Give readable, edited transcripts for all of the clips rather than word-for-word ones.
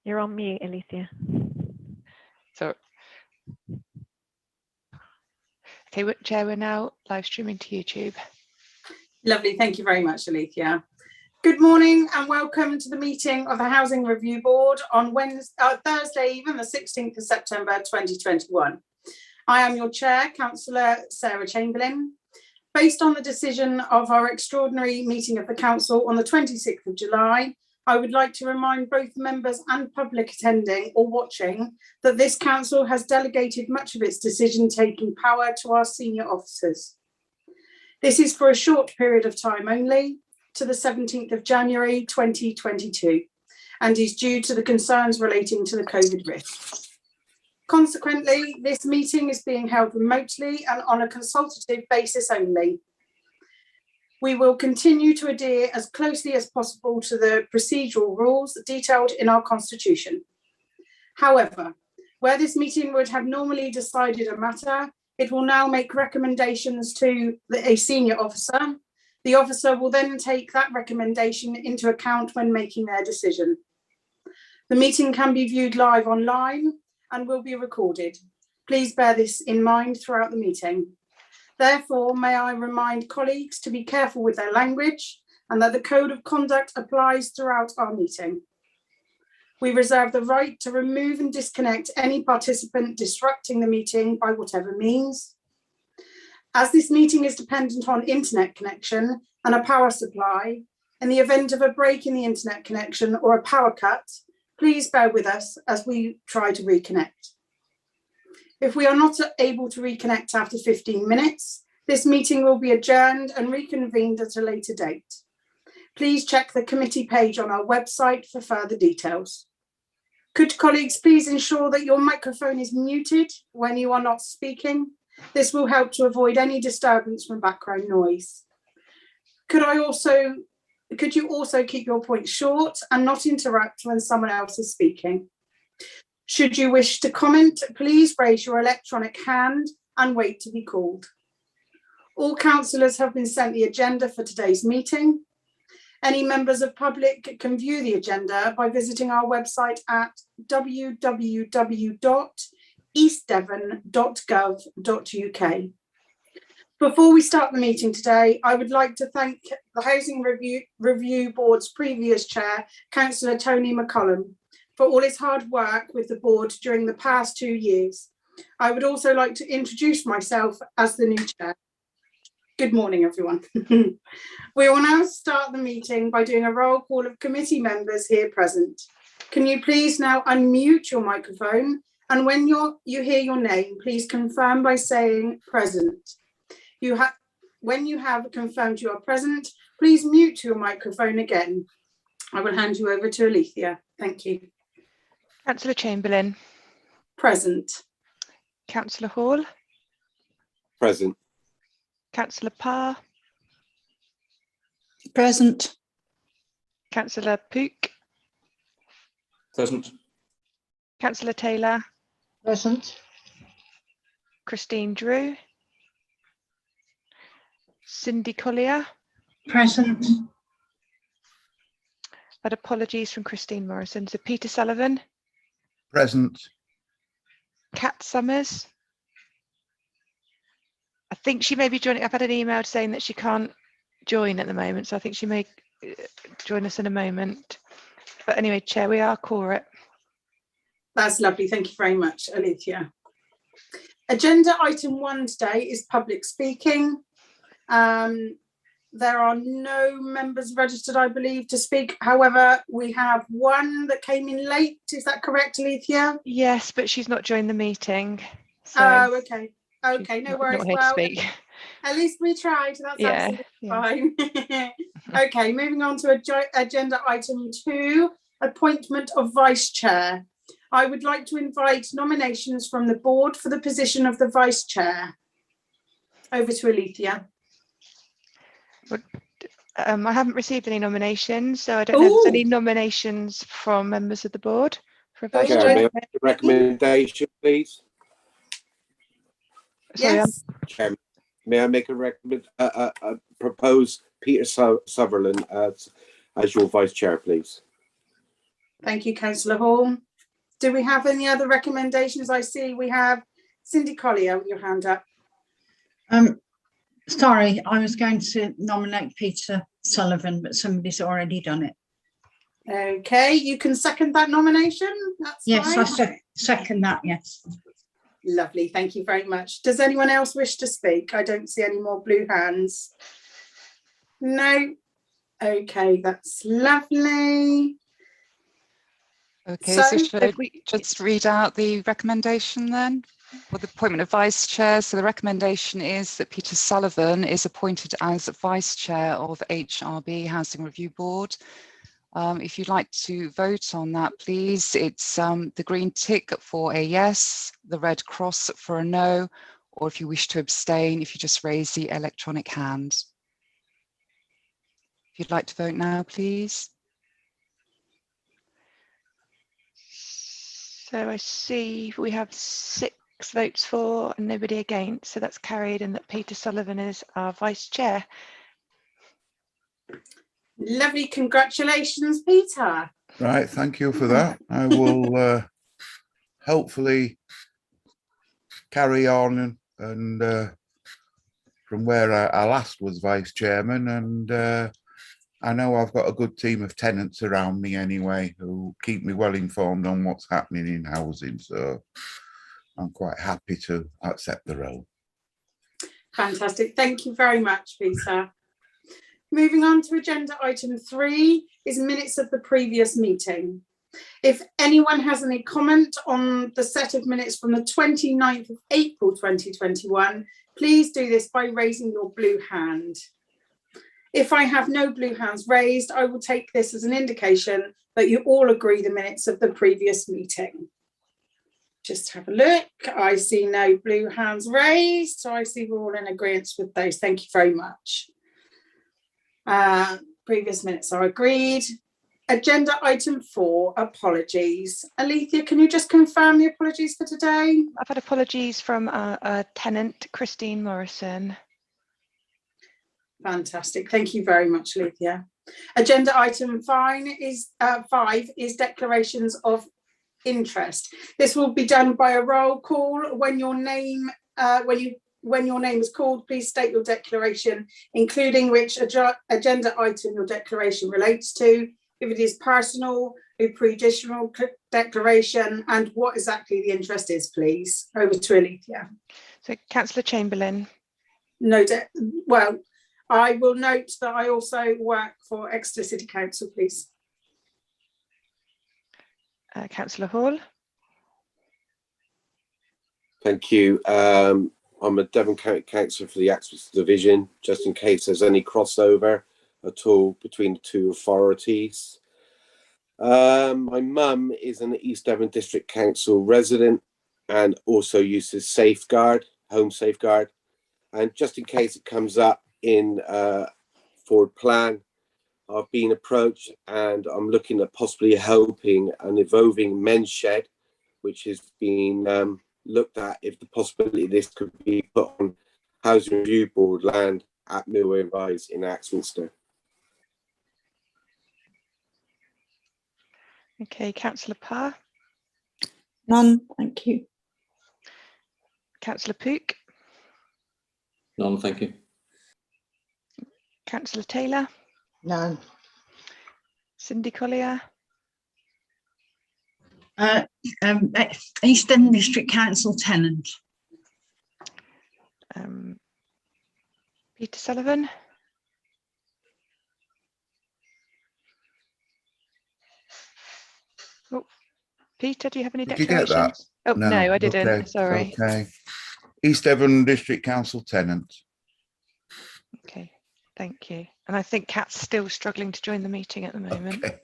You're on mute, Alicia. So, okay, Chair, we're now live streaming to YouTube. Lovely, thank you very much, Alicia. Good morning and welcome to the meeting of the Housing Review Board on Thursday, even the 16th of September 2021. I am your Chair, Councillor Sarah Chamberlain. Based on the decision of our extraordinary meeting of the Council on the 26th of July, I would like to remind both members and public attending or watching that this Council has delegated much of its decision-taking power to our senior officers. This is for a short period of time only, to the 17th of January 2022, and is due to the concerns relating to the COVID risk. Consequently, this meeting is being held remotely and on a consultative basis only. We will continue to adhere as closely as possible to the procedural rules detailed in our Constitution. However, where this meeting would have normally decided a matter, it will now make recommendations to a senior officer. The officer will then take that recommendation into account when making their decision. The meeting can be viewed live online and will be recorded. Please bear this in mind throughout the meeting. Therefore, may I remind colleagues to be careful with their language and that the code of conduct applies throughout our meeting. We reserve the right to remove and disconnect any participant disrupting the meeting by whatever means. As this meeting is dependent on internet connection and a power supply, in the event of a break in the internet connection or a power cut, please bear with us as we try to reconnect. If we are not able to reconnect after 15 minutes, this meeting will be adjourned and reconvened at a later date. Please check the committee page on our website for further details. Could colleagues please ensure that your microphone is muted when you are not speaking? This will help to avoid any disturbance from background noise. Could you also keep your points short and not interrupt when someone else is speaking? Should you wish to comment, please raise your electronic hand and wait to be called. All councillors have been sent the agenda for today's meeting. Any members of public can view the agenda by visiting our website at www.eastdevon.gov.uk. Before we start the meeting today, I would like to thank the Housing Review Board's previous chair, Councillor Tony McCullum, for all his hard work with the board during the past 2 years. I would also like to introduce myself as the new chair. Good morning, everyone. We will now start the meeting by doing a roll call of committee members here present. Can you please now unmute your microphone, and when you hear your name, please confirm by saying present. When you have confirmed you are present, please mute your microphone again. I will hand you over to Alicia. Thank you. Councillor Chamberlain. Present. Councillor Hall. Present. Councillor Parr. Present. Councillor Pook. Present. Councillor Taylor. Present. Christine Drew. Cindy Collier. Present. But apologies from Christine Morrison. So Peter Sullivan. Present. Kat Summers. I think she may be joining. I've had an email saying that she can't join at the moment, so I think she may join us in a moment. But anyway, Chair, we are quorate. That's lovely. Thank you very much, Alicia. Agenda item 1 today is public speaking. There are no members registered, I believe, to speak. However, we have one that came in late. Is that correct, Alicia? Yes, but she's not joined the meeting. So oh, okay. Okay, no worries. Not here well, to speak. At least we tried. That's absolutely fine. Okay, moving on to agenda item 2, appointment of vice chair. I would like to invite nominations from the board for the position of the vice chair. Over to Alicia. I haven't received any nominations, so I don't know if there's any nominations from members of the board for a vice Chair, chair. may I make a recommendation, please? Sorry, Yes. Chair, may I make a propose Peter Sutherland as your vice chair, please? Thank you, Councillor Hall. Do we have any other recommendations? I see we have Cindy Collier with your hand up. Sorry, I was going to nominate Peter Sullivan, but somebody's already done it. Okay, you can second that nomination. That's Yes, fine. I second that, yes. Lovely, thank you very much. Does anyone else wish to speak? I don't see any more blue hands. No. Okay, that's lovely. Okay, So, so should I just read out the recommendation then? For the appointment of Vice Chair, so the recommendation is that Peter Sullivan is appointed as Vice Chair of HRB Housing Review Board. If you'd like to vote on that, please, it's the green tick for a yes, the red cross for a no, or if you wish to abstain, if you just raise the electronic hand. If you'd like to vote now, please. So I see we have 6 votes for and nobody against, so that's carried, and that Peter Sullivan is our Vice Chair. lovely, congratulations, Peter. Right, thank you for that. I will hopefully carry on and from where I last was vice chairman, and I know I've got a good team of tenants around me anyway who keep me well informed on what's happening in housing, so I'm quite happy to accept the role. Fantastic, thank you very much, Peter. Moving on to agenda item 3 is minutes of the previous meeting. If anyone has any comment on the set of minutes from the 29th of April 2021, please do this by raising your blue hand. If I have no blue hands raised, I will take this as an indication that you all agree the minutes of the previous meeting. Just have a look. I see no blue hands raised, so I see we're all in agreement with those. Thank you very much. Previous minutes are agreed. Agenda item 4, apologies. Alethea, can you just confirm the apologies for today? I've had apologies from a tenant, Christine Morrison. Fantastic, thank you very much, Alethea. Agenda item 5 is declarations of interest. This will be done by a roll call. When your name is called, please state your declaration, including which agenda item your declaration relates to, if it is personal, a pre-additional declaration, and what exactly the interest is, please. Over to Alethea. So Councillor Chamberlain. No, well, I will note that I also work for Exeter City Council, please. Councillor Hall. Thank you. I'm a Devon County Councillor for the Axis Division, just in case there's any crossover at all between the two authorities. My mum is an East Devon District Council resident and also uses Safeguard, Home Safeguard. And just in case it comes up in forward plan, I've been approached and I'm looking at possibly helping an evolving men's shed, which has been looked at if the possibility this could be put on Housing Review Board land at Millway Rise in Axminster. Okay, Councillor Parr. None, thank you. Councillor Pook. None, thank you. Councillor Taylor. No. Cindy Collier. Eastern District Council tenant. Peter Sullivan. Oh, Peter, do you have any Did you get declarations? that? Oh, no, I didn't. Okay, Sorry. okay. East Devon District Council tenant. Okay, thank you. And I think Kat's still struggling to join the meeting at the moment. Okay.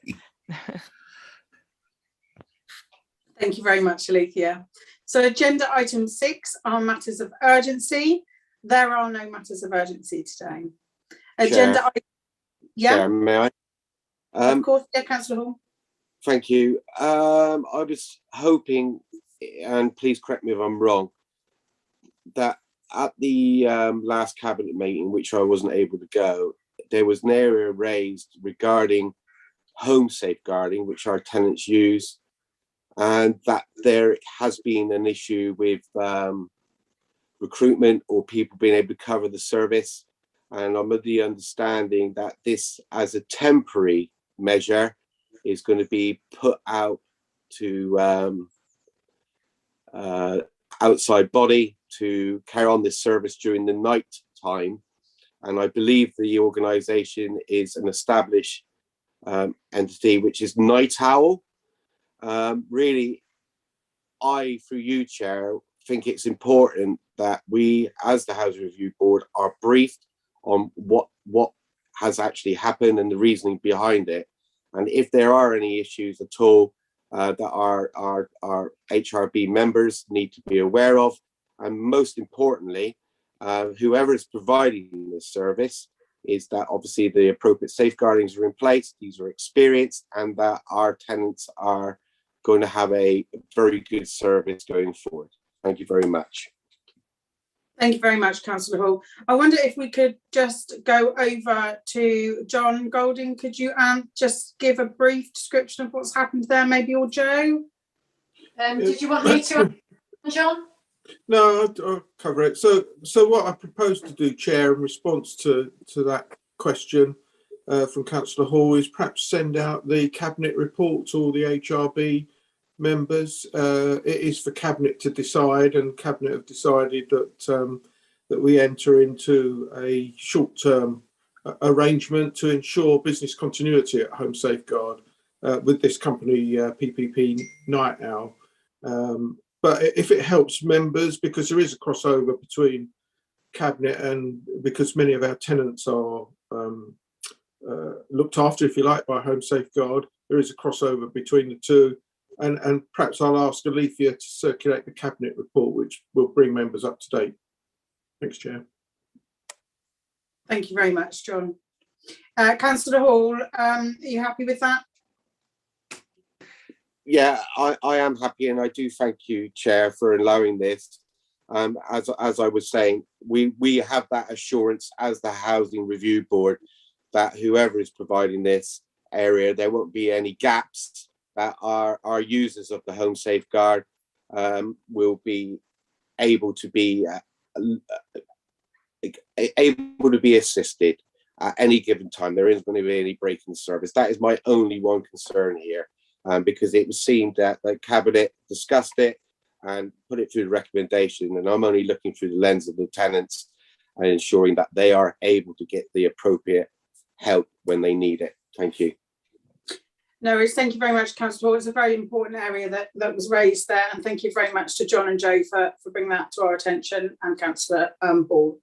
Thank you very much, Alethea. So agenda item 6 are matters of urgency. There are no matters of urgency today. Agenda item, yeah, Chair, may I? of course, yeah, Councillor Hall. Thank you. I was hoping, and please correct me if I'm wrong, that at the last cabinet meeting, which I wasn't able to go, there was an area raised regarding home safeguarding, which our tenants use, and that there has been an issue with recruitment or people being able to cover the service. And I'm of the understanding that this, as a temporary measure, is going to be put out to outside body to carry on this service during the night time. And I believe the organisation is an established entity, which is Night Owl. Really, through you, Chair, think it's important that we, as the Housing Review Board, are briefed on what has actually happened and the reasoning behind it. And if there are any issues at all that our HRB members need to be aware of, and most importantly, whoever is providing this service, is that obviously the appropriate safeguardings are in place, these are experienced, and that our tenants are going to have a very good service going forward. Thank you very much. Thank you very much, Councillor Hall. I wonder if we could just go over to John Golding. Could you just give a brief description of what's happened there, maybe, or Joe? Did you want me to, John? No, I'll cover it. So what I propose to do, Chair, in response to that question from Councillor Hall, is perhaps send out the Cabinet report to all the HRB members. It is for Cabinet to decide, and Cabinet have decided that we enter into a short-term arrangement to ensure business continuity at Home Safeguard with this company, PPP Night Owl. But if it helps members, because there is a crossover between Cabinet and because many of our tenants are looked after, if you like, by Home Safeguard, there is a crossover between the two. And perhaps I'll ask Alethea to circulate the Cabinet report, which will bring members up to date. Thanks, Chair. Thank you very much, John. Councillor Hall, are you happy with that? Yeah, I am happy, and I do thank you, Chair, for allowing this. As I was saying, we have that assurance as the Housing Review Board that whoever is providing this area, there won't be any gaps, that our users of the Home Safeguard will be able to be assisted at any given time. There isn't going to be any break in service. That is my only one concern here, because it was seen that the Cabinet discussed it and put it through the recommendation, and I'm only looking through the lens of the tenants and ensuring that they are able to get the appropriate help when they need it. Thank you. No worries. Thank you very much, Councillor Hall. It's a very important area that was raised there, and thank you very much to John and Joe for bringing that to our attention, and Councillor Hall.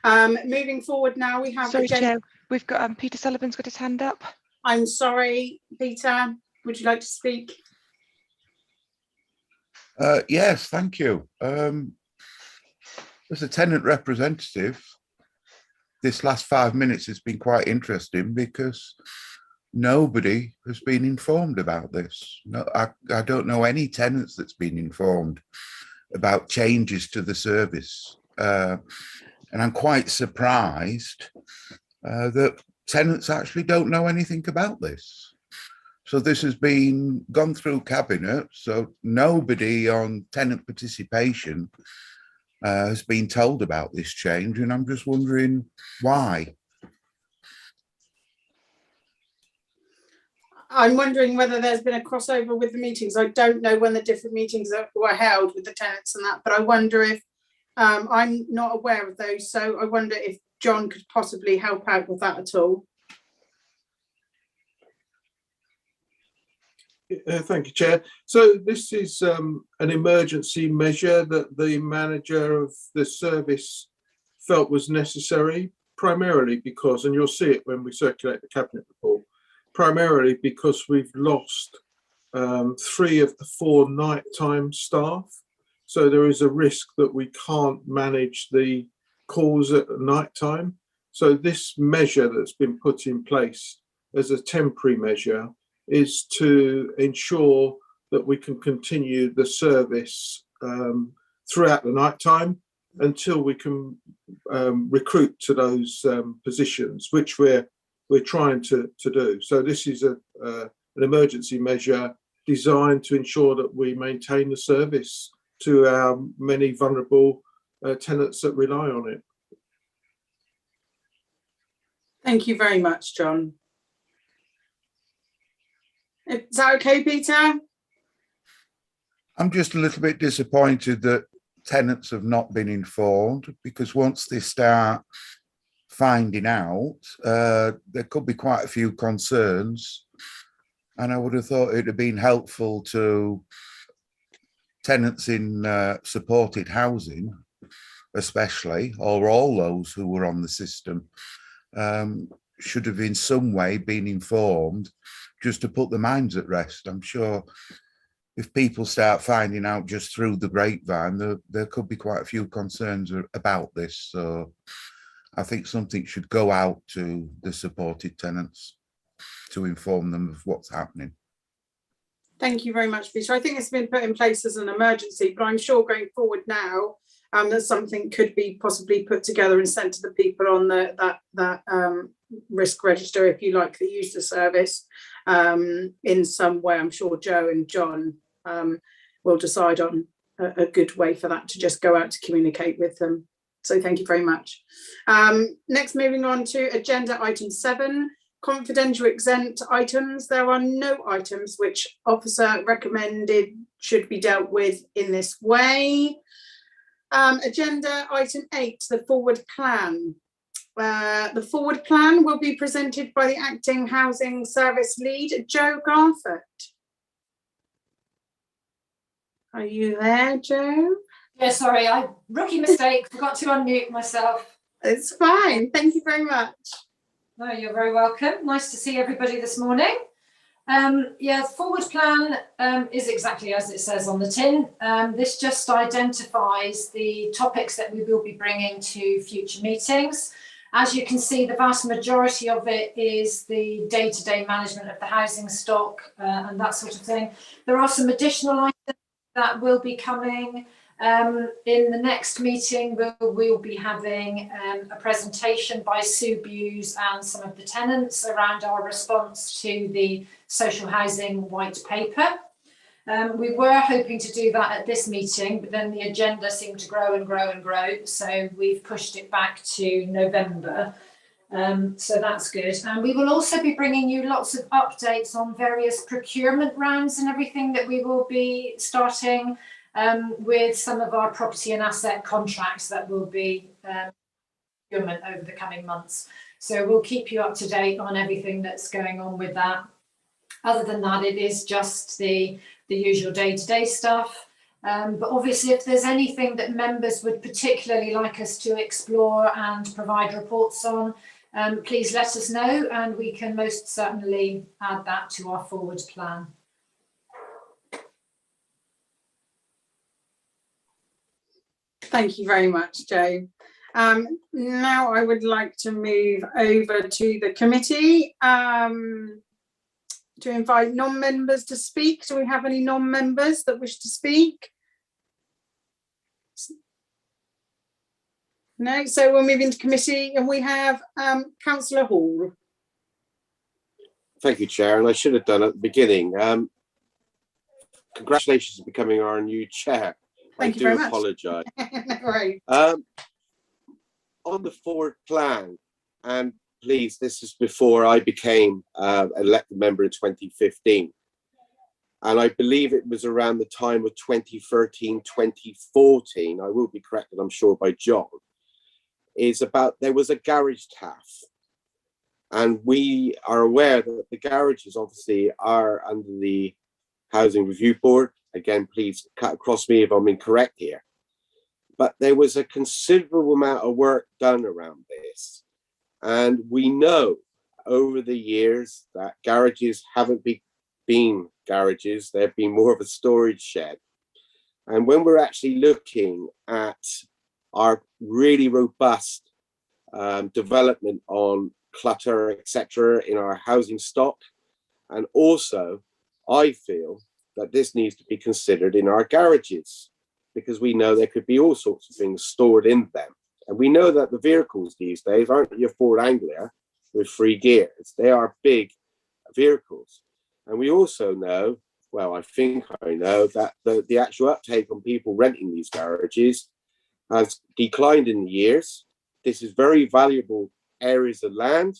Moving forward now, we have... Sorry, Chair, we've got Peter Sullivan's got his hand up. I'm sorry, Peter, would you like to speak? Yes, thank you. As a tenant representative, this last 5 minutes has been quite interesting because nobody has been informed about this. No, I don't know any tenants that's been informed about changes to the service. And I'm quite surprised that tenants actually don't know anything about this. So this has been gone through Cabinet, so nobody on tenant participation has been told about this change, and I'm just wondering why. I'm wondering whether there's been a crossover with the meetings. I don't know when the different meetings were held with the tenants and that, but I wonder if, I'm not aware of those, so I wonder if John could possibly help out with that at all. Thank you, Chair. So this is an emergency measure that the manager of the service felt was necessary, primarily because, and you'll see it when we circulate the Cabinet report, primarily because we've lost 3 of the 4 nighttime staff. So there is a risk that we can't manage the calls at nighttime. So this measure that's been put in place as a temporary measure is to ensure that we can continue the service throughout the nighttime until we can recruit to those positions, which we're trying to do. So this is a an emergency measure designed to ensure that we maintain the service to our many vulnerable tenants that rely on it. Thank you very much, John. Is that okay, Peter? I'm just a little bit disappointed that tenants have not been informed, because once they start finding out, there could be quite a few concerns. And I would have thought it'd have been helpful to tenants in supported housing, especially, or all those who were on the system, should have in some way been informed, just to put their minds at rest. I'm sure if people start finding out just through the grapevine, there could be quite a few concerns about this. So I think something should go out to the supported tenants to inform them of what's happening. Thank you very much, Peter. I think it's been put in place as an emergency, but I'm sure going forward now, that something could be possibly put together and sent to the people on that risk register, if you like, that use the service in some way. I'm sure Joe and John will decide on a good way for that to just go out to communicate with them. So thank you very much. Next, moving on to agenda item 7, confidential exempt items. There are no items which officer recommended should be dealt with in this way. Agenda item 8, the forward plan. The forward plan will be presented by the acting housing service lead, Joe Garford. Are you there, Joe? Yeah, sorry, rookie mistake, forgot to unmute myself. It's fine, thank you very much. No, you're very welcome. Nice to see everybody this morning. Yeah, the forward plan is exactly as it says on the tin. This just identifies the topics that we will be bringing to future meetings. As you can see, the vast majority of it is the day-to-day management of the housing stock and that sort of thing. There are some additional items that will be coming. In the next meeting, we'll be having a presentation by Sue Buse and some of the tenants around our response to the social housing white paper. We were hoping to do that at this meeting, but then the agenda seemed to grow and grow and grow, so we've pushed it back to November. So that's good. And we will also be bringing you lots of updates on various procurement rounds and everything that we will be starting with some of our property and asset contracts that will be procurement over the coming months. So we'll keep you up to date on everything that's going on with that. Other than that, it is just the usual day-to-day stuff. But obviously, if there's anything that members would particularly like us to explore and provide reports on, please let us know, and we can most certainly add that to our forward plan. Thank you very much, Joe. Now I would like to move over to the committee to invite non-members to speak. Do we have any non-members that wish to speak? No, so we'll move into committee, and we have Councillor Hall. Thank you, Chair, and I should have done at the beginning. Congratulations on becoming our new Chair. Thank you very much. I do apologise. No worries. On the forward plan, and please, this is before I became an elected member in 2015. And I believe it was around the time of 2013, 2014, I will be corrected, I'm sure, by John, is about, there was a garage TAF. And we are aware that the garages obviously are under the Housing Review Board. Again, please cut across me if I'm incorrect here. But there was a considerable amount of work done around this. And we know over the years that garages haven't been garages, they've been more of a storage shed. And when we're actually looking at our really robust development on clutter, etc., in our housing stock, and also I feel that this needs to be considered in our garages, because we know there could be all sorts of things stored in them. And we know that the vehicles these days aren't your Ford Anglia with 3 gears. They are big vehicles. And we also know, well, I think I know, that the actual uptake on people renting these garages has declined in the years. This is very valuable areas of land.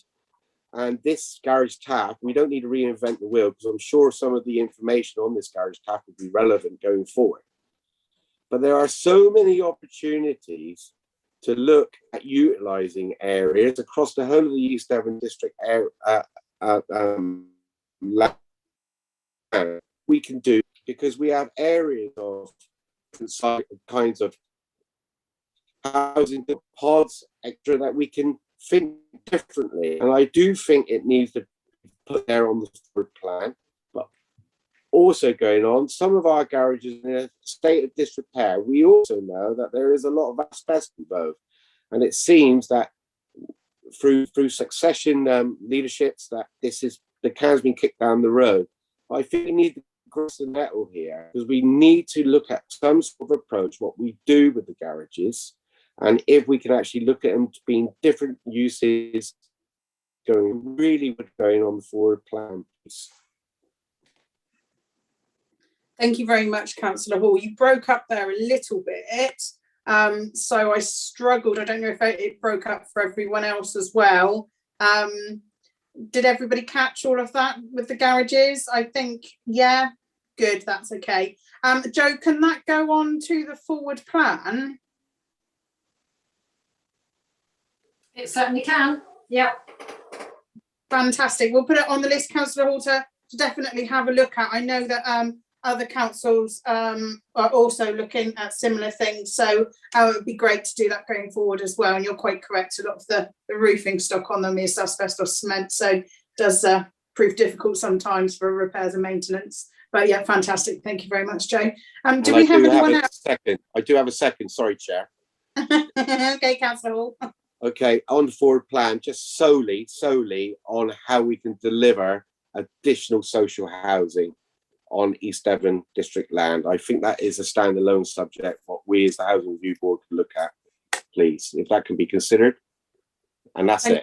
And this garage tap, we don't need to reinvent the wheel, because I'm sure some of the information on this garage tap will be relevant going forward. But there are so many opportunities to look at utilising areas across the whole of the East Devon district land we can do, because we have areas of different kinds of housing pods, extra, that we can think differently. And I do think it needs to be put there on the forward plan. But also going on, some of our garages in a state of disrepair. We also know that there is a lot of asbestos involved, and it seems that through succession leaderships that the can's been kicked down the road. I think we need to cross the nettle here, because we need to look at some sort of approach, what we do with the garages, and if we can actually look at them being different uses, going on the forward plan. Thank you very much, Councillor Hall. You broke up there a little bit, so I struggled. I don't know if it broke up for everyone else as well. Did everybody catch all of that with the garages? I think, yeah, good, that's okay. Joe, can that go on to the forward plan? It certainly can, yeah. Fantastic. We'll put it on the list, Councillor Hall, to definitely have a look at. I know that other councils are also looking at similar things, so it would be great to do that going forward as well. And you're quite correct, a lot of the roofing stock on them is asbestos cement, so it does prove difficult sometimes for repairs and maintenance. But yeah, fantastic. Thank you very much, Joe. Do we have anyone else? I do have a second, sorry, Chair. Okay, Councillor Hall. Okay, on the forward plan, just solely on how we can deliver additional social housing on East Devon district land. I think that is a standalone subject, what we as the Housing Review Board can look at, please, if that can be considered. And that's it.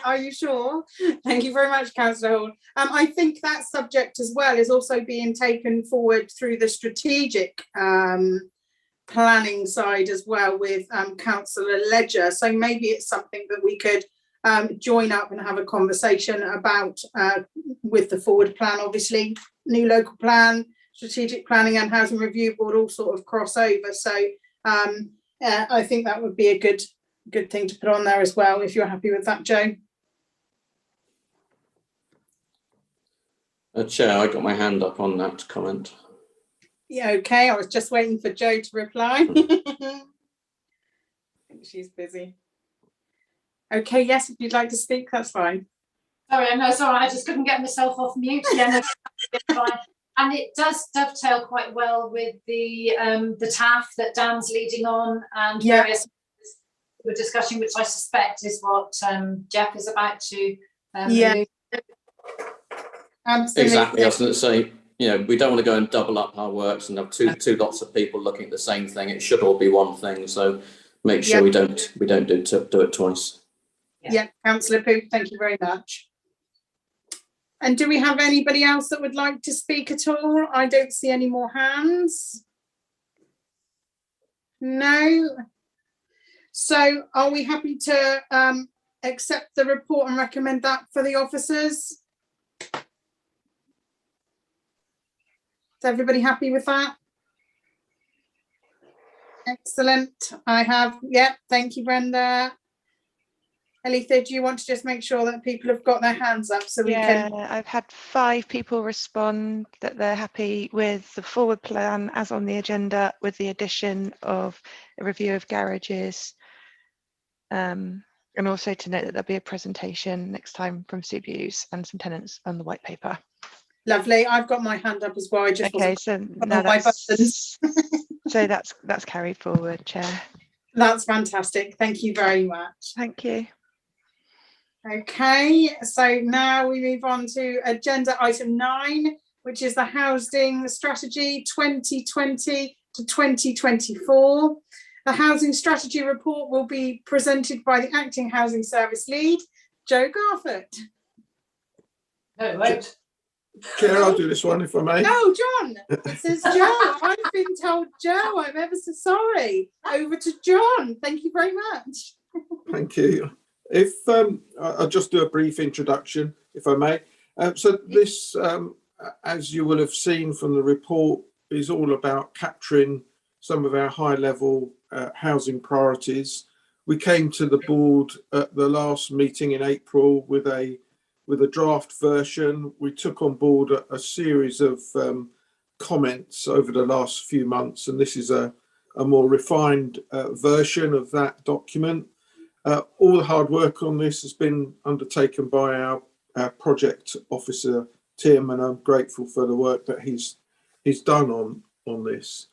Are you sure? Thank you very much, Councillor Hall. I think that subject as well is also being taken forward through the strategic planning side as well with Councillor Ledger. So maybe it's something that we could join up and have a conversation about with the forward plan. Obviously, new local plan, strategic planning and housing review board all sort of cross over. So I think that would be a good thing to put on there as well, if you're happy with that, Joe. Chair, I got my hand up on that comment. Yeah, okay. I was just waiting for Joe to reply. I think she's busy. Okay, yes, if you'd like to speak, that's fine. Sorry, no, sorry, I just couldn't get myself off mute. Yeah, no, it's fine. And it does dovetail quite well with the TAF that Dan's leading on, and various we're discussing, which I suspect is what Jeff is about to allude to. Absolutely. Exactly. I was going to say, you know, we don't want to go and double up our works and have two lots of people looking at the same thing. It should all be one thing. So make sure we don't do it twice. Yeah, Councillor Poop, thank you very much. And do we have anybody else that would like to speak at all? I don't see any more hands. No. So are we happy to accept the report and recommend that for the officers? Is everybody happy with that? Excellent. I have, thank you, Brenda. Alethea, do you want to just make sure that people have got their hands up so we can? Yeah, I've had 5 people respond that they're happy with the forward plan as on the agenda, with the addition of a review of garages. And also to note that there'll be a presentation next time from Subius and some tenants on the white paper. Lovely. I've got my hand up as well. I just so now that's so that's carried forward, Chair. That's fantastic. Thank you very much. Thank you. Okay, so now we move on to agenda item 9, which is the housing strategy 2020 to 2024. The housing strategy report will be presented by the acting housing service lead, Joe Garford. No, it won't. Chair, I'll do this one if I may. No, John. It says Joe. I've been told Joe. I'm ever so sorry. Over to John. Thank you very much. Thank you. If I'll just do a brief introduction, if I may. So this, as you will have seen from the report, is all about capturing some of our high-level housing priorities. We came to the board at the last meeting in April with a draft version. We took on board a series of comments over the last few months, and this is a more refined version of that document. All the hard work on this has been undertaken by our project officer, Tim, and I'm grateful for the work that he's done on this.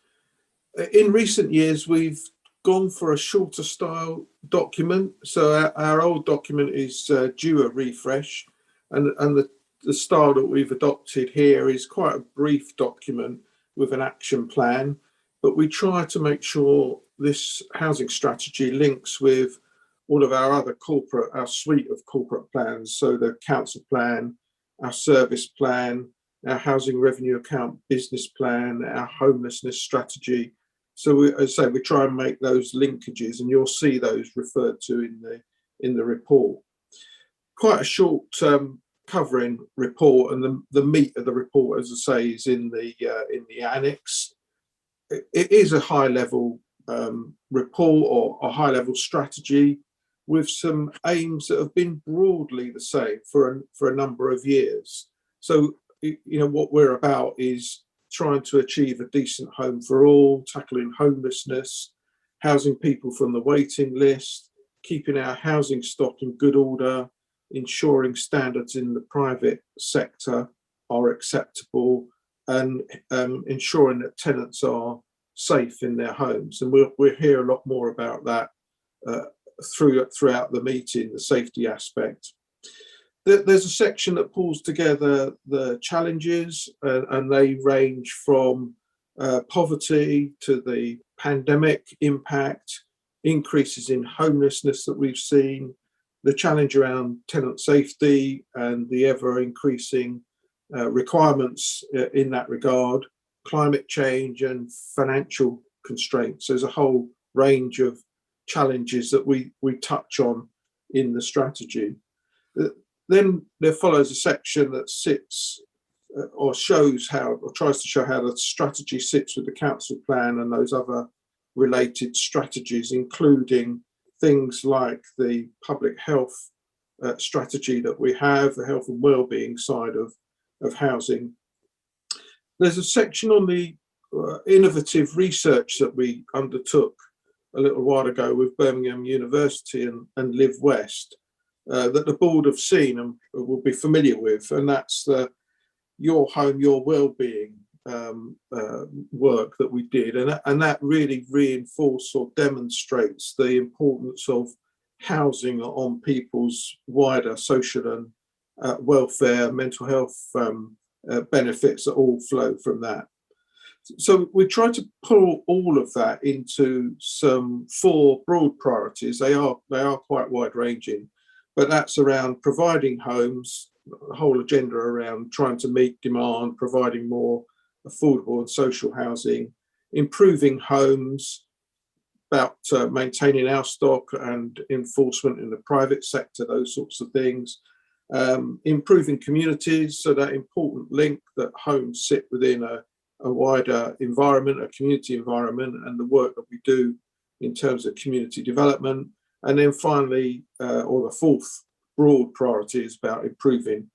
In recent years, we've gone for a shorter style document. So our old document is due a refresh, and the style that we've adopted here is quite a brief document with an action plan, but we try to make sure this housing strategy links with all of our suite of corporate plans. So the council plan, our service plan, our housing revenue account business plan, our homelessness strategy. So as I say, we try and make those linkages, and you'll see those referred to in the report. Quite a short covering report, and the meat of the report, as I say, is in the annex. It is a high-level report or a high-level strategy with some aims that have been broadly the same for a number of years. So what we're about is trying to achieve a decent home for all, tackling homelessness, housing people from the waiting list, keeping our housing stock in good order, ensuring standards in the private sector are acceptable, and ensuring that tenants are safe in their homes. And we'll hear a lot more about that throughout the meeting, the safety aspect. There's a section that pulls together the challenges, and they range from poverty to the pandemic impact, increases in homelessness that we've seen, the challenge around tenant safety and the ever increasing requirements in that regard, climate change and financial constraints. There's a whole range of challenges that we touch on in the strategy. Then there follows a section that sits or shows how, or tries to show how the strategy sits with the council plan and those other related strategies, including things like the public health strategy that we have, the health and wellbeing side of housing. There's a section on the innovative research that we undertook a little while ago with Birmingham University and Live West, that the board have seen and will be familiar with, and that's the Your Home, Your Wellbeing work that we did, and that really reinforces or demonstrates the importance of housing on people's wider social and welfare, mental health benefits that all flow from that. So we try to pull all of that into some 4 broad priorities. They are quite wide ranging, but that's around providing homes, the whole agenda around trying to meet demand, providing more affordable and social housing, improving homes, about maintaining our stock and enforcement in the private sector, those sorts of things, improving communities, so that important link that homes sit within a wider environment, a community environment, and the work that we do in terms of community development. And then finally, or the 4th broad priority is about improving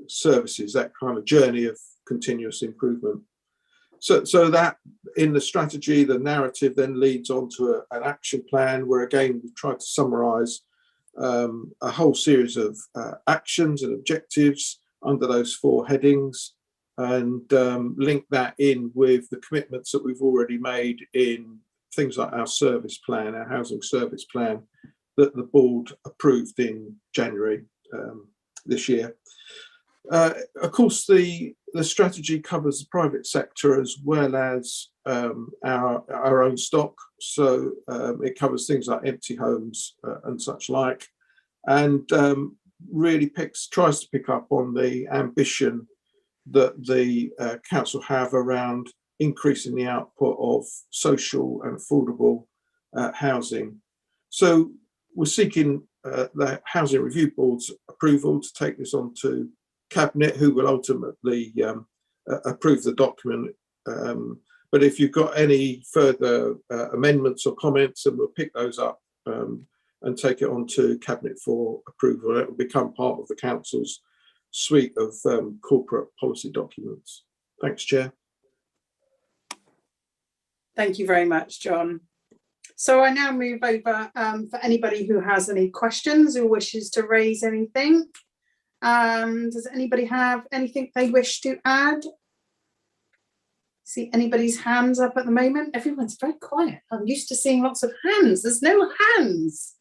services, that kind of journey of continuous improvement. So that in the strategy, the narrative then leads on to an action plan where, again, we've tried to summarise a whole series of actions and objectives under those 4 headings, and link that in with the commitments that we've already made in things like our service plan, our housing service plan, that the board approved in January this year. Of course, the strategy covers the private sector as well as our own stock. So it covers things like empty homes and such like, and really tries to pick up on the ambition that the council have around increasing the output of social and affordable housing. So we're seeking the Housing Review Board's approval to take this on to Cabinet, who will ultimately approve the document. But if you've got any further amendments or comments, then we'll pick those up and take it on to Cabinet for approval. It will become part of the council's suite of corporate policy documents. Thanks, Chair. Thank you very much, John. So I now move over for anybody who has any questions or wishes to raise anything. Does anybody have anything they wish to add? See anybody's hands up at the moment? Everyone's very quiet. I'm used to seeing lots of hands. There's no hands.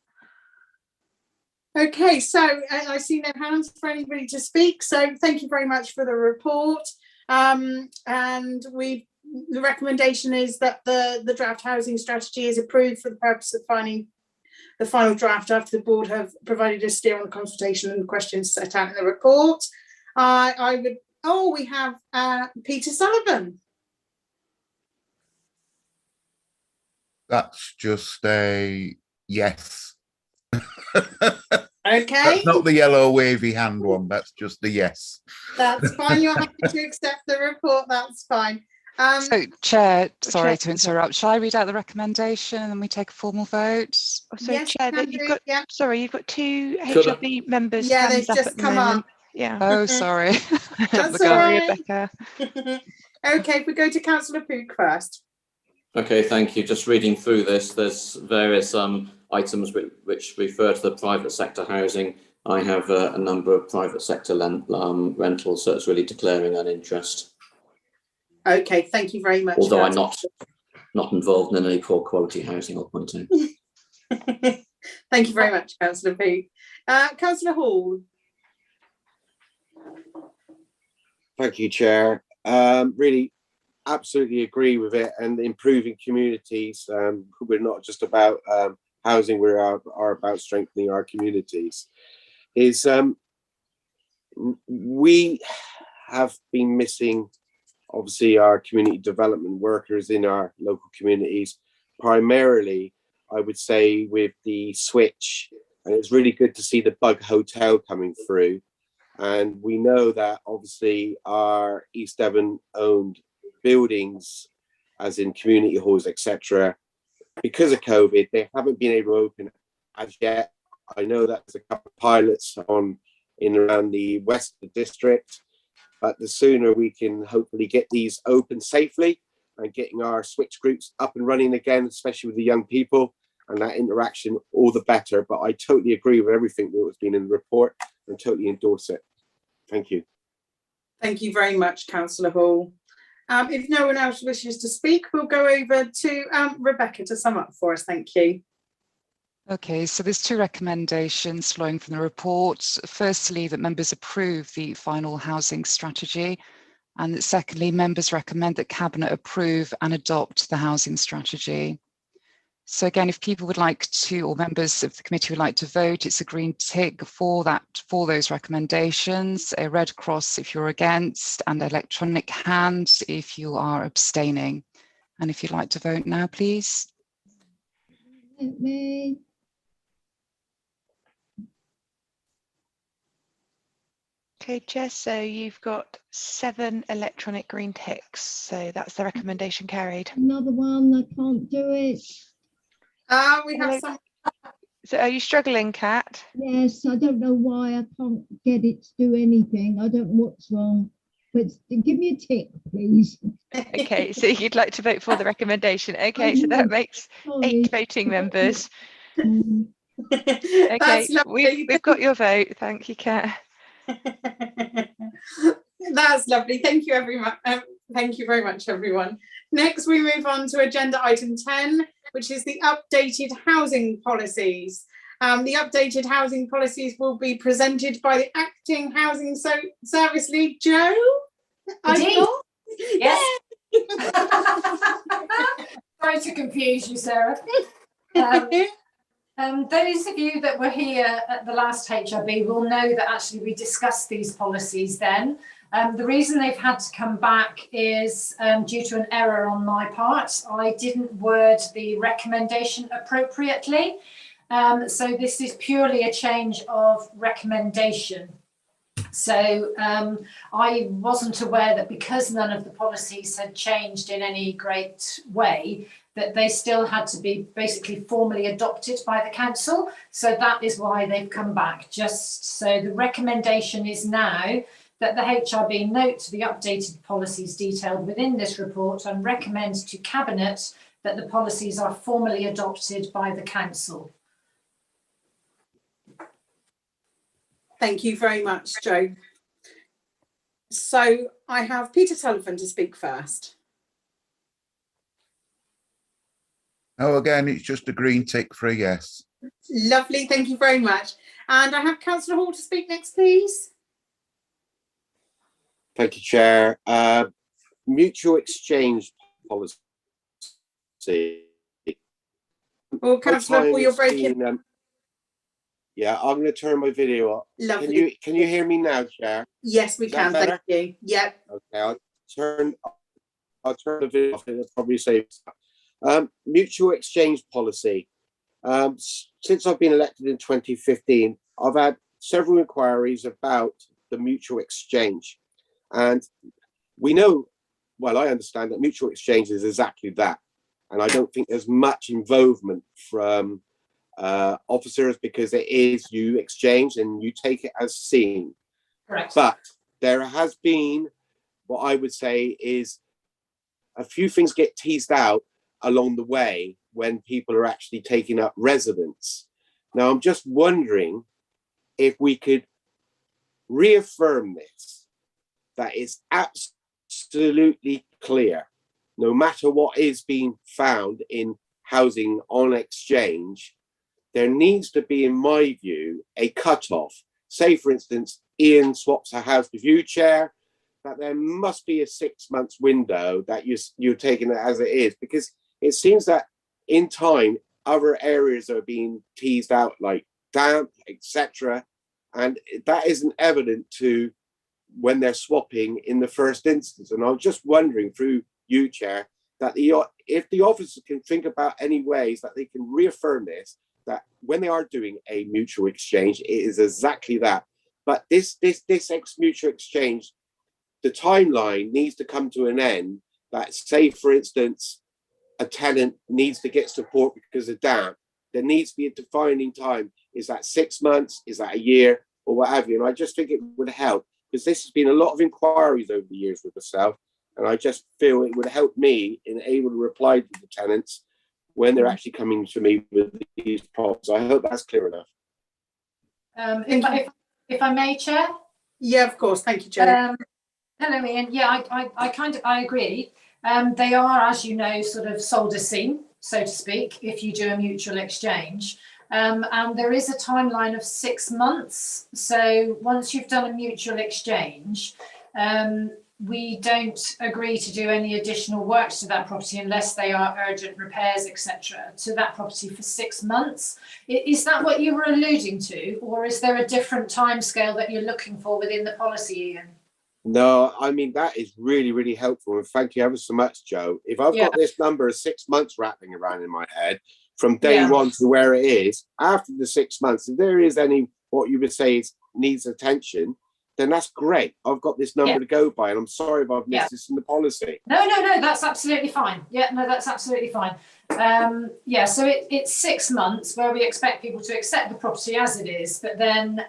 Okay, so I see no hands for anybody to speak. So thank you very much for the report. And the recommendation is that the draft housing strategy is approved for the purpose of finding the final draft after the board have provided a steer on the consultation and questions set out in the report. We have Peter Sullivan. That's just a yes. Okay. That's not the yellow wavy hand one. That's just the yes. That's fine. You're happy to accept the report. That's fine. So, Chair, sorry to interrupt. Shall I read out the recommendation and then we take a formal vote? Oh, sorry, Yes, Chair, that you've got. Yeah. Sorry, you've got two HRB members. Yeah, they've hands up just at the come moment. up. Yeah. Oh, sorry. That's all Sorry, right. Rebecca. Okay, if we go to Councillor Pook first. Okay, thank you. Just reading through this, there's various items which refer to the private sector housing. I have a number of private sector rentals, so it's really declaring an interest. Okay, thank you very much. Although I'm not involved in any poor quality housing, I'll point out. Thank you very much, Councillor Pook. Councillor Hall. Thank you, Chair. Really, absolutely agree with it. And improving communities. We're not just about housing; we are about strengthening our communities. We have been missing, obviously, our community development workers in our local communities, primarily, I would say, with the switch. And it's really good to see the Bug Hotel coming through. And we know that obviously our East Devon owned buildings, as in community halls, etc., because of COVID, they haven't been able to open as yet. I know that there's a couple of pilots on in around the west of the district, but the sooner we can hopefully get these open safely and getting our switch groups up and running again, especially with the young people and that interaction, all the better. But I totally agree with everything that was been in the report and totally endorse it. Thank you. Thank you very much, Councillor Hall. If no one else wishes to speak, we'll go over to Rebecca to sum up for us. Thank you. Okay, so there's two recommendations flowing from the report. Firstly, that members approve the final housing strategy. And secondly, members recommend that Cabinet approve and adopt the housing strategy. So again, if people would like to, or members of the committee would like to vote, it's a green tick for those recommendations, a red cross if you're against, and electronic hand if you are abstaining. And if you'd like to vote now, please. Okay, Chair, so you've got 7 electronic green ticks. So that's the recommendation carried. Another one, I can't do it. We have some. So are you struggling, Kat? Yes, I don't know why I can't get it to do anything. I don't know what's wrong, but give me a tick, please. Okay, so you'd like to vote for the recommendation. Okay, so that makes 8 voting members. Okay, we've got your vote. Thank you, Kat. That's lovely. Thank you, everyone. Thank you very much, everyone. Next, we move on to agenda item 10, which is the updated housing policies. The updated housing policies will be presented by the Acting Housing Service Lead, Jo. Yes. Sorry to confuse you, Sarah. Those of you that were here at the last HRB will know that actually we discussed these policies then. The reason they've had to come back is due to an error on my part. I didn't word the recommendation appropriately. So this is purely a change of recommendation. So I wasn't aware that because none of the policies had changed in any great way, that they still had to be basically formally adopted by the council. So that is why they've come back. Just so the recommendation is now that the HRB note the updated policies detailed within this report and recommend to Cabinet that the policies are formally adopted by the council. Thank you very much, Jo. So I have Peter Sullivan to speak first. Oh, again, it's just a green tick for a yes. Lovely, thank you very much. And I have Councillor Hall to speak next, please. Thank you, Chair. Mutual exchange policy. Well, Councillor Hall, you're breaking. Yeah, I'm going to turn my video off. Lovely. Can you hear me now, Chair? Yes, we can. Thank you. Yep. Okay, I'll turn the video off. It'll probably save. Mutual exchange policy. Since I've been elected in 2015, I've had several inquiries about the mutual exchange, and we know, well, I understand that mutual exchange is exactly that, and I don't think there's much involvement from officers, because it is you exchange and you take it as seen. Correct. But there has been, what I would say is, a few things get teased out along the way when people are actually taking up residence. Now, I'm just wondering if we could reaffirm this, that it's absolutely clear, no matter what is being found in housing on exchange, there needs to be, in my view, a cut-off. Say, for instance, Ian swaps a house with you, Chair, that there must be a 6 months window that you're taking it as it is, because it seems that in time, other areas are being teased out, like damp, etc. And that isn't evident to when they're swapping in the first instance. And I was just wondering through you, Chair, that if the officers can think about any ways that they can reaffirm this, that when they are doing a mutual exchange, it is exactly that. But this mutual exchange, the timeline needs to come to an end. That, say, for instance, a tenant needs to get support because of damp, there needs to be a defining time. Is that 6 months? Is that a year? Or what have you? And I just think it would help, because this has been a lot of inquiries over the years with myself, and I just feel it would help me in able to reply to the tenants when they're actually coming to me with these problems. I hope that's clear enough. If I may, Chair? Yeah, of course. Thank you, Chair. Hello, Ian. Yeah, I agree. They are, as you know, sort of sold as seen, so to speak, if you do a mutual exchange. And there is a timeline of 6 months. So once you've done a mutual exchange, we don't agree to do any additional works to that property unless they are urgent repairs, etc., to that property for 6 months. Is that what you were alluding to, or is there a different timescale that you're looking for within the policy, Ian? No, I mean, that is really, really helpful. And thank you ever so much, Jo. If I've got this number of 6 months rattling around in my head from day one to where it is, after the 6 months, if there is any, what you would say is needs attention, then that's great. I've got this number to go by, and I'm sorry if I've missed this in the policy. No, that's absolutely fine. Yeah, no, that's absolutely fine. So it's 6 months where we expect people to accept the property as it is, but then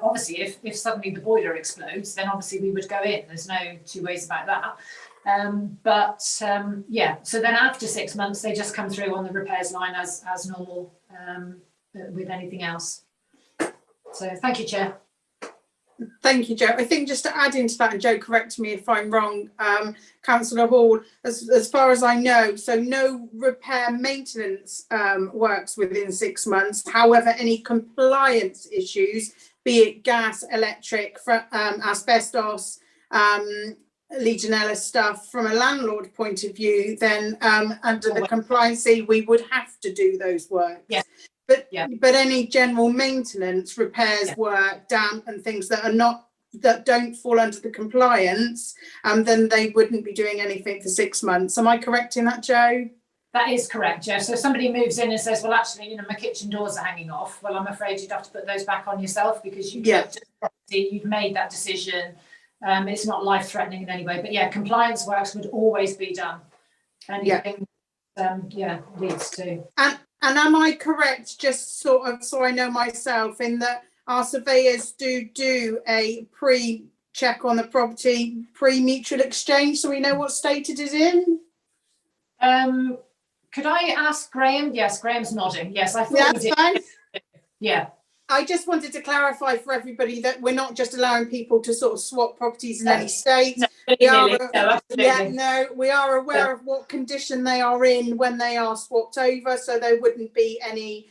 obviously if suddenly the boiler explodes, then obviously we would go in. There's no two ways about that. So then after 6 months, they just come through on the repairs line as normal with anything else. So thank you, Chair. Thank you, Jo. I think just to add into that, and Jo, correct me if I'm wrong, Councillor Hall, as far as I know, so no repair maintenance works within 6 months. However, any compliance issues, be it gas, electric, asbestos, Legionella stuff, from a landlord point of view, then under the compliance, we would have to do those works. Yeah. But any general maintenance, repairs, work, damp and things that are not that don't fall under the compliance, and then they wouldn't be doing anything for 6 months. Am I correct in that, Joe? That is correct, yeah. So if somebody moves in and says, well, actually, my kitchen doors are hanging off, well, I'm afraid you'd have to put those back on yourself, because you've made that decision. It's not life-threatening in any way, but yeah, compliance works would always be done. Anything, leads to. And am I correct, just sort of so I know myself, in that our surveyors do a pre-check on the property, pre-mutual exchange, so we know what state it is in? Could I ask Graham? Yes, Graham's nodding. Yes, I thought we did. Fine. Yeah. I just wanted to clarify for everybody that we're not just allowing people to sort of swap properties in any state. We are aware of what condition they are in when they are swapped over, so there wouldn't be any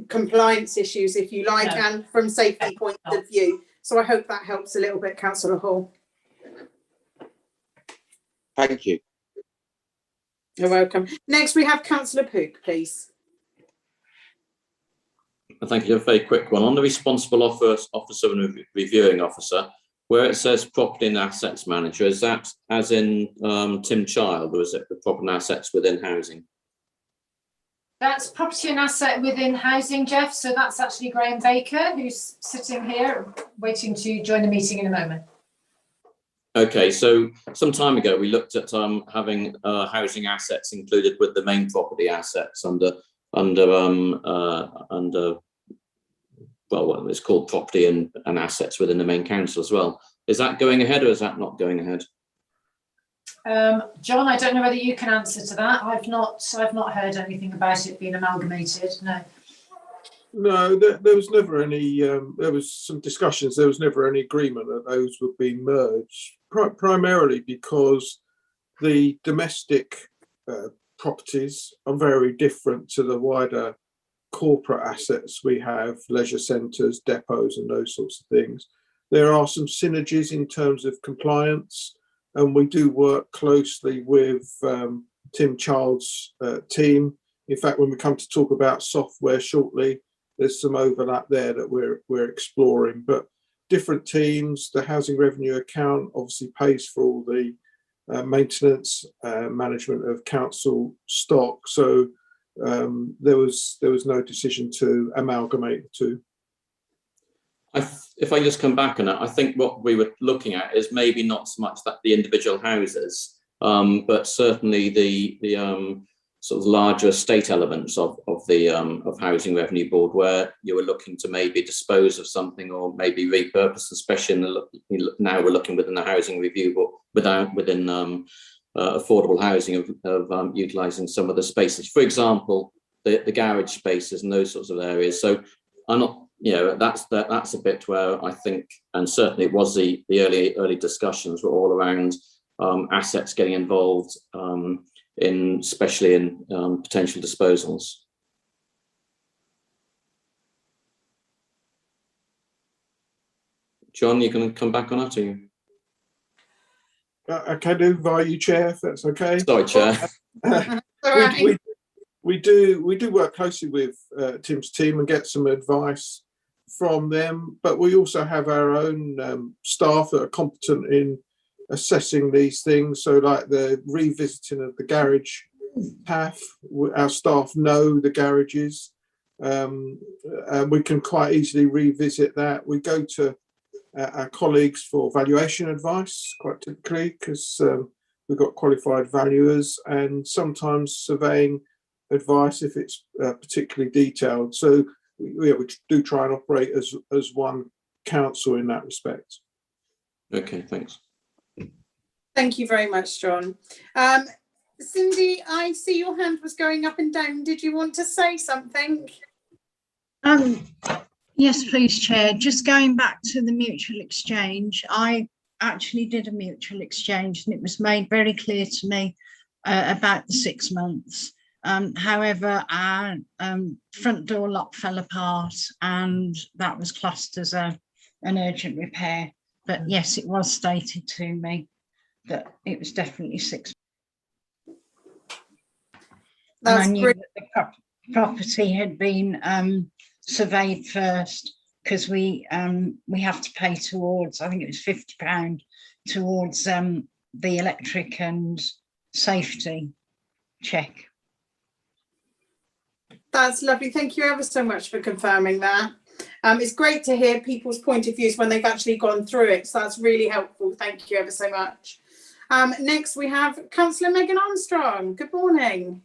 compliance issues, if you like, and from safety point of view. So I hope that helps a little bit, Councillor Hall. Thank you. You're welcome. Next, we have Councillor Pook, please. Thank you. A very quick one. On the responsible officer and reviewing officer, where it says property and assets manager, is that as in Tim Child, or is it the property and assets within housing? That's property and asset within housing, Jeff. So that's actually Graham Baker, who's sitting here waiting to join the meeting in a moment. Okay, so some time ago we looked at having housing assets included with the main property assets under well, what it's called property and assets within the main council as well. Is that going ahead, or is that not going ahead? John, I don't know whether you can answer to that. I've not heard anything about it being amalgamated. No. No, there was never any. There was some discussions. There was never any agreement that those would be merged. Primarily because the domestic properties are very different to the wider corporate assets we have, leisure centres, depots and those sorts of things. There are some synergies in terms of compliance, and we do work closely with Tim Child's team. In fact, when we come to talk about software shortly, there's some overlap there that we're exploring. But different teams, the housing revenue account obviously pays for all the maintenance, management of council stock. So there was no decision to amalgamate the two. If I just come back on it, I think what we were looking at is maybe not so much that the individual houses, but certainly the sort of larger estate elements of Housing Revenue Board, where you were looking to maybe dispose of something or maybe repurpose, especially now we're looking within the Housing Review Board within affordable housing of utilising some of the spaces, for example, the garage spaces and those sorts of areas. So I'm not, that's a bit where I think, and certainly it was the early discussions were all around assets getting involved especially in potential disposals. John, you can come back on that, or you? I can do via you, Chair, if that's okay. Sorry, Chair. We do work closely with Tim's team and get some advice from them, but we also have our own staff that are competent in assessing these things. So like the revisiting of the garage path, our staff know the garages, and we can quite easily revisit that. We go to our colleagues for valuation advice quite typically, because we've got qualified valuers, and sometimes surveying advice if it's particularly detailed. So we do try and operate as one council in that respect. Okay, thanks. Thank you very much, John. Cindy, I see your hand was going up and down. Did you want to say something? Yes, please, Chair. Just going back to the mutual exchange, I actually did a mutual exchange and it was made very clear to me about the 6 months. However, our front door lock fell apart and that was classed as an urgent repair. But yes, it was stated to me that it was definitely 6 months. And I knew that the property had been surveyed first because we have to pay towards, I think it was £50 towards the electric and safety check. That's lovely. Thank you ever so much for confirming that. It's great to hear people's point of views when they've actually gone through it. So that's really helpful. Thank you ever so much. Next, we have Councillor Megan Armstrong. Good morning.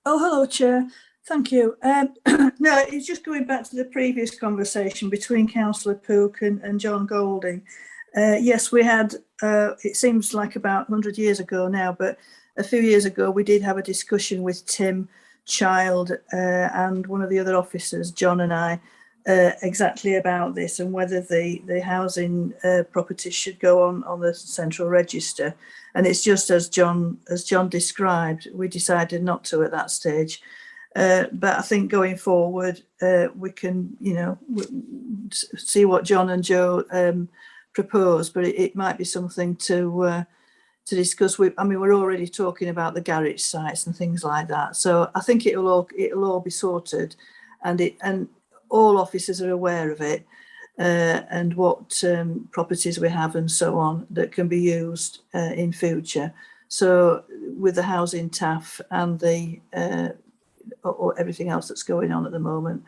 Oh, hello, Chair. Thank you. No, it's just going back to the previous conversation between Councillor Pook and John Golding. Yes, we had, it seems like about 100 years ago now, but a few years ago we did have a discussion with Tim Child and one of the other officers, John and I, exactly about this and whether the housing properties should go on the central register. And it's just as John described, we decided not to at that stage. But I think going forward, we can, you know, see what John and Joe propose, but it might be something to discuss. I mean, we're already talking about the garage sites and things like that. So I think it'll all be sorted, and all officers are aware of it, and what properties we have and so on that can be used in future. So with the housing TAF and the or everything else that's going on at the moment,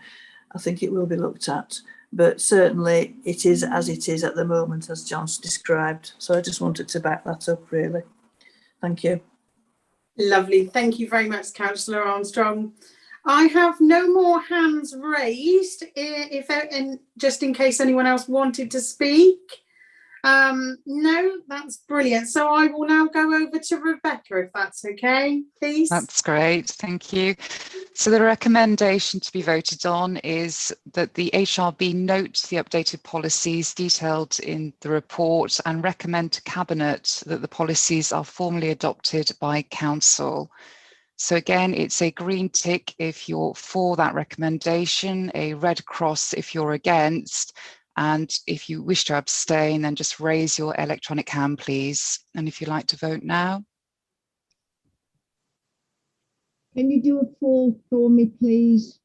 I think it will be looked at. But certainly it is as it is at the moment, as John's described. So I just wanted to back that up, really. Thank you. Lovely. Thank you very much, Councillor Armstrong. I have no more hands raised, and just in case anyone else wanted to speak. No, that's brilliant. So I will now go over to Rebecca, if that's okay, please. That's great, thank you. So the recommendation to be voted on is that the HRB note the updated policies detailed in the report and recommend to Cabinet that the policies are formally adopted by Council. So again, it's a green tick if you're for that recommendation, a red cross if you're against, and if you wish to abstain, then just raise your electronic hand, please. And if you'd like to vote now. Can you do a fall for me, please?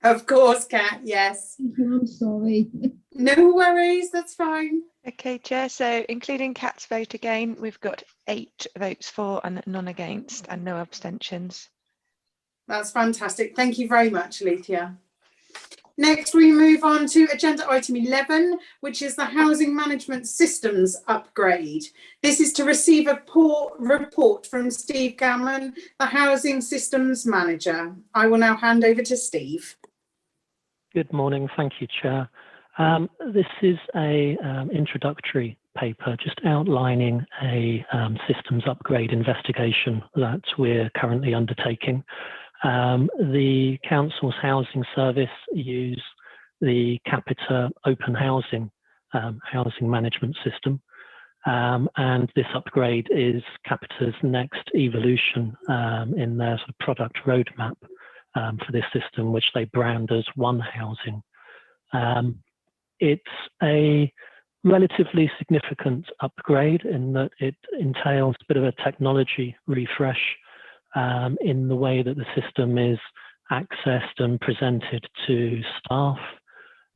Of course, Kat, yes. Thank you, I'm sorry. No worries, that's fine. Okay, Chair, so including Kat's vote again, we've got 8 votes for and none against and no abstentions. That's fantastic. Thank you very much, Alethea. Next, we move on to agenda item 11, which is the housing management systems upgrade. This is to receive a report from Steve Gammon, the housing systems manager. I will now hand over to Steve. Good morning. Thank you, Chair. This is a introductory paper just outlining a systems upgrade investigation that we're currently undertaking. The Council's housing service use the Capita Open Housing housing management system, and this upgrade is Capita's next evolution in their sort of product roadmap for this system, which they brand as One Housing. It's a relatively significant upgrade in that it entails a bit of a technology refresh in the way that the system is accessed and presented to staff.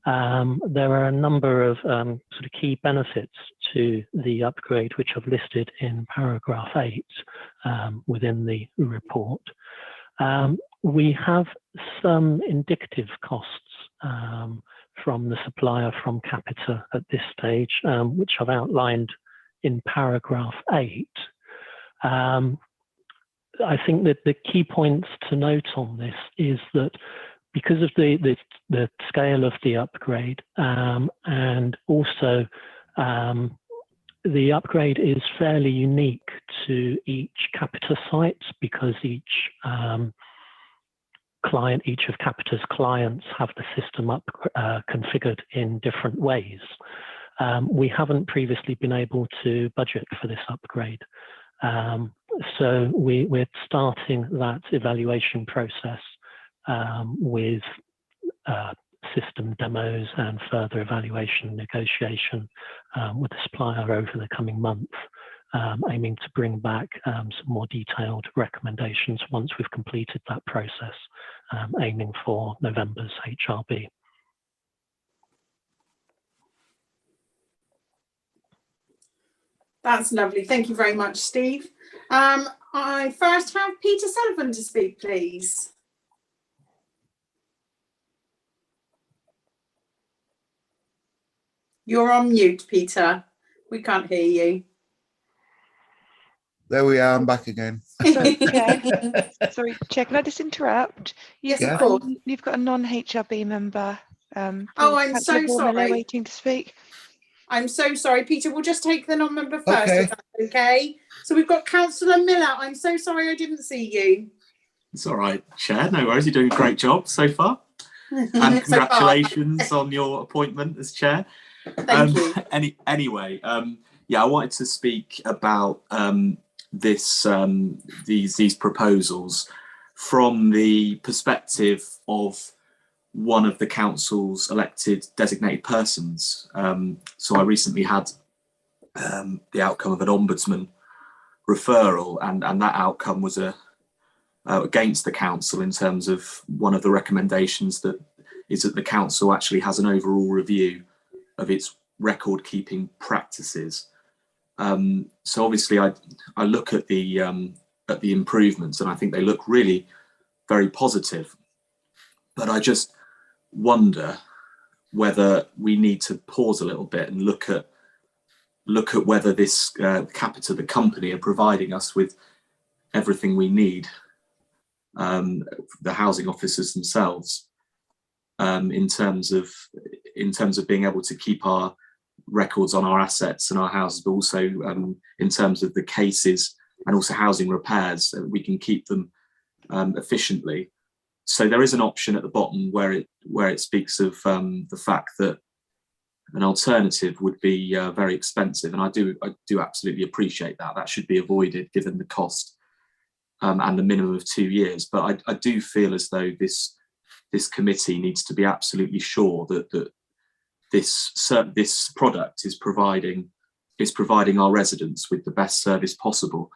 There are a number of sort of key benefits to the upgrade, which I've listed in paragraph 8 within the report. We have some indicative costs from the supplier from Capita at this stage, which I've outlined in paragraph 8. I think that the key points to note on this is that because of the scale of the upgrade, and also the upgrade is fairly unique to each Capita site, because each of Capita's clients have the system configured in different ways. We haven't previously been able to budget for this upgrade. So we're starting that evaluation process with system demos and further evaluation negotiation with the supplier over the coming month, aiming to bring back some more detailed recommendations once we've completed that process, aiming for November's HRB. That's lovely. Thank you very much, Steve. I first have Peter Sullivan to speak, please. You're on mute, Peter. We can't hear you. There we are, I'm back again. Sorry, Chair. Sorry, Chair, can I just interrupt? Yes, of course. You've got a non-HRB member. Oh, I'm so sorry. Waiting to speak. I'm so sorry, Peter. We'll just take the non-member first, Okay. if that's okay. So we've got Councillor Miller. I'm so sorry I didn't see you. It's all right, Chair. No worries. You're doing a great job so far. And congratulations on your appointment as Chair. Thank you. Anyway, yeah, I wanted to speak about these proposals from the perspective of one of the council's elected designated persons. So I recently had the outcome of an ombudsman referral, and that outcome was against the council in terms of one of the recommendations that is that the council actually has an overall review of its record keeping practices. So obviously I look at the improvements, and I think they look really very positive, but I just wonder whether we need to pause a little bit and look at whether this Capita, the company, are providing us with everything we need, the housing officers themselves, in terms of being able to keep our records on our assets and our houses, but also in terms of the cases and also housing repairs, we can keep them efficiently. So there is an option at the bottom where it speaks of the fact that an alternative would be very expensive, and I do absolutely appreciate that. That should be avoided given the cost and the minimum of 2 years. But I do feel as though this committee needs to be absolutely sure that this product is providing our residents with the best service possible.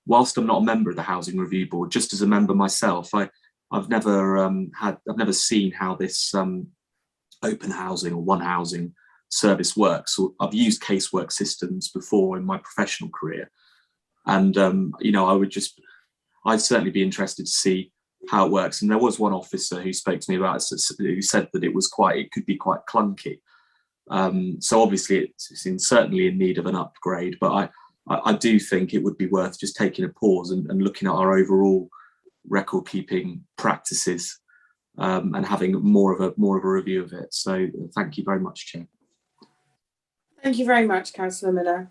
Whilst I'm not a member of the Housing Review Board, just as a member myself, I've never seen how this open housing or one housing service works. So I've used casework systems before in my professional career, and I'd certainly be interested to see how it works. And there was one officer who spoke to me about it, who said that it could be quite clunky. So obviously it's certainly in need of an upgrade, but I do think it would be worth just taking a pause and looking at our overall record keeping practices and having more of a review of it. So thank you very much, Chair. Thank you very much, Councillor Miller.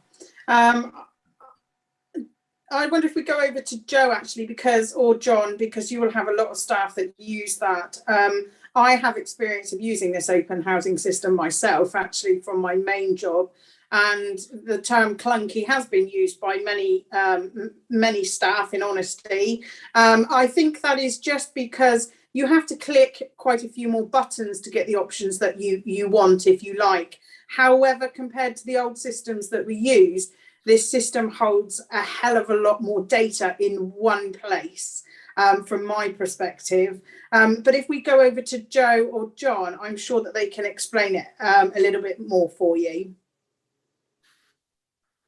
I wonder if we go over to Joe actually, or John, because you will have a lot of staff that use that. I have experience of using this open housing system myself, actually, from my main job, and the term clunky has been used by many staff, in honesty. I think that is just because you have to click quite a few more buttons to get the options that you want, if you like. However, compared to the old systems that we use, this system holds a hell of a lot more data in one place, from my perspective. But if we go over to Joe or John, I'm sure that they can explain it a little bit more for you.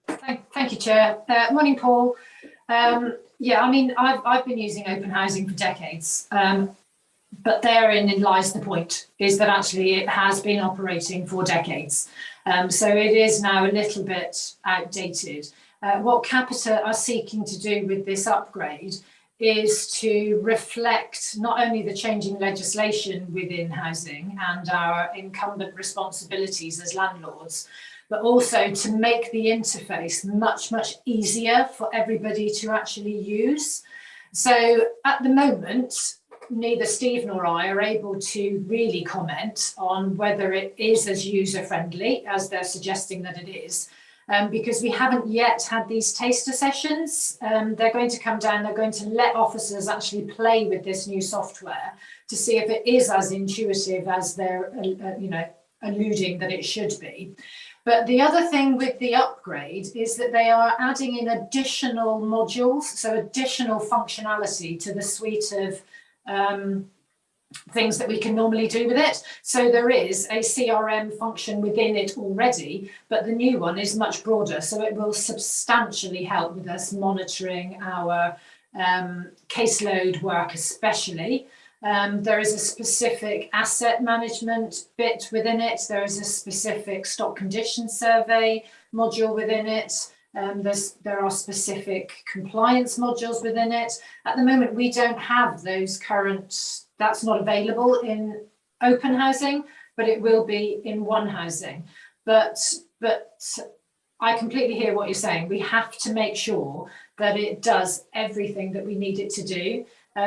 Thank you, Chair. Morning, Paul. Yeah, I mean, I've been using open housing for decades, but therein lies the point, is that actually it has been operating for decades. So it is now a little bit outdated. What Capita are seeking to do with this upgrade is to reflect not only the changing legislation within housing and our incumbent responsibilities as landlords, but also to make the interface much, much easier for everybody to actually use. So at the moment, neither Steve nor I are able to really comment on whether it is as user-friendly as they're suggesting that it is, because we haven't yet had these taster sessions. They're going to come down, they're going to let officers actually play with this new software to see if it is as intuitive as they're alluding that it should be. But the other thing with the upgrade is that they are adding in additional modules, so additional functionality to the suite of things that we can normally do with it. So there is a CRM function within it already, but the new one is much broader. So it will substantially help with us monitoring our caseload work, especially. There is a specific asset management bit within it. There is a specific stock condition survey module within it. There are specific compliance modules within it. At the moment, we don't have those current, that's not available in open housing, but it will be in one housing. But I completely hear what you're saying. We have to make sure that it does everything that we need it to do,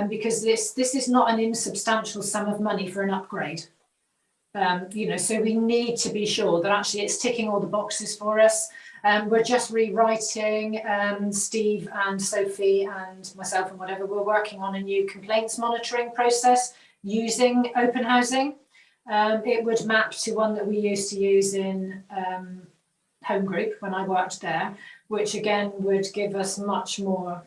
because this is not an insubstantial sum of money for an upgrade. So we need to be sure that actually it's ticking all the boxes for us. We're just rewriting, Steve and Sophie and myself and whatever, we're working on a new complaints monitoring process using open housing. It would map to one that we used to use in Home Group when I worked there, which again would give us much more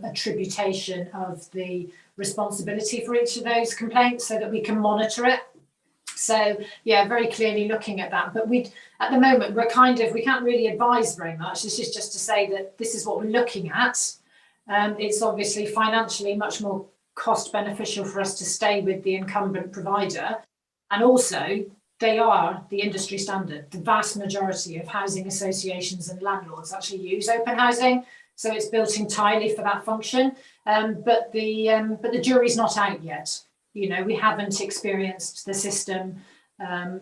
attribution of the responsibility for each of those complaints so that we can monitor it. So yeah, very clearly looking at that, but at the moment we can't really advise very much. This is just to say that this is what we're looking at. It's obviously financially much more cost beneficial for us to stay with the incumbent provider, and also they are the industry standard. The vast majority of housing associations and landlords actually use open housing, so it's built entirely for that function. But the jury's not out yet. We haven't experienced the system.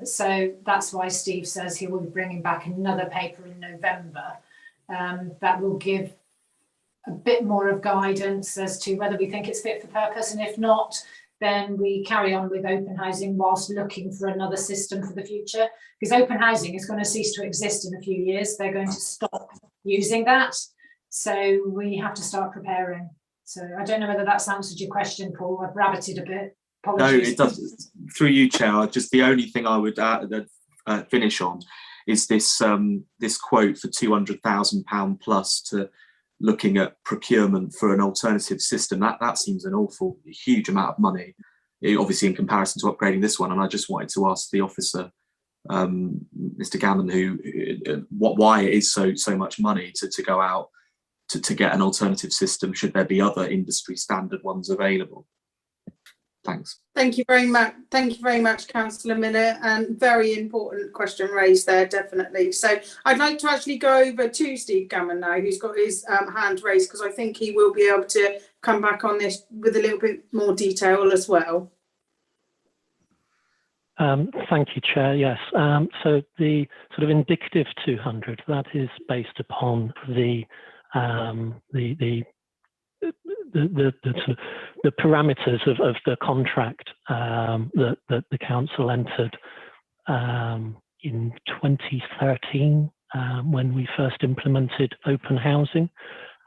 So that's why Steve says he will be bringing back another paper in November that will give a bit more of guidance as to whether we think it's fit for purpose. And if not, then we carry on with open housing whilst looking for another system for the future. Because open housing is going to cease to exist in a few years. They're going to stop using that. So we have to start preparing. So I don't know whether that's answered your question, Paul. I've rabbited a bit. Apologies. No, it does. Through you, Chair. Just the only thing I would finish on is this this quote for £200,000 plus to looking at procurement for an alternative system. That seems an huge amount of money, obviously in comparison to upgrading this one. And I just wanted to ask the officer, Mr. Gammon, why it is so much money to go out to get an alternative system. Should there be other industry standard ones available? Thanks. Thank you very much. Thank you very much, Councillor Miller, and very important question raised there, definitely. So I'd like to actually go over to Steve Gammon now, who's got his hand raised, because I think he will be able to come back on this with a little bit more detail as well. Thank you, Chair. Yes. So the sort of indicative 200, that is based upon the parameters of the contract that the council entered in 2013 when we first implemented open housing.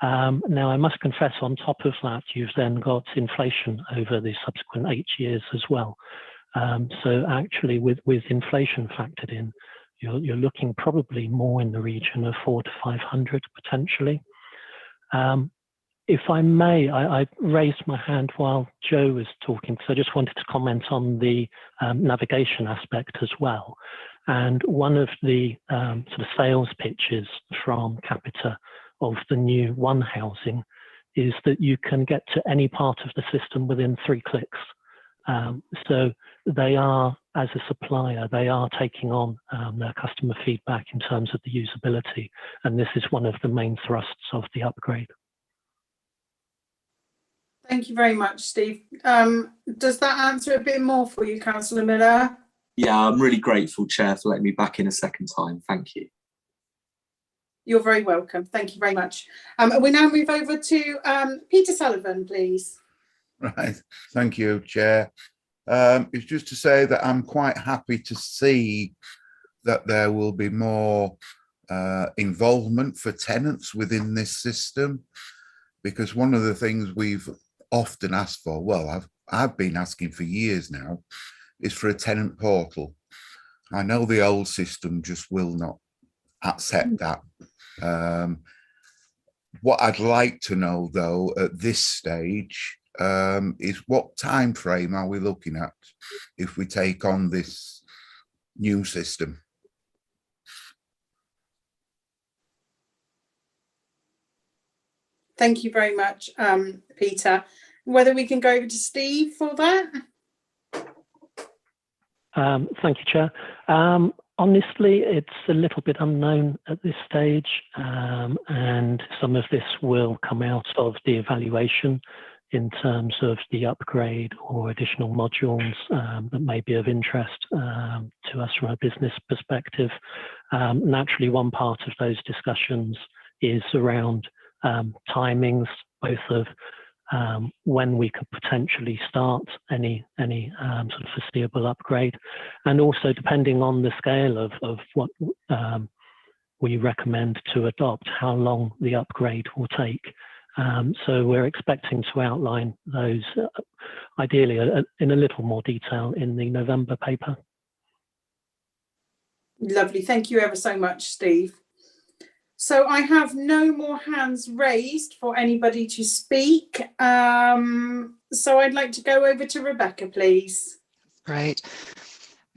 Now, I must confess, on top of that, you've then got inflation over the subsequent 8 years as well. So actually, with inflation factored in, you're looking probably more in the region of 400 to 500 potentially. If I may, I raised my hand while Joe was talking, so I just wanted to comment on the navigation aspect as well. And one of the sort of sales pitches from Capita of the new One Housing is that you can get to any part of the system within 3 clicks. So they are, as a supplier, they are taking on their customer feedback in terms of the usability. And this is one of the main thrusts of the upgrade. Thank you very much, Steve. Does that answer a bit more for you, Councillor Miller? Yeah, I'm really grateful, Chair, for letting me back in a second time. Thank you. You're very welcome. Thank you very much. We now move over to Peter Sullivan, please. Right. Thank you, Chair. It's just to say that I'm quite happy to see that there will be more involvement for tenants within this system, because one of the things we've often asked for, well, I've been asking for years now, is for a tenant portal. I know the old system just will not accept that. What I'd like to know, though, at this stage, is what time frame are we looking at if we take on this new system? Thank you very much, Peter. Whether we can go over to Steve for that? Thank you, Chair. Honestly, it's a little bit unknown at this stage, and some of this will come out of the evaluation in terms of the upgrade or additional modules that may be of interest to us from a business perspective. Naturally, one part of those discussions is around timings, both of when we could potentially start any sort of foreseeable upgrade, and also depending on the scale of what we recommend to adopt, how long the upgrade will take. So we're expecting to outline those ideally in a little more detail in the November paper. Lovely, thank you ever so much, Steve. So I have no more hands raised for anybody to speak. So I'd like to go over to Rebecca, please. Great.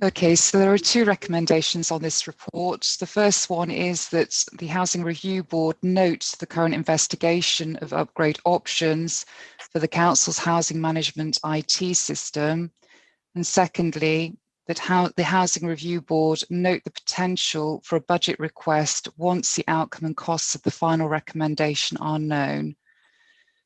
Okay, so there are two recommendations on this report. The first one is that the Housing Review Board notes the current investigation of upgrade options for the Council's housing management IT system. And secondly, that the Housing Review Board note the potential for a budget request once the outcome and costs of the final recommendation are known.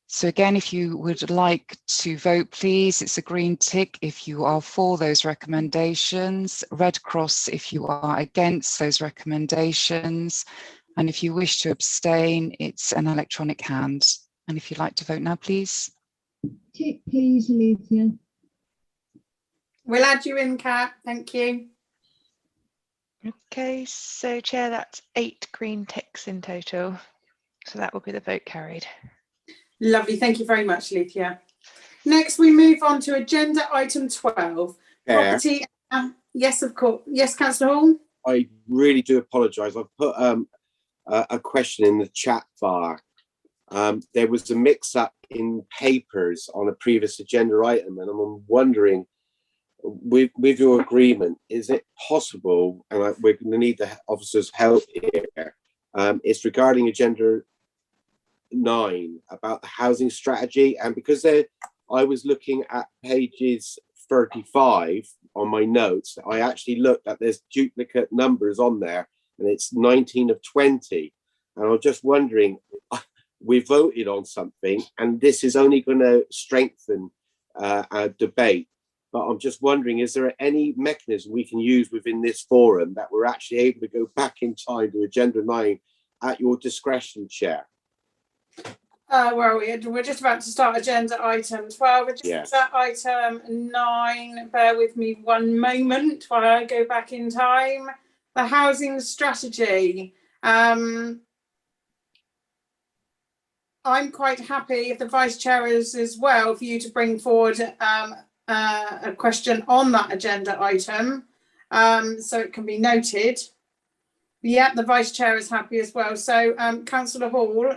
So again, if you would like to vote, please, it's a green tick if you are for those recommendations, red cross if you are against those recommendations, and if you wish to abstain, it's an electronic hand. And if you'd like to vote now, please. Tick, please, Alethea. We'll add you in, Kat. Thank you. Okay, so Chair, that's 8 green ticks in total. So that will be the vote carried. Lovely, thank you very much, Alethea. Next, we move on to agenda item 12. Property. Yes, of course. Yes, Councillor Hall. I really do apologise. I've put a question in the chat bar. There was a mix-up in papers on a previous agenda item, and I'm wondering, with your agreement, is it possible, and we're going to need the officers' help here, it's regarding agenda 9 about the housing strategy, and because I was looking at pages 35 on my notes, I actually looked at there's duplicate numbers on there, and it's 19 of 20, and I'm just wondering, we voted on something, and this is only going to strengthen our debate. But I'm just wondering, is there any mechanism we can use within this forum that we're actually able to go back in time to agenda 9 at your discretion, Chair? Where are we? We're just about to start agenda item 12. It's item 9. Bear with me one moment while I go back in time. The housing strategy. I'm quite happy, if the Vice Chair is as well, for you to bring forward a question on that agenda item, so it can be noted. Yeah, the Vice Chair is happy as well. So Councillor Hall,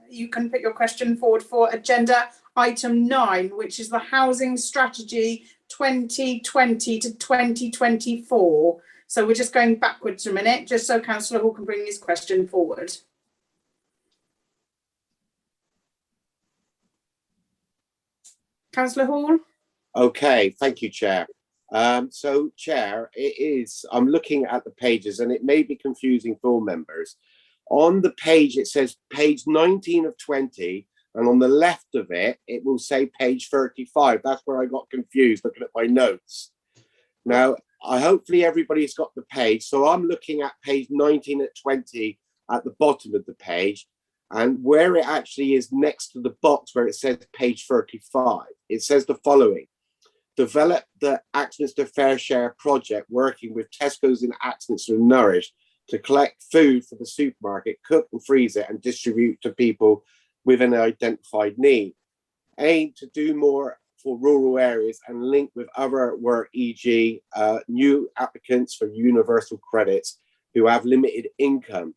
you can put your question forward for agenda item 9, which is the housing strategy 2020 to 2024. So we're just going backwards a minute, just so Councillor Hall can bring his question forward. Councillor Hall. Okay, thank you, Chair. So, Chair, I'm looking at the pages, and it may be confusing for members. On the page, it says page 19 of 20, and on the left of it, it will say page 35. That's where I got confused looking at my notes. Now, hopefully everybody's got the page. So I'm looking at page 19 at 20 at the bottom of the page, and where it actually is next to the box where it says page 35, it says the following. Develop the Axminster Fair Share project working with Tesco's in Axminster and Nourish to collect food for the supermarket, cook and freeze it and distribute to people with an identified need. Aim to do more for rural areas and link with other work, e.g. New applicants for universal credits who have limited income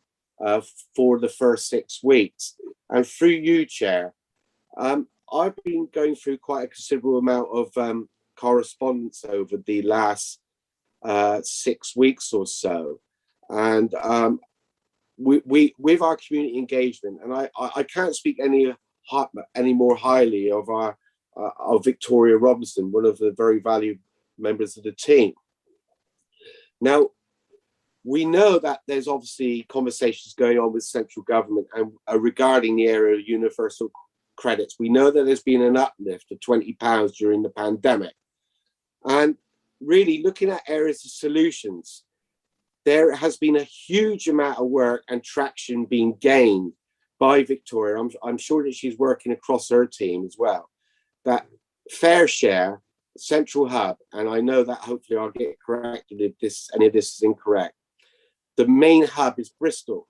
for the first 6 weeks. And through you, Chair, I've been going through quite a considerable amount of correspondence over the last 6 weeks or so, and we with our community engagement, and I can't speak any more highly of of Victoria Robinson, one of the very valued members of the team. Now, we know that there's obviously conversations going on with central government and regarding the area of universal credits. We know that there's been an uplift of £20 during the pandemic. And really looking at areas of solutions, there has been a huge amount of work and traction being gained by Victoria. I'm sure that she's working across her team as well. That Fair Share, Central Hub, and I know that hopefully I'll get corrected if any of this is incorrect. The main hub is Bristol.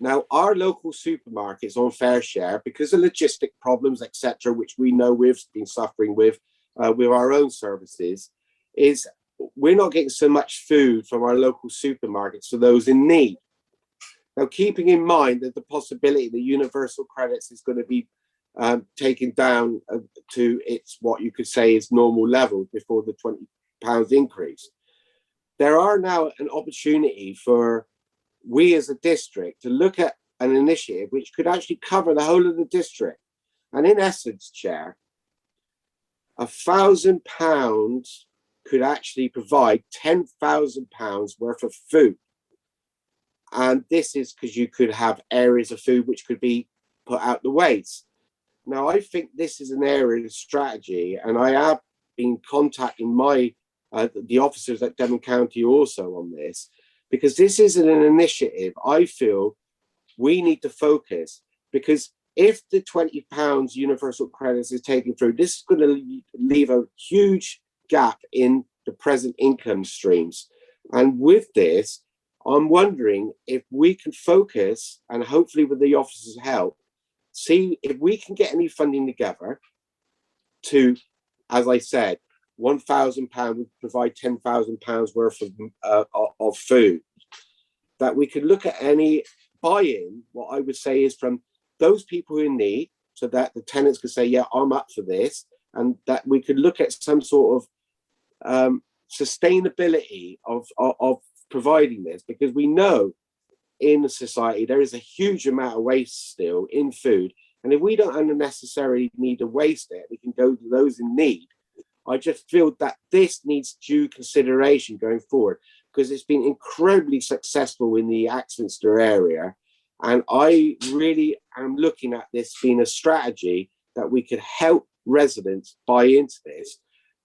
Now, our local supermarkets on Fair Share, because of logistic problems, etc., which we know we've been suffering with our own services, is we're not getting so much food from our local supermarkets for those in need. Now, keeping in mind that the possibility that universal credits is going to be taken down to its what you could say is normal level before the £20 increase, there are now an opportunity for we as a district to look at an initiative which could actually cover the whole of the district. And in essence, Chair, £1,000 could actually provide £10,000 worth of food. And this is because you could have areas of food which could be put out the waste. Now, I think this is an area of strategy, and I have been contacting the officers at Devon County also on this, because this is an initiative I feel we need to focus, because if the £20 universal credits is taken through, this is going to leave a huge gap in the present income streams. And with this, I'm wondering if we can focus, and hopefully with the officers' help, see if we can get any funding together to, as I said, £1,000 would provide £10,000 worth of food, that we could look at any buy-in, what I would say is from those people who need, so that the tenants could say, yeah, I'm up for this, and that we could look at some sort of sustainability of providing this, because we know in the society there is a huge amount of waste still in food, and if we don't unnecessarily need to waste it, we can go to those in need. I just feel that this needs due consideration going forward, because it's been incredibly successful in the Axminster area, and I really am looking at this being a strategy that we could help residents buy into this.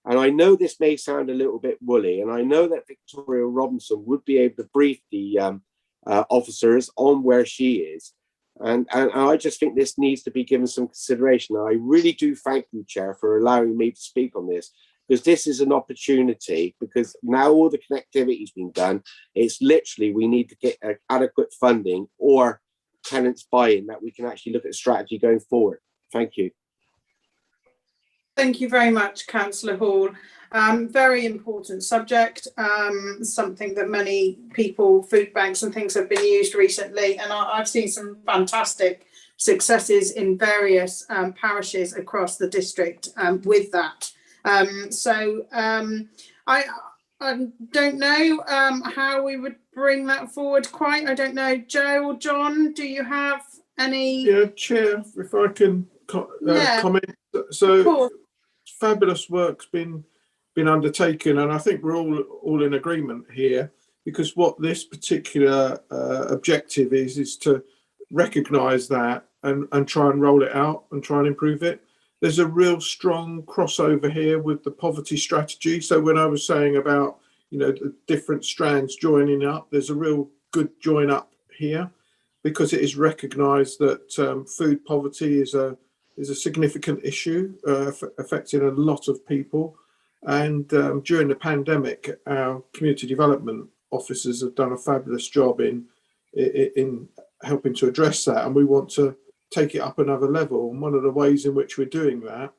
And I know this may sound a little bit woolly, and I know that Victoria Robinson would be able to brief the officers on where she is. And I just think this needs to be given some consideration. And I really do thank you, Chair, for allowing me to speak on this, because this is an opportunity, because now all the connectivity has been done. It's literally, we need to get adequate funding or tenants buy-in that we can actually look at strategy going forward. Thank you. Thank you very much, Councillor Hall. Very important subject, something that many people, food banks and things have been used recently, and I've seen some fantastic successes in various parishes across the district with that. I don't know how we would bring that forward quite. I don't know, Joe or John, do you have any? Yeah, Chair, if I can comment. So fabulous work's been undertaken, and I think we're all in agreement here, because what this particular objective is to recognise that and try and roll it out and try and improve it. There's a real strong crossover here with the poverty strategy. So when I was saying about, you know, the different strands joining up, there's a real good join up here, because it is recognised that food poverty is a significant issue affecting a lot of people. And during the pandemic, our community development officers have done a fabulous job in helping to address that, and we want to take it up another level. And one of the ways in which we're doing that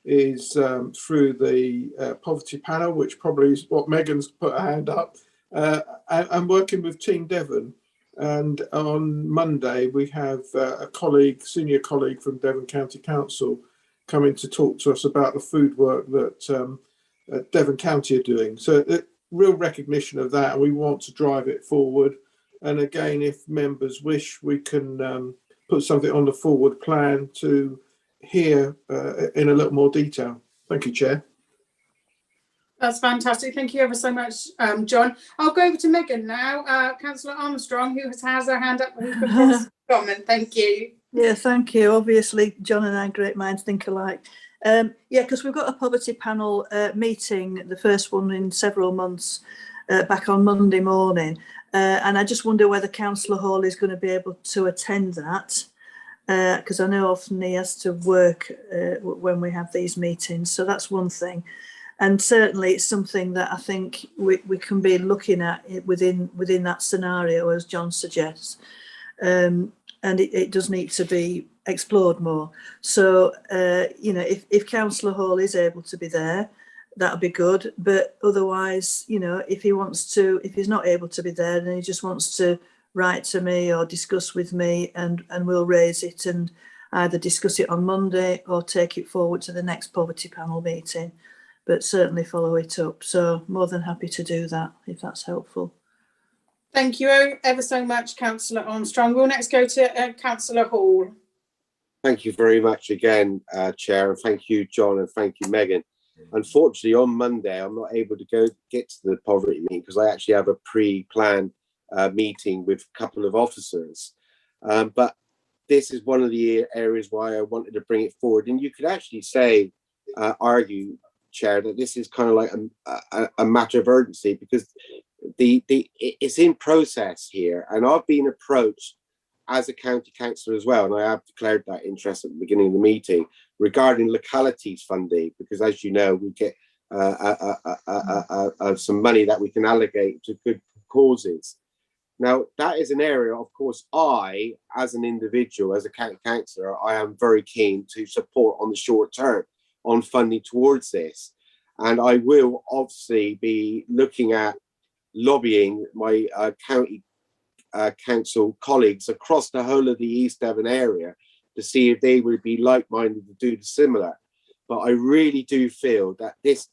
is through the poverty panel, which probably is what Megan's put her hand up, and working with Team Devon And on Monday, we have a senior colleague from Devon County Council, coming to talk to us about the food work that Devon County are doing. So real recognition of that, and we want to drive it forward. And again, if members wish, we can put something on the forward plan to hear in a little more detail. Thank you, Chair. That's fantastic. Thank you ever so much, John. I'll go over to Megan now. Councillor Armstrong, who has her hand up, who can cross comment. Thank you. Yeah, thank you. Obviously, John and I, great minds think alike. Yeah, because we've got a poverty panel meeting, the first one in several months, back on Monday morning. And I just wonder whether Councillor Hall is going to be able to attend that, because I know often he has to work when we have these meetings. So that's one thing. And certainly it's something that I think we can be looking at within that scenario, as John suggests. And it does need to be explored more. So, you know, if Councillor Hall is able to be there, that'll be good. But otherwise, you know, if he's not able to be there, then he just wants to write to me or discuss with me, and we'll raise it and either discuss it on Monday or take it forward to the next poverty panel meeting. But certainly follow it up. So more than happy to do that, if that's helpful. Thank you ever so much, Councillor Armstrong. We'll next go to Councillor Hall. Thank you very much again, Chair, and thank you, John, and thank you, Megan. Unfortunately, on Monday, I'm not able to get to the poverty meeting because I actually have a pre-planned meeting with a couple of officers. But this is one of the areas why I wanted to bring it forward. And you could actually say, argue, Chair, that this is kind of like a matter of urgency, because it's in process here, and I've been approached as a county councillor as well, and I have declared that interest at the beginning of the meeting regarding localities funding, because as you know, we get some money that we can allocate to good causes. Now, that is an area, of course, I, as an individual, as a county councillor, I am very keen to support on the short term on funding towards this. And I will obviously be looking at lobbying my county council colleagues across the whole of the East Devon area to see if they would be like-minded to do the similar. But I really do feel that this,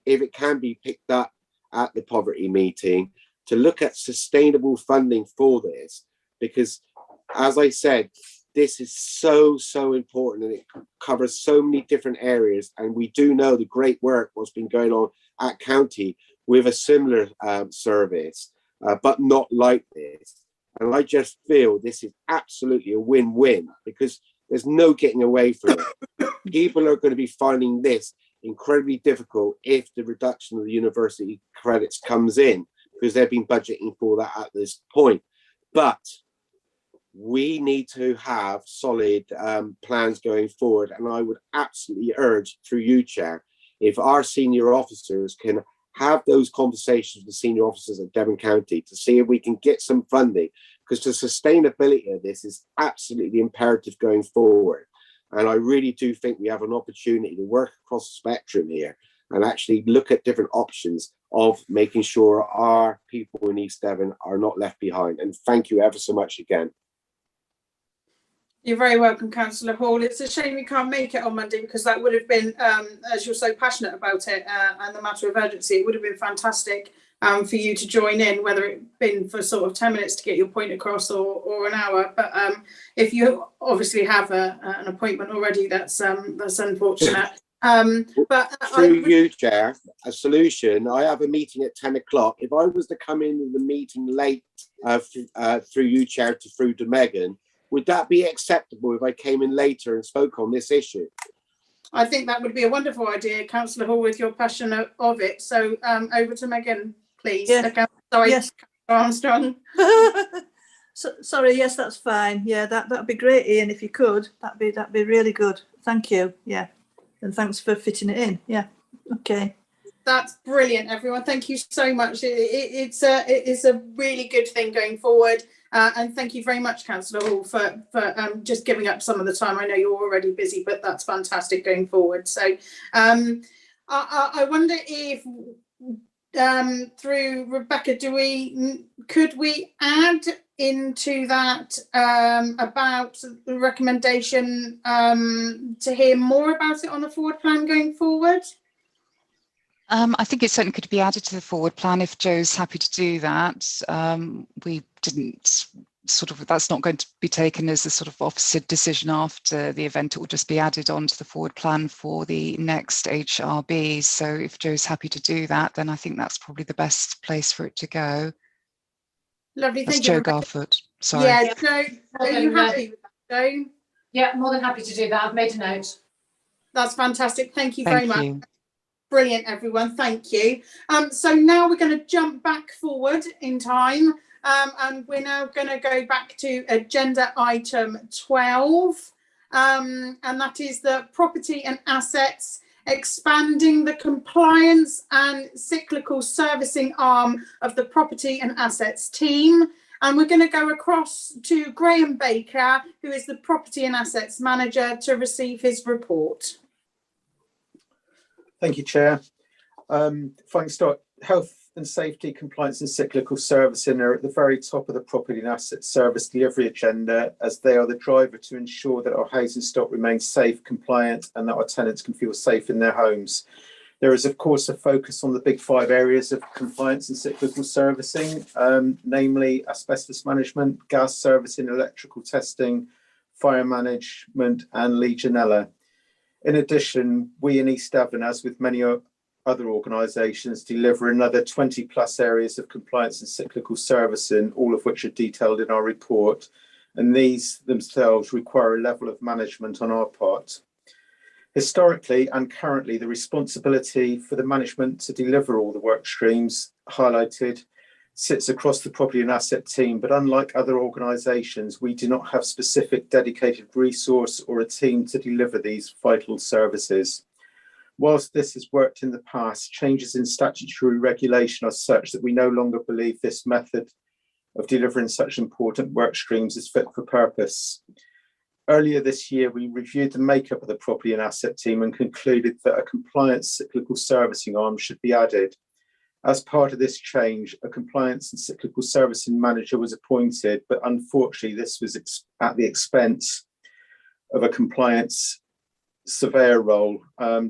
if it can be picked up at the poverty meeting, to look at sustainable funding for this, because as I said, this is so important, and it covers so many different areas. And we do know the great work what's been going on at county with a similar service, but not like this. And I just feel this is absolutely a win-win, because there's no getting away from it. People are going to be finding this incredibly difficult if the reduction of the university credits comes in, because they've been budgeting for that at this point. But we need to have solid plans going forward. And I would absolutely urge, through you, Chair, if our senior officers can have those conversations with the senior officers at Devon County to see if we can get some funding, because the sustainability of this is absolutely imperative going forward. And I really do think we have an opportunity to work across the spectrum here and actually look at different options of making sure our people in East Devon are not left behind. And thank you ever so much again. You're very welcome, Councillor Hall. It's a shame we can't make it on Monday, because that would have been, as you're so passionate about it and the matter of urgency, it would have been fantastic for you to join in, whether it been for sort of 10 minutes to get your point across or an hour. But if you obviously have an appointment already, that's unfortunate. But through you, Chair, a solution. I have a meeting at 10 o'clock. If I was to come in the meeting late through you, Chair, through to Megan, would that be acceptable if I came in later and spoke on this issue? I think that would be a wonderful idea, Councillor Hall, with your passion of it. So over to Megan, please. Yeah. Sorry, yes. Armstrong. Sorry, yes, that's fine. Yeah, that'd be great, Ian, if you could. That'd be really good. Thank you. Yeah. And thanks for fitting it in. Yeah. Okay. That's brilliant, everyone. Thank you so much. It is a really good thing going forward. And thank you very much, Councillor Hall, for just giving up some of the time. I know you're already busy, but that's fantastic going forward. So I wonder if through Rebecca, could we add into that about the recommendation to hear more about it on the forward plan going forward? I think it certainly could be added to the forward plan if Joe's happy to do that. We didn't that's not going to be taken as a sort of officer decision after the event. It will just be added onto the forward plan for the next HRB. So if Joe's happy to do that, then I think that's probably the best place for it to go. Lovely, that's thank Joe you. Garfoot. Sorry. Yeah, Joe, are you happy with that, Joe? Yeah, more than happy to do that. I've made a note. That's fantastic. Thank you very much. You. Brilliant, everyone. Thank you. So now we're going to jump back forward in time. And we're now going to go back to agenda item 12, and that is the property and assets, expanding the compliance and cyclical servicing arm of the property and assets team. And we're going to go across to Graham Baker, who is the property and assets manager, to receive his report. Thank you, Chair. If I can start, health and safety, compliance and cyclical servicing are at the very top of the property and asset service delivery agenda, as they are the driver to ensure that our housing stock remains safe, compliant, and that our tenants can feel safe in their homes. There is, of course, a focus on the big 5 areas of compliance and cyclical servicing, namely asbestos management, gas servicing, electrical testing, fire management, and Legionella. In addition, we in East Devon, as with many other organisations, deliver another 20 plus areas of compliance and cyclical servicing, all of which are detailed in our report, and these themselves require a level of management on our part. Historically and currently, the responsibility for the management to deliver all the work streams highlighted sits across the property and asset team, but unlike other organisations, we do not have specific dedicated resource or a team to deliver these vital services. Whilst this has worked in the past, changes in statutory regulation are such that we no longer believe this method of delivering such important work streams is fit for purpose. Earlier this year, we reviewed the makeup of the property and asset team and concluded that a compliance cyclical servicing arm should be added. As part of this change, a compliance and cyclical servicing manager was appointed, but unfortunately this was at the expense of a compliance surveyor role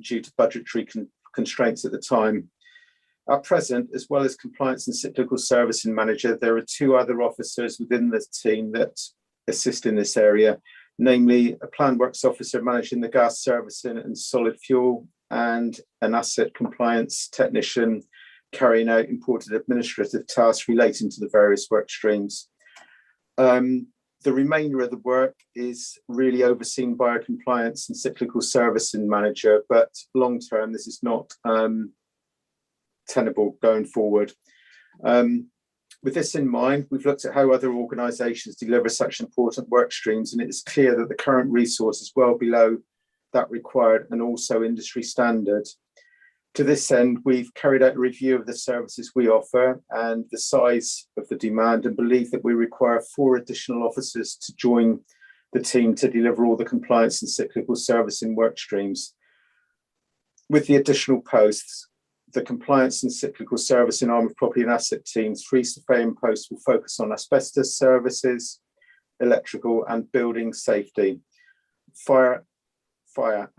due to budgetary constraints at the time. At present, as well as compliance and cyclical servicing manager, there are 2 other officers within the team that assist in this area, namely a planned works officer managing the gas servicing and solid fuel, and an asset compliance technician carrying out important administrative tasks relating to the various work streams. The remainder of the work is really overseen by a compliance and cyclical servicing manager, but long term, this is not tenable going forward. With this in mind, we've looked at how other organisations deliver such important work streams, and it is clear that the current resource is well below that required and also industry standard. To this end, we've carried out a review of the services we offer and the size of the demand, and believe that we require 4 additional officers to join the team to deliver all the compliance and cyclical servicing work streams. With the additional posts, the compliance and cyclical servicing arm of property and asset teams, 3 surveying posts will focus on asbestos services, electrical and building safety, fire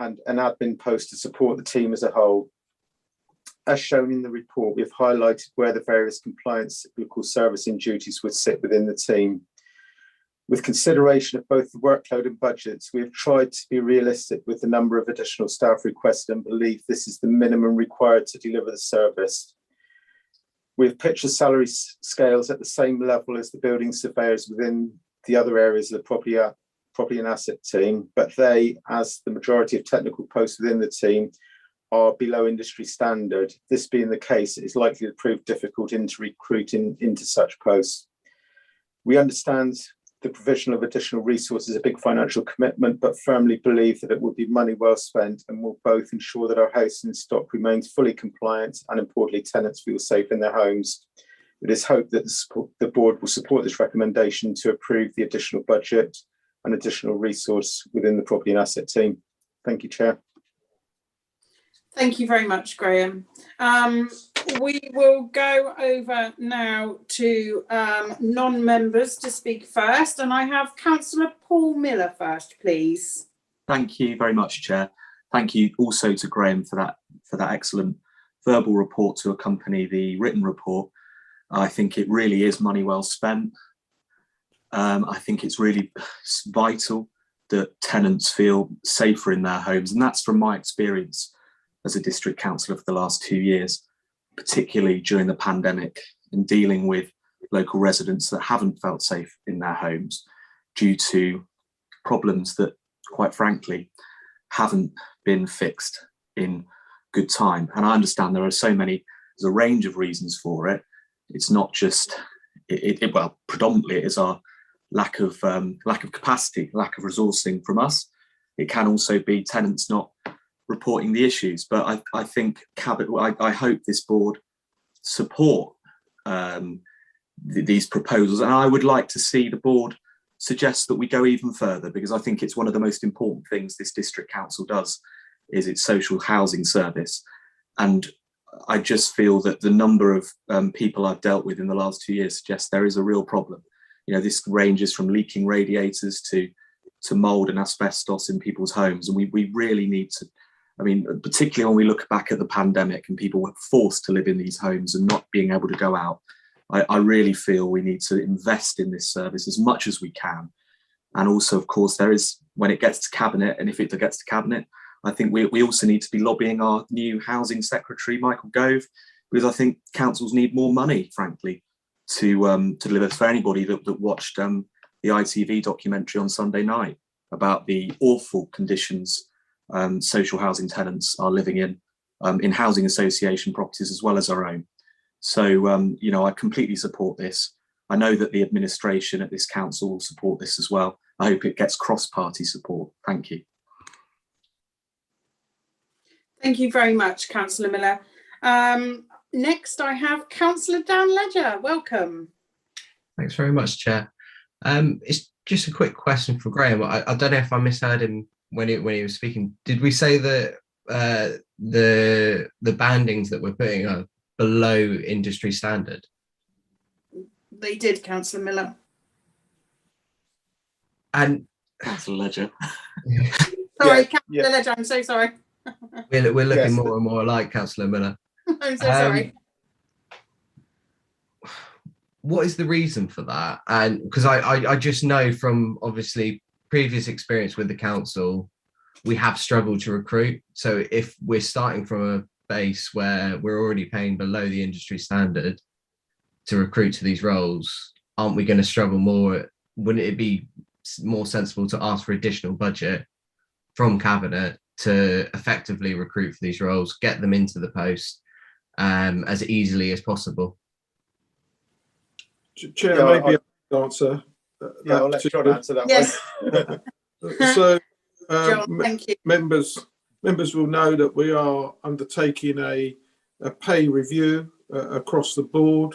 and an admin post to support the team as a whole. As shown in the report, we've highlighted where the various compliance cyclical servicing duties would sit within the team. With consideration of both the workload and budgets, we have tried to be realistic with the number of additional staff requested and believe this is the minimum required to deliver the service. We've pitched the salary scales at the same level as the building surveyors within the other areas of the property and asset team, but they, as the majority of technical posts within the team, are below industry standard. This being the case, it is likely to prove difficult into recruiting into such posts. We understand the provision of additional resources is a big financial commitment, but firmly believe that it will be money well spent and will both ensure that our housing stock remains fully compliant and, importantly, tenants feel safe in their homes. It is hoped that the board will support this recommendation to approve the additional budget and additional resource within the property and asset team. Thank you, Chair. Thank you very much, Graham. We will go over now to non-members to speak first, and I have Councillor Paul Miller first, please. Thank you very much, Chair. Thank you also to Graham for that excellent verbal report to accompany the written report. I think it really is money well spent. I think it's really vital that tenants feel safer in their homes, and that's from my experience as a district councillor for the last 2 years, particularly during the pandemic, and dealing with local residents that haven't felt safe in their homes due to problems that, quite frankly, haven't been fixed in good time. And I understand there's a range of reasons for it. It's not just, well, predominantly it is our lack of capacity, lack of resourcing from us. It can also be tenants not reporting the issues. But I think I hope this board support these proposals, and I would like to see the board suggest that we go even further, because I think it's one of the most important things this district council does is its social housing service. And I just feel that the number of people I've dealt with in the last 2 years suggests there is a real problem. You know, this ranges from leaking radiators to mold and asbestos in people's homes. And we really need to, I mean, particularly when we look back at the pandemic and people were forced to live in these homes and not being able to go out, I really feel we need to invest in this service as much as we can. And also, of course, there is, when it gets to cabinet, and if it gets to cabinet, I think we also need to be lobbying our new housing secretary, Michael Gove, because I think councils need more money, frankly, to deliver. For anybody that watched the ITV documentary on Sunday night about the awful conditions social housing tenants are living in housing association properties as well as our own. So, you know, I completely support this. I know that the administration at this council will support this as well. I hope it gets cross-party support. Thank you. Thank you very much, Councillor Miller. Next, I have Councillor Dan Ledger. Welcome. Thanks very much, Chair. It's just a quick question for Graham. I don't know if I misheard him when he was speaking. Did we say that the bandings that we're putting are below industry standard? They did, Councillor Miller. And Councillor Ledger. Sorry, Councillor Ledger, I'm so sorry. We're looking more and more alike, Councillor Miller. I'm so sorry. What is the reason for that? And because I just know from obviously previous experience with the council, we have struggled to recruit. So if we're starting from a base where we're already paying below the industry standard to recruit to these roles, aren't we going to struggle more? Wouldn't it be more sensible to ask for additional budget from cabinet to effectively recruit for these roles, get them into the post as easily as possible? Chair, maybe I'll answer. I'll let John answer that one. So, John, thank you. Members will know that we are undertaking a pay review across the board.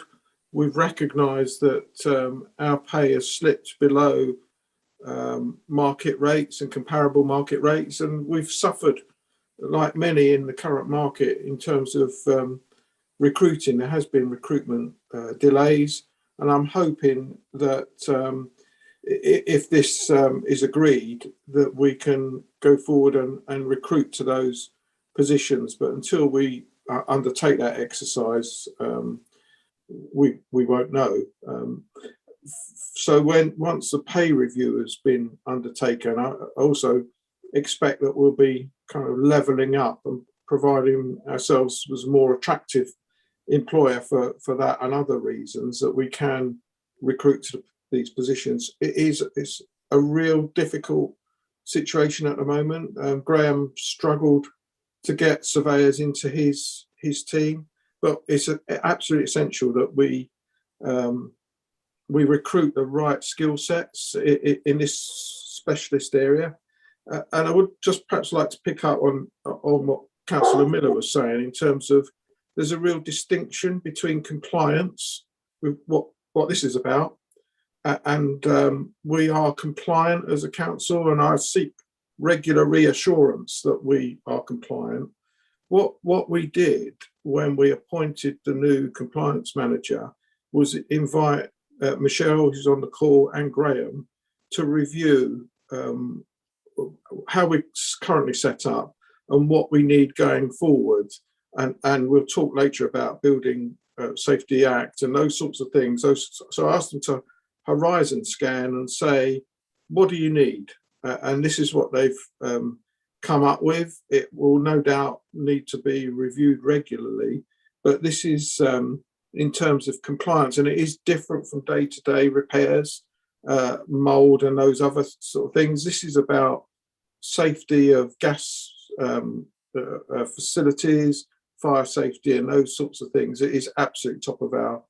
We've recognised that our pay has slipped below market rates and comparable market rates, and we've suffered, like many in the current market, in terms of recruiting. There has been recruitment delays, and I'm hoping that if this is agreed, that we can go forward and recruit to those positions. But until we undertake that exercise, we won't know. So once the pay review has been undertaken, I also expect that we'll be kind of levelling up and providing ourselves as a more attractive employer for that and other reasons, that we can recruit to these positions. It's a real difficult situation at the moment. Graham struggled to get surveyors into his team, but it's absolutely essential that we recruit the right skill sets in this specialist area. And I would just perhaps like to pick up on what Councillor Miller was saying, in terms of there's a real distinction between compliance with what this is about, and we are compliant as a council, and I seek regular reassurance that we are compliant. what we did when we appointed the new compliance manager was invite Michelle, who's on the call, and Graham to review how we're currently set up and what we need going forward. And we'll talk later about Building Safety Act and those sorts of things. So I asked them to horizon scan and say, what do you need? And this is what they've come up with. It will no doubt need to be reviewed regularly, but this is in terms of compliance, and it is different from day-to-day repairs, mold and those other sort of things. This is about safety of gas facilities, fire safety and those sorts of things. It is absolutely top of our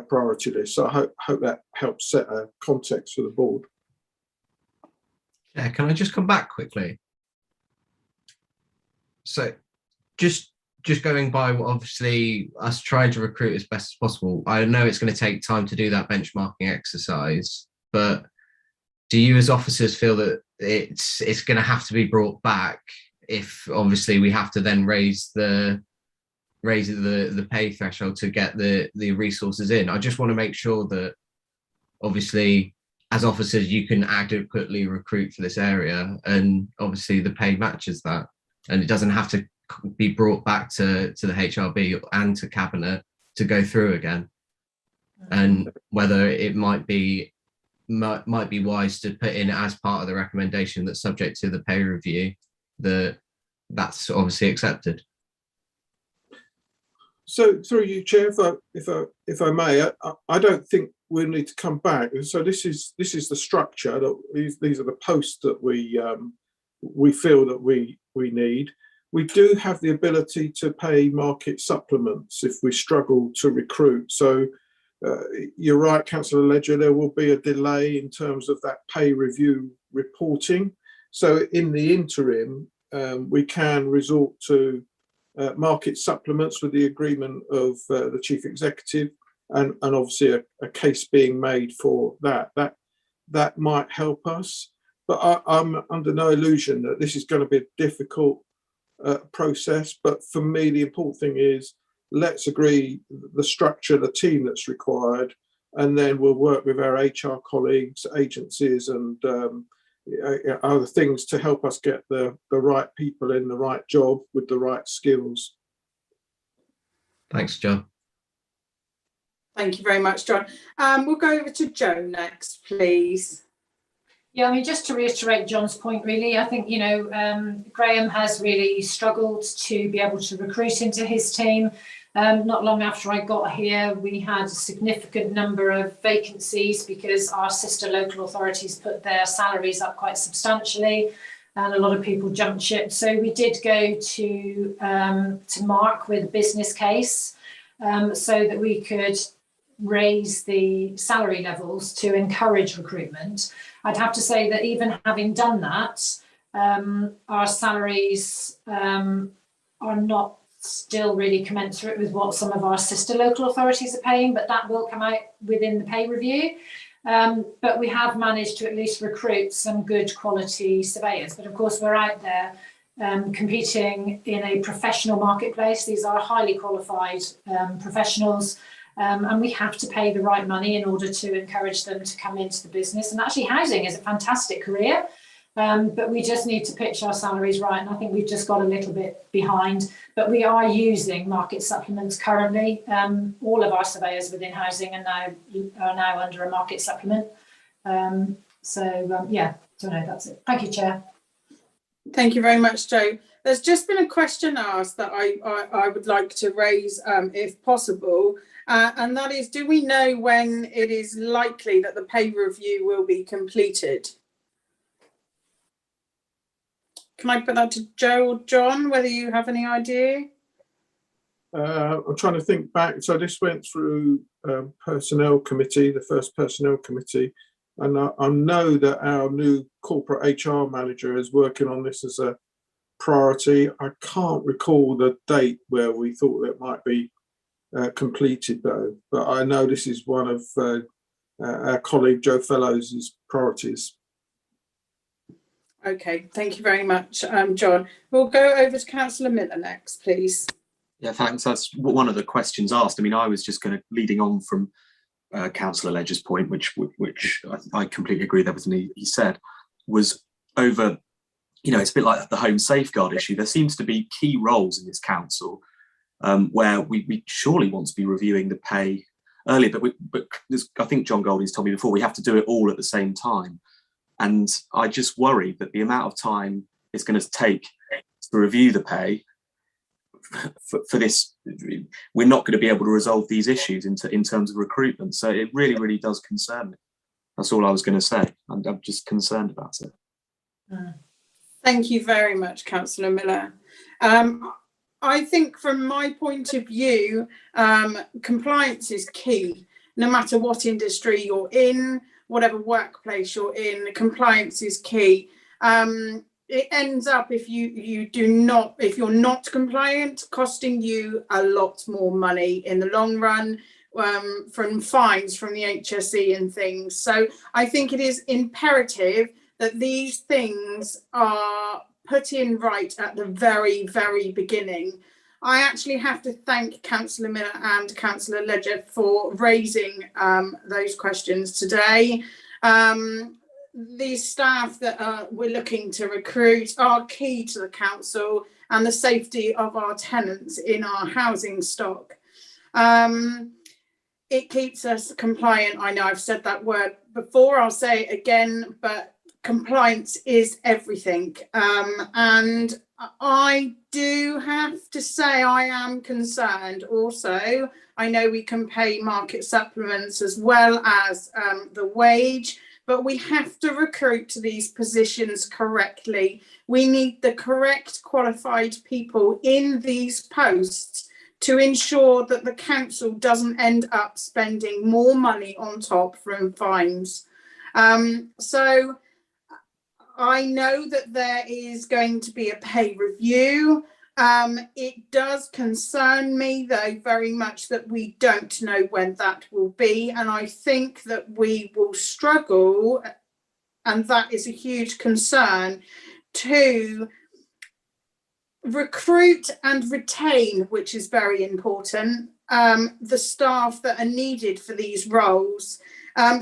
priority list. So I hope that helps set a context for the board. Yeah, can I just come back quickly? So just going by what obviously us trying to recruit as best as possible, I know it's going to take time to do that benchmarking exercise, but do you as officers feel that it's going to have to be brought back if obviously we have to then raise the pay threshold to get the resources in? I just want to make sure that obviously as officers you can adequately recruit for this area, and obviously the pay matches that, and it doesn't have to be brought back to the HRB and to cabinet to go through again. And whether it might be wise to put in as part of the recommendation that subject to the pay review, that's obviously accepted. So through you, Chair, if I may, I don't think we'll need to come back. So this is the structure. That these are the posts that we feel that we need. We do have the ability to pay market supplements if we struggle to recruit. So you're right, Councillor Ledger, there will be a delay in terms of that pay review reporting. So in the interim, we can resort to market supplements with the agreement of the Chief Executive, and obviously a case being made for that. That might help us, but I'm under no illusion that this is going to be a difficult process. But for me, the important thing is let's agree the structure, the team that's required, and then we'll work with our HR colleagues, agencies, and other things to help us get the right people in the right job with the right skills. Thanks, John. Thank you very much, John. We'll go over to Joe next, please. Yeah, I mean, just to reiterate John's point, really, I think, Graham has really struggled to be able to recruit into his team. Not long after I got here, we had a significant number of vacancies because our sister local authorities put their salaries up quite substantially, and a lot of people jumped ship. So we did go to Mark with a business case so that we could raise the salary levels to encourage recruitment. I'd have to say that even having done that, our salaries are not still really commensurate with what some of our sister local authorities are paying, but that will come out within the pay review. But we have managed to at least recruit some good quality surveyors. But of course, we're out there competing in a professional marketplace. These are highly qualified professionals. And we have to pay the right money in order to encourage them to come into the business. And actually housing is a fantastic career, but we just need to pitch our salaries right. And I think we've just got a little bit behind, but we are using market supplements currently. All of our surveyors within housing are now under a market supplement. Yeah, so no, that's it. Thank you, Chair. Thank you very much, Joe. There's just been a question asked that I would like to raise, if possible. And that is, do we know when it is likely that the pay review will be completed? Can I put that to Joe or John, whether you have any idea? I'm trying to think back. So this went through personnel committee, the first personnel committee, and I know that our new corporate HR manager is working on this as a priority. I can't recall the date where we thought it might be completed though, but I know this is one of our colleague Joe Fellows' priorities. Okay, thank you very much, John. We'll go over to Councillor Miller next, please. Yeah, thanks. That's one of the questions asked. I mean, I was just going to leading on from Councillor Ledger's point, which I completely agree with everything he said, was over, you know, it's a bit like the home safeguard issue. There seems to be key roles in this council where we surely want to be reviewing the pay earlier, but I think John Golding's told me before, we have to do it all at the same time. And I just worry that the amount of time it's going to take to review the pay for this, we're not going to be able to resolve these issues in terms of recruitment. So it really, really does concern me. That's all I was going to say. I'm just concerned about it. Thank you very much, Councillor Miller. I think from my point of view, compliance is key. No matter what industry you're in, whatever workplace you're in, compliance is key. It ends up, if you're not compliant, costing you a lot more money in the long run, from fines from the HSE and things. So I think it is imperative that these things are put in right at the very, very beginning. I actually have to thank Councillor Miller and Councillor Ledger for raising those questions today. These staff that we're looking to recruit are key to the council and the safety of our tenants in our housing stock. It keeps us compliant. I know I've said that word before, I'll say it again, but compliance is everything. And I do have to say I am concerned also. I know we can pay market supplements as well as the wage, but we have to recruit to these positions correctly. We need the correct qualified people in these posts to ensure that the council doesn't end up spending more money on top from fines. So I know that there is going to be a pay review. It does concern me, though, very much that we don't know when that will be. And I think that we will struggle, and that is a huge concern, to recruit and retain, which is very important, the staff that are needed for these roles.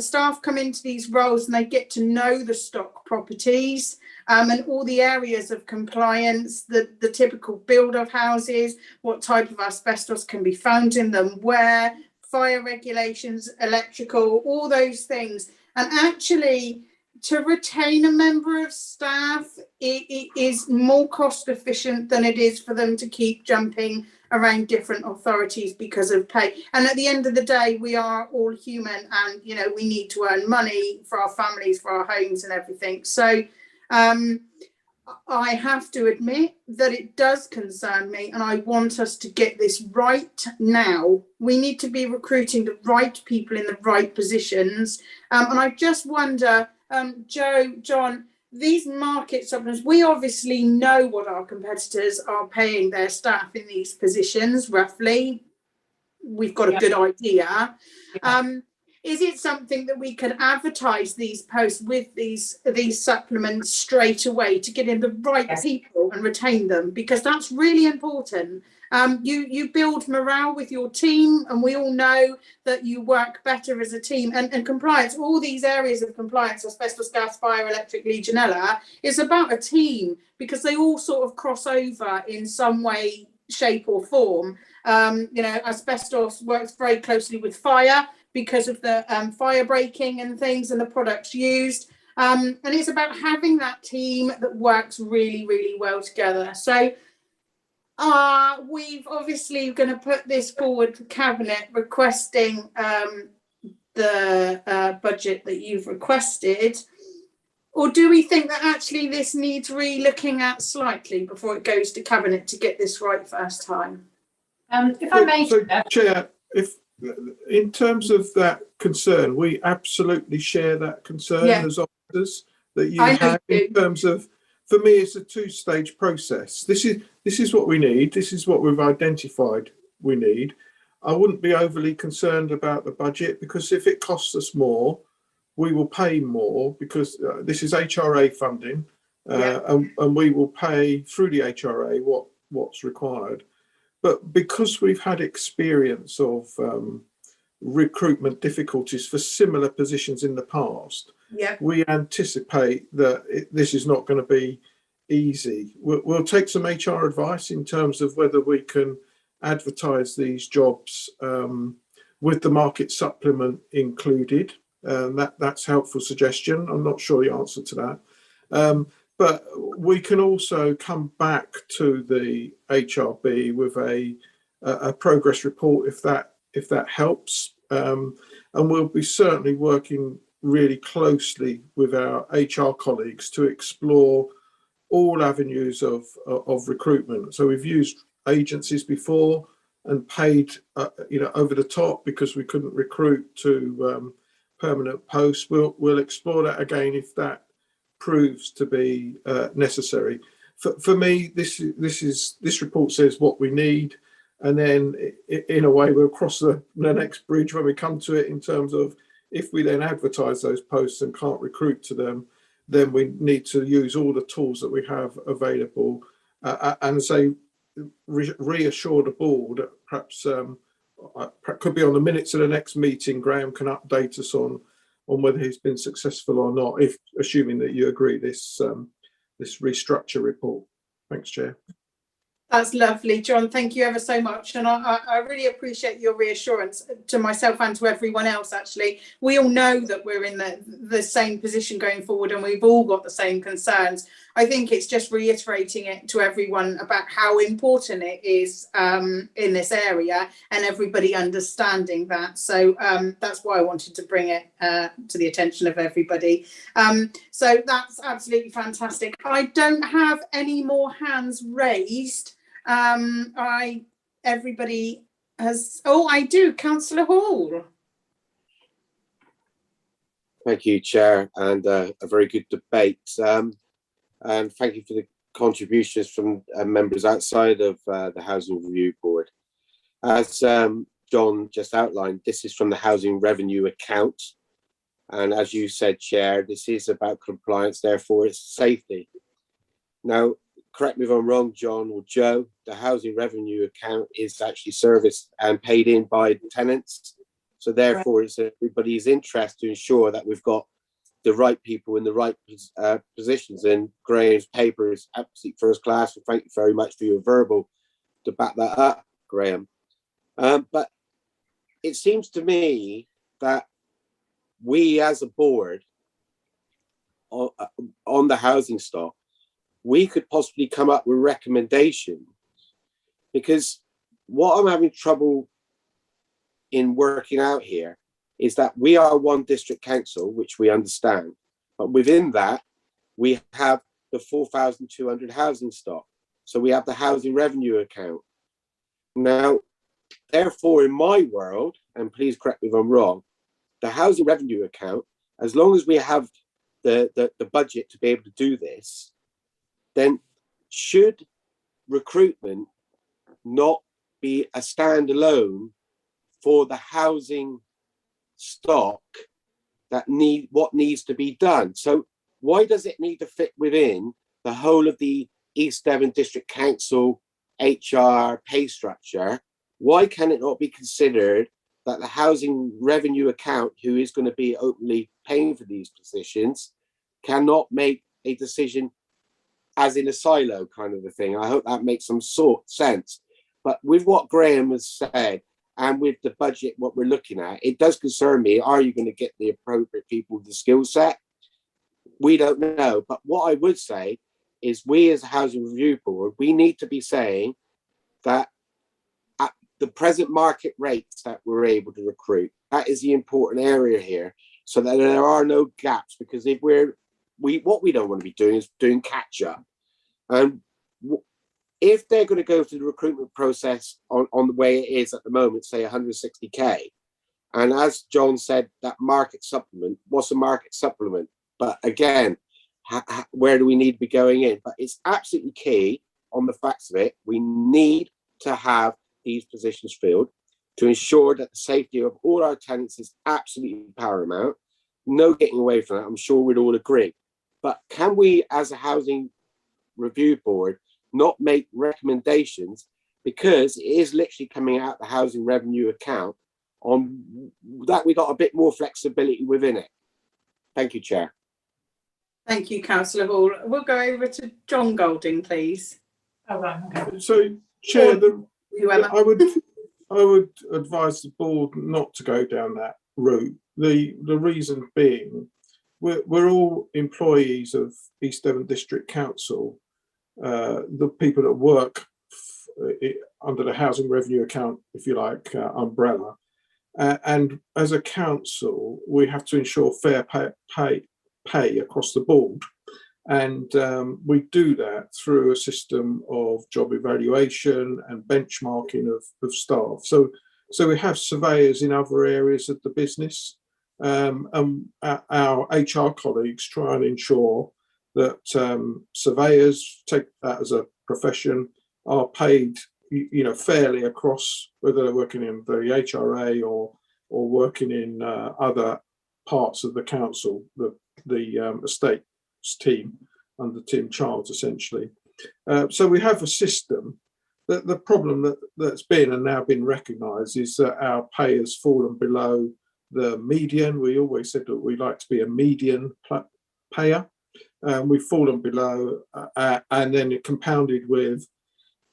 Staff come into these roles and they get to know the stock properties and all the areas of compliance, the typical build of houses, what type of asbestos can be found in them, where, fire regulations, electrical, all those things. And actually, to retain a member of staff, it is more cost efficient than it is for them to keep jumping around different authorities because of pay. And at the end of the day, we are all human, and you know, we need to earn money for our families, for our homes and everything. So I have to admit that it does concern me, and I want us to get this right now. We need to be recruiting the right people in the right positions. And I just wonder, Joe, John, these market supplements, we obviously know what our competitors are paying their staff in these positions, roughly. We've got a good idea. Is it something that we can advertise these posts with these supplements straight away to get in the right people and retain them? Because that's really important. You build morale with your team, and we all know that you work better as a team. And compliance, all these areas of compliance, asbestos, gas, fire, electric, Legionella, is about a team, because they all sort of cross over in some way, shape or form. You know, asbestos works very closely with fire because of the fire breaking and things and the products used. And it's about having that team that works really, really well together. So we've obviously going to put this forward to Cabinet, requesting the budget that you've requested. Or do we think that actually this needs re-looking at slightly before it goes to Cabinet to get this right first time? If I may, so Chair, if in terms of that concern, we absolutely share that concern as officers that you have in terms of, for me, it's a two-stage process. This is what we need. This is what we've identified we need. I wouldn't be overly concerned about the budget, because if it costs us more, we will pay more, because this is HRA funding. and we will pay through the HRA what's required. But because we've had experience of recruitment difficulties for similar positions in the past, we anticipate that this is not going to be easy. We'll take some HR advice in terms of whether we can advertise these jobs with the market supplement included. That's a helpful suggestion. I'm not sure the answer to that. But we can also come back to the HRB with a progress report if that helps. And we'll be certainly working really closely with our HR colleagues to explore all avenues of recruitment. So we've used agencies before and paid over the top because we couldn't recruit to permanent posts. We'll explore that again if that proves to be necessary. For me, this report says what we need, and then in a way we'll cross the next bridge when we come to it, in terms of if we then advertise those posts and can't recruit to them, then we need to use all the tools that we have available and say reassure the board. Perhaps could be on the minutes of the next meeting. Graham can update us on whether he's been successful or not, if assuming that you agree this restructure report. Thanks, Chair. That's lovely, John. Thank you ever so much. And I really appreciate your reassurance to myself and to everyone else, actually. We all know that we're in the same position going forward, and we've all got the same concerns. I think it's just reiterating it to everyone about how important it is in this area, and everybody understanding that. So that's why I wanted to bring it to the attention of everybody. So that's absolutely fantastic. I don't have any more hands raised. Everybody has. Oh, I do. Councillor Hall. Thank you, Chair, and a very good debate. And thank you for the contributions from members outside of the Housing Review Board. As John just outlined, this is from the Housing Revenue Account. And as you said, Chair, this is about compliance, therefore it's safety. Now, correct me if I'm wrong, John or Joe, the Housing Revenue Account is actually serviced and paid in by tenants. So therefore, it's everybody's interest to ensure that we've got the right people in the right positions. And Graham's paper is absolutely first class. So thank you very much for your verbal to back that up, Graham. But it seems to me that we as a board on the housing stock, we could possibly come up with recommendations, because what I'm having trouble in working out here is that we are one district council, which we understand, but within that we have the 4,200 housing stock. So we have the housing revenue account. Now, therefore, in my world, and please correct me if I'm wrong, the housing revenue account, as long as we have the budget to be able to do this, then should recruitment not be a standalone for the housing stock that what needs to be done? So why does it need to fit within the whole of the East Devon District Council HR pay structure? Why can it not be considered that the housing revenue account, who is going to be openly paying for these positions, cannot make a decision as in a silo kind of a thing? I hope that makes some sort of sense. But with what Graham has said, and with the budget, what we're looking at, it does concern me. Are you going to get the appropriate people with the skill set? We don't know. But what I would say is, we as a Housing Review Board, we need to be saying that at the present market rates that we're able to recruit, that is the important area here, so that there are no gaps. Because if what we don't want to be doing is doing catch up. And if they're going to go through the recruitment process on the way it is at the moment, say 160k, and as John said, that market supplement, what's a market supplement? But again, where do we need to be going in? But it's absolutely key on the facts of it. We need to have these positions filled to ensure that the safety of all our tenants is absolutely paramount. No getting away from that. I'm sure we'd all agree. but can we, as a housing review board, not make recommendations, because it is literally coming out the housing revenue account, on that we got a bit more flexibility within it. Thank you, Chair. Thank you, Councillor Hall. We'll go over to John Golding, please. Oh, right, okay. So, Chair, Whoever. I would advise the board not to go down that route. The reason being, we're all employees of East Devon District Council, the people that work under the housing revenue account, if you like, umbrella. And as a council, we have to ensure fair pay across the board. And we do that through a system of job evaluation and benchmarking of staff. So we have surveyors in other areas of the business. And our HR colleagues try and ensure that surveyors, take that as a profession, are paid fairly across, whether they're working in the HRA or working in other parts of the council, the estates team under Tim Childs, essentially. So we have a system. That the problem that's been and now been recognised is that our pay has fallen below the median. We always said that we like to be a median payer. We've fallen below, and then it compounded with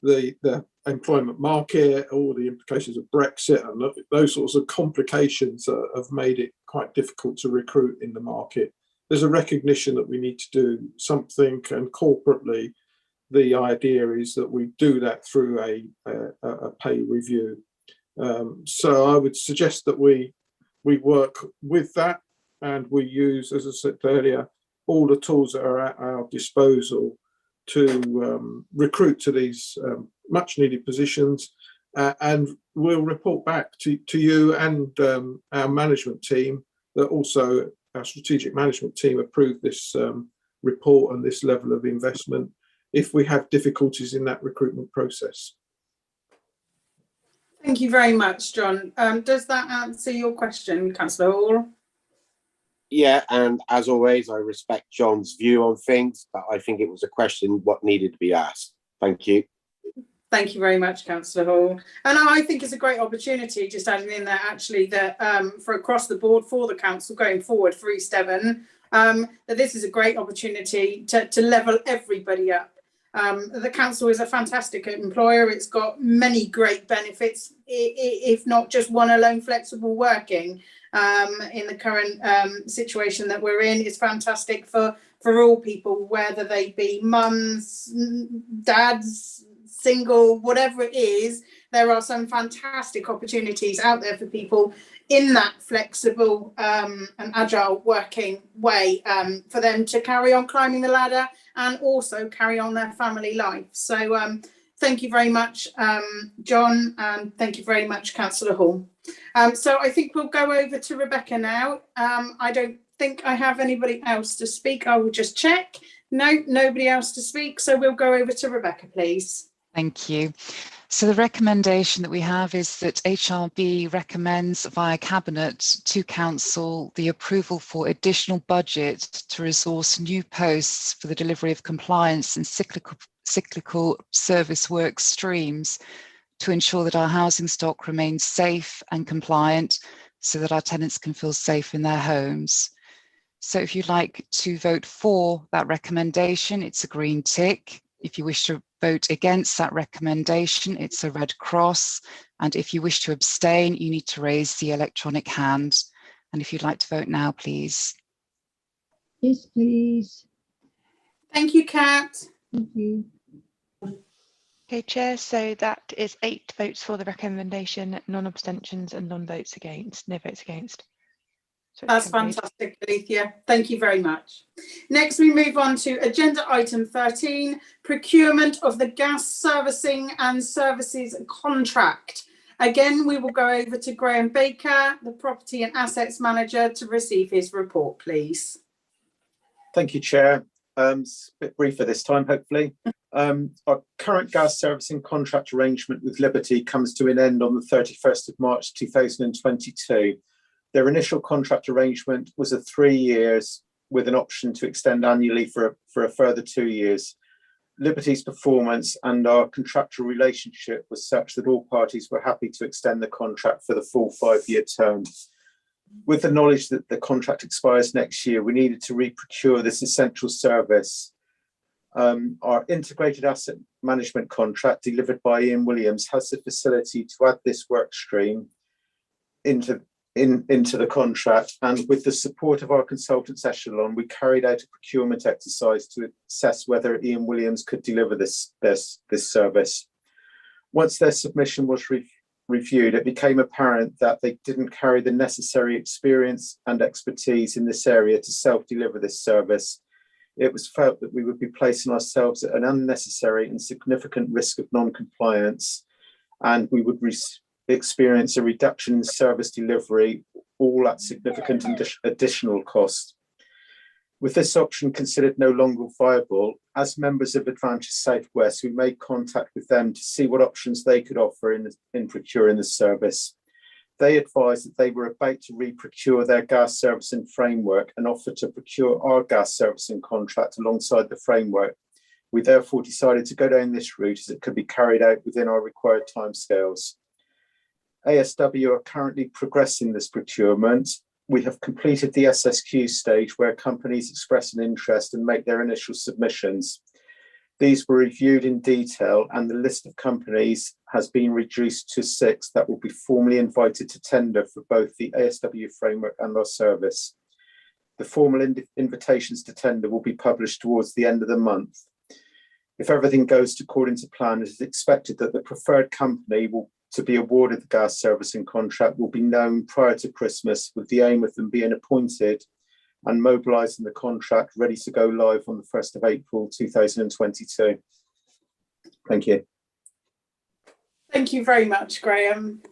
the employment market, all the implications of Brexit, and those sorts of complications have made it quite difficult to recruit in the market. There's a recognition that we need to do something, and corporately, the idea is that we do that through a pay review. So I would suggest that we work with that, and we use, as I said earlier, all the tools that are at our disposal to recruit to these much needed positions, and we'll report back to you and our management team that also our strategic management team approved this report and this level of investment if we have difficulties in that recruitment process. Thank you very much, John. Does that answer your question, Councillor Hall? Yeah, and as always, I respect John's view on things, but I think it was a question what needed to be asked. Thank you. Thank you very much, Councillor Hall. And I think it's a great opportunity, just adding in there actually, that for across the board for the council going forward for East Devon, that this is a great opportunity to level everybody up. The council is a fantastic employer. It's got many great benefits, if not just one alone, flexible working. In the current situation that we're in, is fantastic for all people, whether they be mums, dads, single, whatever it is. There are some fantastic opportunities out there for people in that flexible and agile working way, for them to carry on climbing the ladder and also carry on their family life. So thank you very much, John, and thank you very much, Councillor Hall. So I think we'll go over to Rebecca now. I don't think I have anybody else to speak. I will just check. No, nobody else to speak. So we'll go over to Rebecca, please. Thank you. So the recommendation that we have is that HRB recommends via Cabinet to Council the approval for additional budget to resource new posts for the delivery of compliance and cyclical service work streams to ensure that our housing stock remains safe and compliant so that our tenants can feel safe in their homes. So if you'd like to vote for that recommendation, it's a green tick. If you wish to vote against that recommendation, it's a red cross. And if you wish to abstain, you need to raise the electronic hand. And if you'd like to vote now, please. Yes, please. Thank you, Kat. Thank you. Okay, Chair, so that is 8 votes for the recommendation, non-abstentions and non-votes against, no votes against. So that's fantastic, Alethea. Thank you very much. Next, we move on to agenda item 13, procurement of the gas servicing and services contract. Again, we will go over to Graham Baker, the Property and Assets Manager, to receive his report, please. Thank you, Chair. It's a bit briefer this time, hopefully. Our current gas servicing contract arrangement with Liberty comes to an end on the 31st of March 2022. Their initial contract arrangement was a 3 years with an option to extend annually for a further 2 years. Liberty's performance and our contractual relationship was such that all parties were happy to extend the contract for the full 5-year term. With the knowledge that the contract expires next year, we needed to re-procure this essential service. Our integrated asset management contract delivered by Ian Williams has the facility to add this work stream into the contract, and with the support of our consultants echelon, we carried out a procurement exercise to assess whether Ian Williams could deliver this service. Once their submission was reviewed, it became apparent that they didn't carry the necessary experience and expertise in this area to self-deliver this service. It was felt that we would be placing ourselves at an unnecessary and significant risk of non-compliance, and we would experience a reduction in service delivery, all at significant additional cost. With this option considered no longer viable, as members of Advantage Southwest, we made contact with them to see what options they could offer in procuring the service. They advised that they were about to re-procure their gas servicing framework and offered to procure our gas servicing contract alongside the framework. We therefore decided to go down this route as it could be carried out within our required timescales. ASW are currently progressing this procurement. We have completed the SSQ stage where companies express an interest and make their initial submissions. These were reviewed in detail, and the list of companies has been reduced to 6 that will be formally invited to tender for both the ASW framework and our service. The formal invitations to tender will be published towards the end of the month. If everything goes according to plan, it is expected that the preferred company to be awarded the gas servicing contract will be known prior to Christmas, with the aim of them being appointed and mobilising the contract ready to go live on the 1st of April 2022. Thank you. Thank you very much, Graham.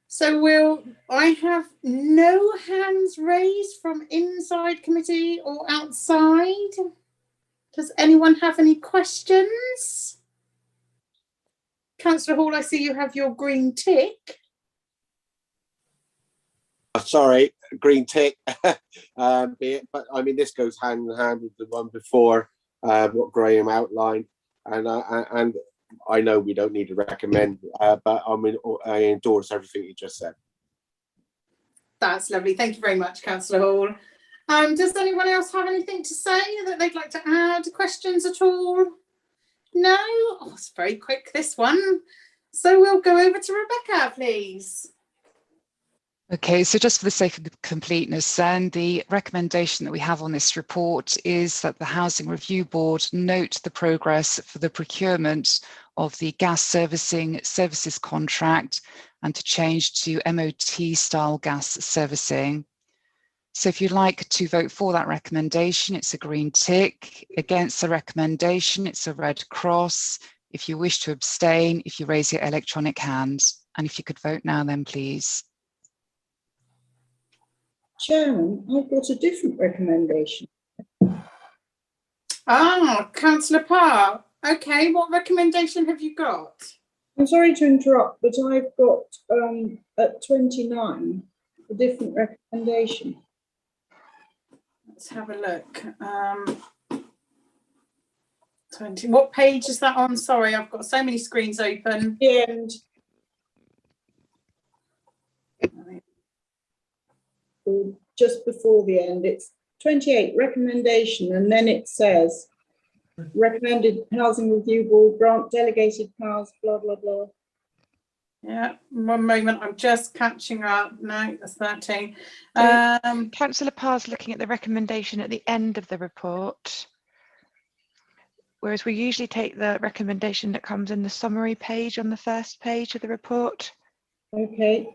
So I have no hands raised from inside committee or outside. Does anyone have any questions? Councillor Hall, I see you have your green tick. Sorry, green tick. But I mean, this goes hand in hand with the one before, what Graham outlined, and I know we don't need to recommend, but I mean, I endorse everything you just said. That's lovely. Thank you very much, Councillor Hall. Does anyone else have anything to say that they'd like to add? Questions at all? No? Oh, it's very quick, this one. So we'll go over to Rebecca, please. Okay, so just for the sake of completeness, then the recommendation that we have on this report is that the Housing Review Board note the progress for the procurement of the gas servicing services contract and to change to MOT style gas servicing. So if you'd like to vote for that recommendation, it's a green tick. Against the recommendation, it's a red cross. If you wish to abstain, if you raise your electronic hand. And if you could vote now then, please. Chairman, I've got a different recommendation. Ah, Councillor Parr. Okay, what recommendation have you got? I'm sorry to interrupt, but I've got at 29 a different recommendation. Let's have a look. 20. What page is that on? Sorry, I've got so many screens open. The end. Or just before the end, it's 28 recommendation, and then it says recommended Housing Review Board grant delegated powers, blah blah blah. Yeah, one moment, I'm just catching up. No, that's 13. Councillor Parr's looking at the recommendation at the end of the report, whereas we usually take the recommendation that comes in the summary page on the first page of the report. Okay.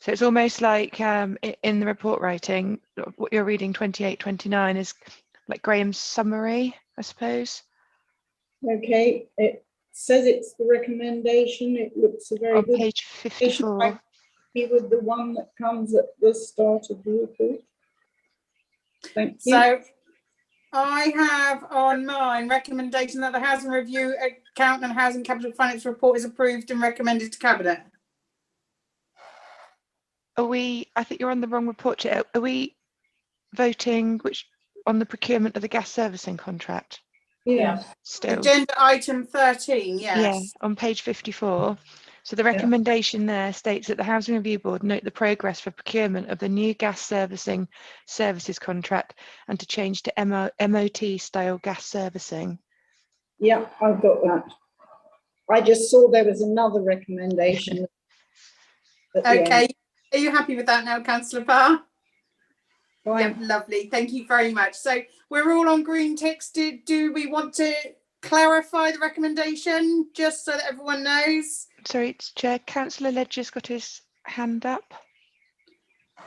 So it's almost like in the report writing, what you're reading 28, 29 is like Graham's summary, I suppose. Okay, it says it's the recommendation. It looks a very on good page 54. With the one that comes at the start of the report. Thank you. So I have on mine recommendation that the Housing Review Account and Housing Capital Finance Report is approved and recommended to Cabinet. Are we, I think you're on the wrong report, Chair. Are we voting which on the procurement of the gas servicing contract? Yeah. Still. Agenda item 13, yes. Yeah, on page 54. So the recommendation there states that the Housing Review Board note the progress for procurement of the new gas servicing services contract and to change to MOT style gas servicing. Yeah, I've got that. I just saw there was another recommendation. Okay, are you happy with that now, Councillor Parr? Fine. Yep, lovely. Thank you very much. So we're all on green ticks. Do we want to clarify the recommendation just so that everyone knows? Sorry, Chair, Councillor Ledger's got his hand up.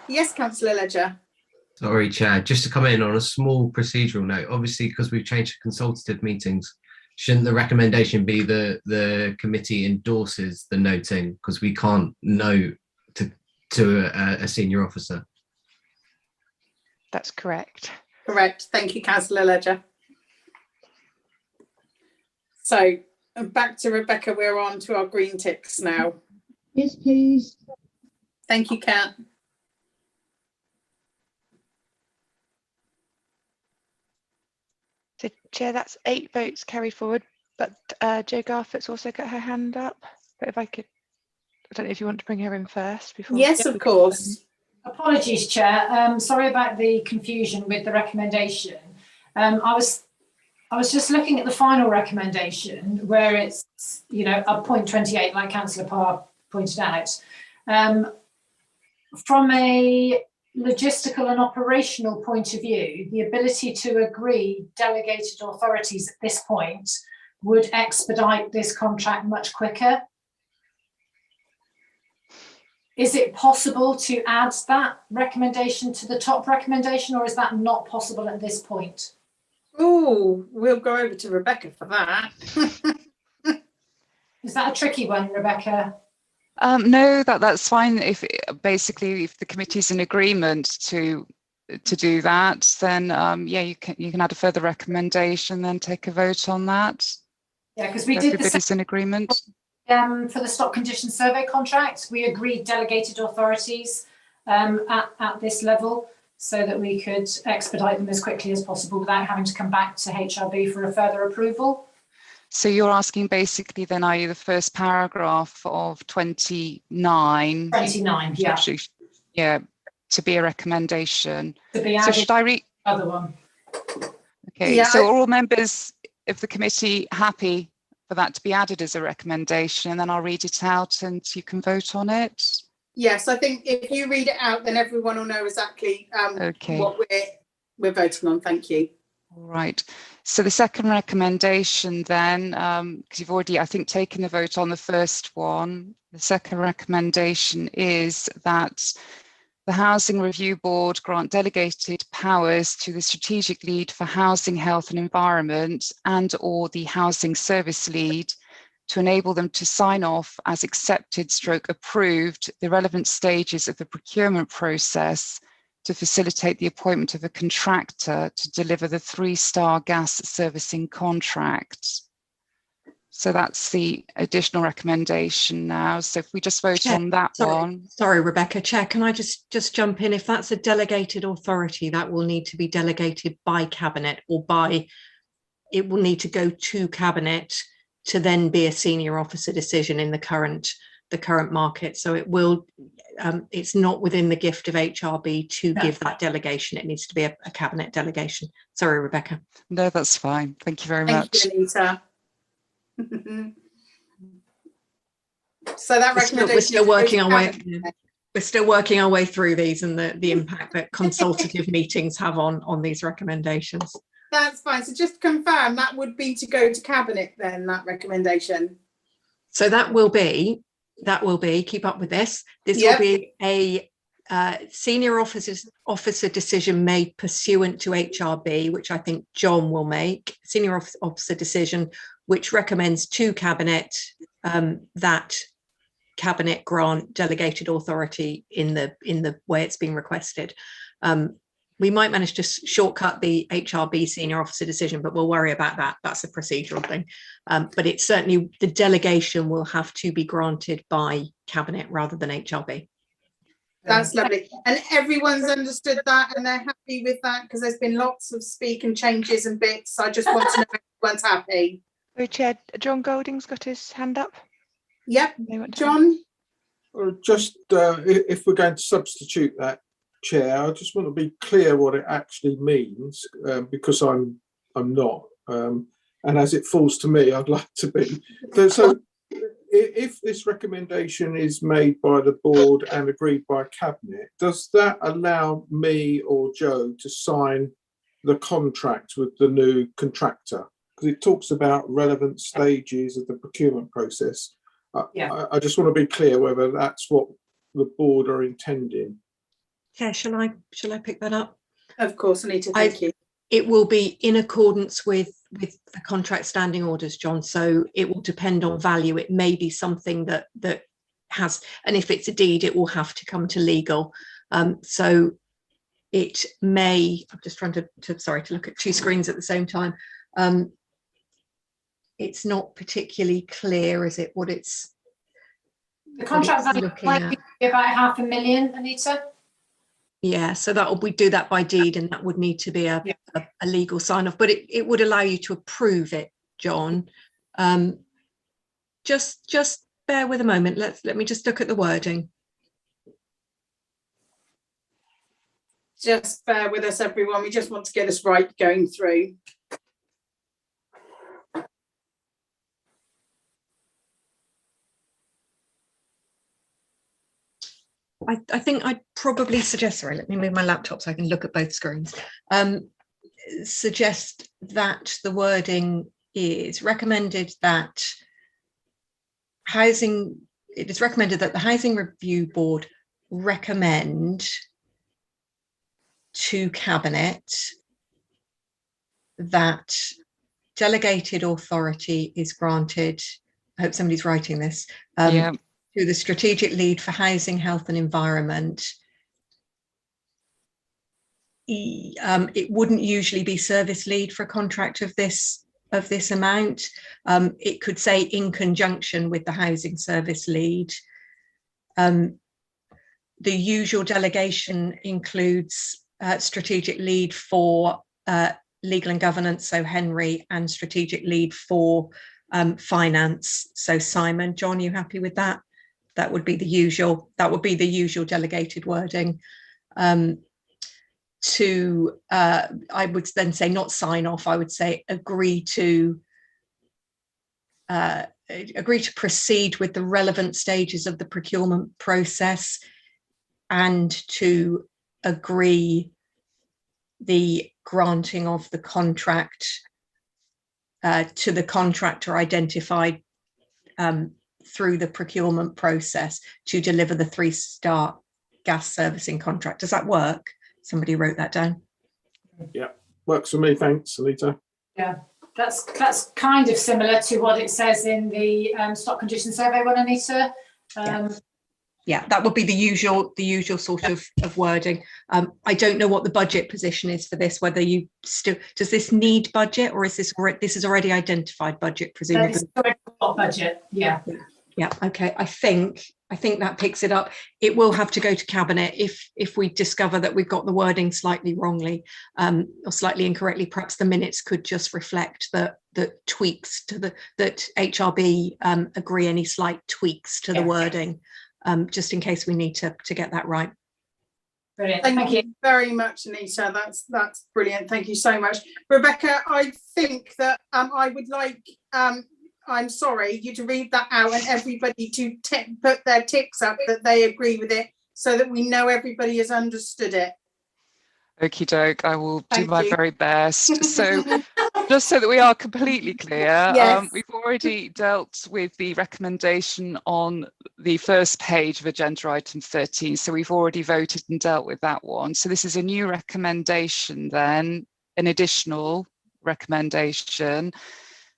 Yes, Councillor Ledger. Sorry, Chair, just to come in on a small procedural note, obviously because we've changed to consultative meetings, shouldn't the recommendation be the committee endorses the noting, because we can't note to a senior officer? That's correct. Correct. Thank you, Councillor Ledger. So back to Rebecca, we're on to our green ticks now. Yes, please. Thank you, Kat. So, Chair, that's 8 votes carried forward, but Jo Garfort's also got her hand up. But if I could, I don't know if you want to bring her in first before. Yes, of course. Apologies, Chair. Sorry about the confusion with the recommendation. I was just looking at the final recommendation where it's, you know, up point 28, like Councillor Parr pointed out. From a logistical and operational point of view, the ability to agree delegated authorities at this point would expedite this contract much quicker. Is it possible to add that recommendation to the top recommendation, or is that not possible at this point? Oh, we'll go over to Rebecca for that. Is that a tricky one, Rebecca? No, that's fine. If the committee's in agreement to do that, then yeah, you can add a further recommendation, then take a vote on that. Yeah, because we did everybody's in agreement. For the stock condition survey contract, we agreed delegated authorities at this level so that we could expedite them as quickly as possible without having to come back to HRB for a further approval. So you're asking basically then, are you the first paragraph of 29? 29, yeah. Actually, yeah, to be a recommendation. To be so added should I read? Other one. Okay, yeah, so are all members of the committee happy for that to be added as a recommendation? And then I'll read it out and you can vote on it. Yes, I think if you read it out, then everyone will know exactly what we're voting on. Thank you. All right. So the second recommendation then, because you've already, I think, taken the vote on the first one, the second recommendation is that the Housing Review Board grant delegated powers to the Strategic Lead for Housing, Health and Environment and or the Housing Service Lead to enable them to sign off as accepted / approved the relevant stages of the procurement process to facilitate the appointment of a contractor to deliver the 3-star gas servicing contract. So that's the additional recommendation now. So if we just vote on that one. Sorry, Rebecca, Chair, can I just jump in? If that's a delegated authority, that will need to be delegated by Cabinet or it will need to go to Cabinet to then be a senior officer decision in the current market. So it will, it's not within the gift of HRB to give that delegation. It needs to be a Cabinet delegation. Sorry, Rebecca. No, that's fine. Thank you very much. Thank you, Anita. So that recommendation. We're still working our way. We're still working our way through these and the impact that consultative meetings have on these recommendations. That's fine. So just to confirm, that would be to go to Cabinet then, that recommendation. So that will be, keep up with this. This will be a senior officer decision made pursuant to HRB, which I think John will make. Senior officer decision, which recommends to Cabinet that Cabinet grant delegated authority in the way it's being requested. We might manage to shortcut the HRB senior officer decision, but we'll worry about that. That's a procedural thing. But it's certainly, the delegation will have to be granted by Cabinet rather than HRB. That's lovely. And everyone's understood that and they're happy with that, because there's been lots of speak and changes and bits. I just want to know if everyone's happy. Chair John Golding's got his hand up. Yep, John. Or just if we're going to substitute that, Chair, I just want to be clear what it actually means, because I'm not. And as it falls to me, I'd like to be. So if this recommendation is made by the board and agreed by Cabinet, does that allow me or Joe to sign the contract with the new contractor? Because it talks about relevant stages of the procurement process. I just want to be clear whether that's what the board are intending. Yeah, shall I pick that up? Of course, Anita, thank you. It will be in accordance with the contract standing orders, John. So it will depend on value. It may be something that has, and if it's a deed, it will have to come to legal. So it may. I'm just trying to look at two screens at the same time. It's not particularly clear, is it? What it's the contract value might be about 500,000, Anita. Yeah, so we do that by deed, and that would need to be a legal sign off, but it would allow you to approve it, John. Just bear with a moment. Let me just look at the wording. Just bear with us, everyone. We just want to get us right going through. I think I'd probably suggest, sorry, let me move my laptop so I can look at both screens. Suggest that the wording is recommended that it is recommended that the Housing Review Board recommend to Cabinet that delegated authority is granted. I hope somebody's writing this. To the strategic lead for housing, health and environment. It wouldn't usually be service lead for a contract of this amount. It could say in conjunction with the housing service lead. The usual delegation includes strategic lead for legal and governance, so Henry, and strategic lead for finance, so Simon. John, you happy with that? That would be the usual. That would be the usual delegated wording. I would then say not sign off. I would say agree to proceed with the relevant stages of the procurement process, and to agree the granting of the contract to the contractor identified through the procurement process to deliver the 3-star gas servicing contract. Does that work? Somebody wrote that down. Yeah, works for me. Thanks, Anita. Yeah, that's kind of similar to what it says in the stock condition survey one, Anita. Yeah, that would be the usual sort of wording. I don't know what the budget position is for this, whether you still, does this need budget, or is this is already identified budget, presumably? It's already got budget, yeah. Yeah, okay. I think that picks it up. It will have to go to Cabinet if we discover that we've got the wording slightly wrongly or slightly incorrectly. Perhaps the minutes could just reflect the tweaks to that HRB agree any slight tweaks to the wording, just in case we need to get that right. Brilliant. Thank you very much, Anita. That's brilliant. Thank you so much, Rebecca. I think that I would like I'm sorry, you to read that out and everybody to put their ticks up that they agree with it, so that we know everybody has understood it. Okie doke, I will do my very best. So just so that we are completely clear, we've already dealt with the recommendation on the first page of agenda item 13. So we've already voted and dealt with that one. So this is a new recommendation then, an additional recommendation.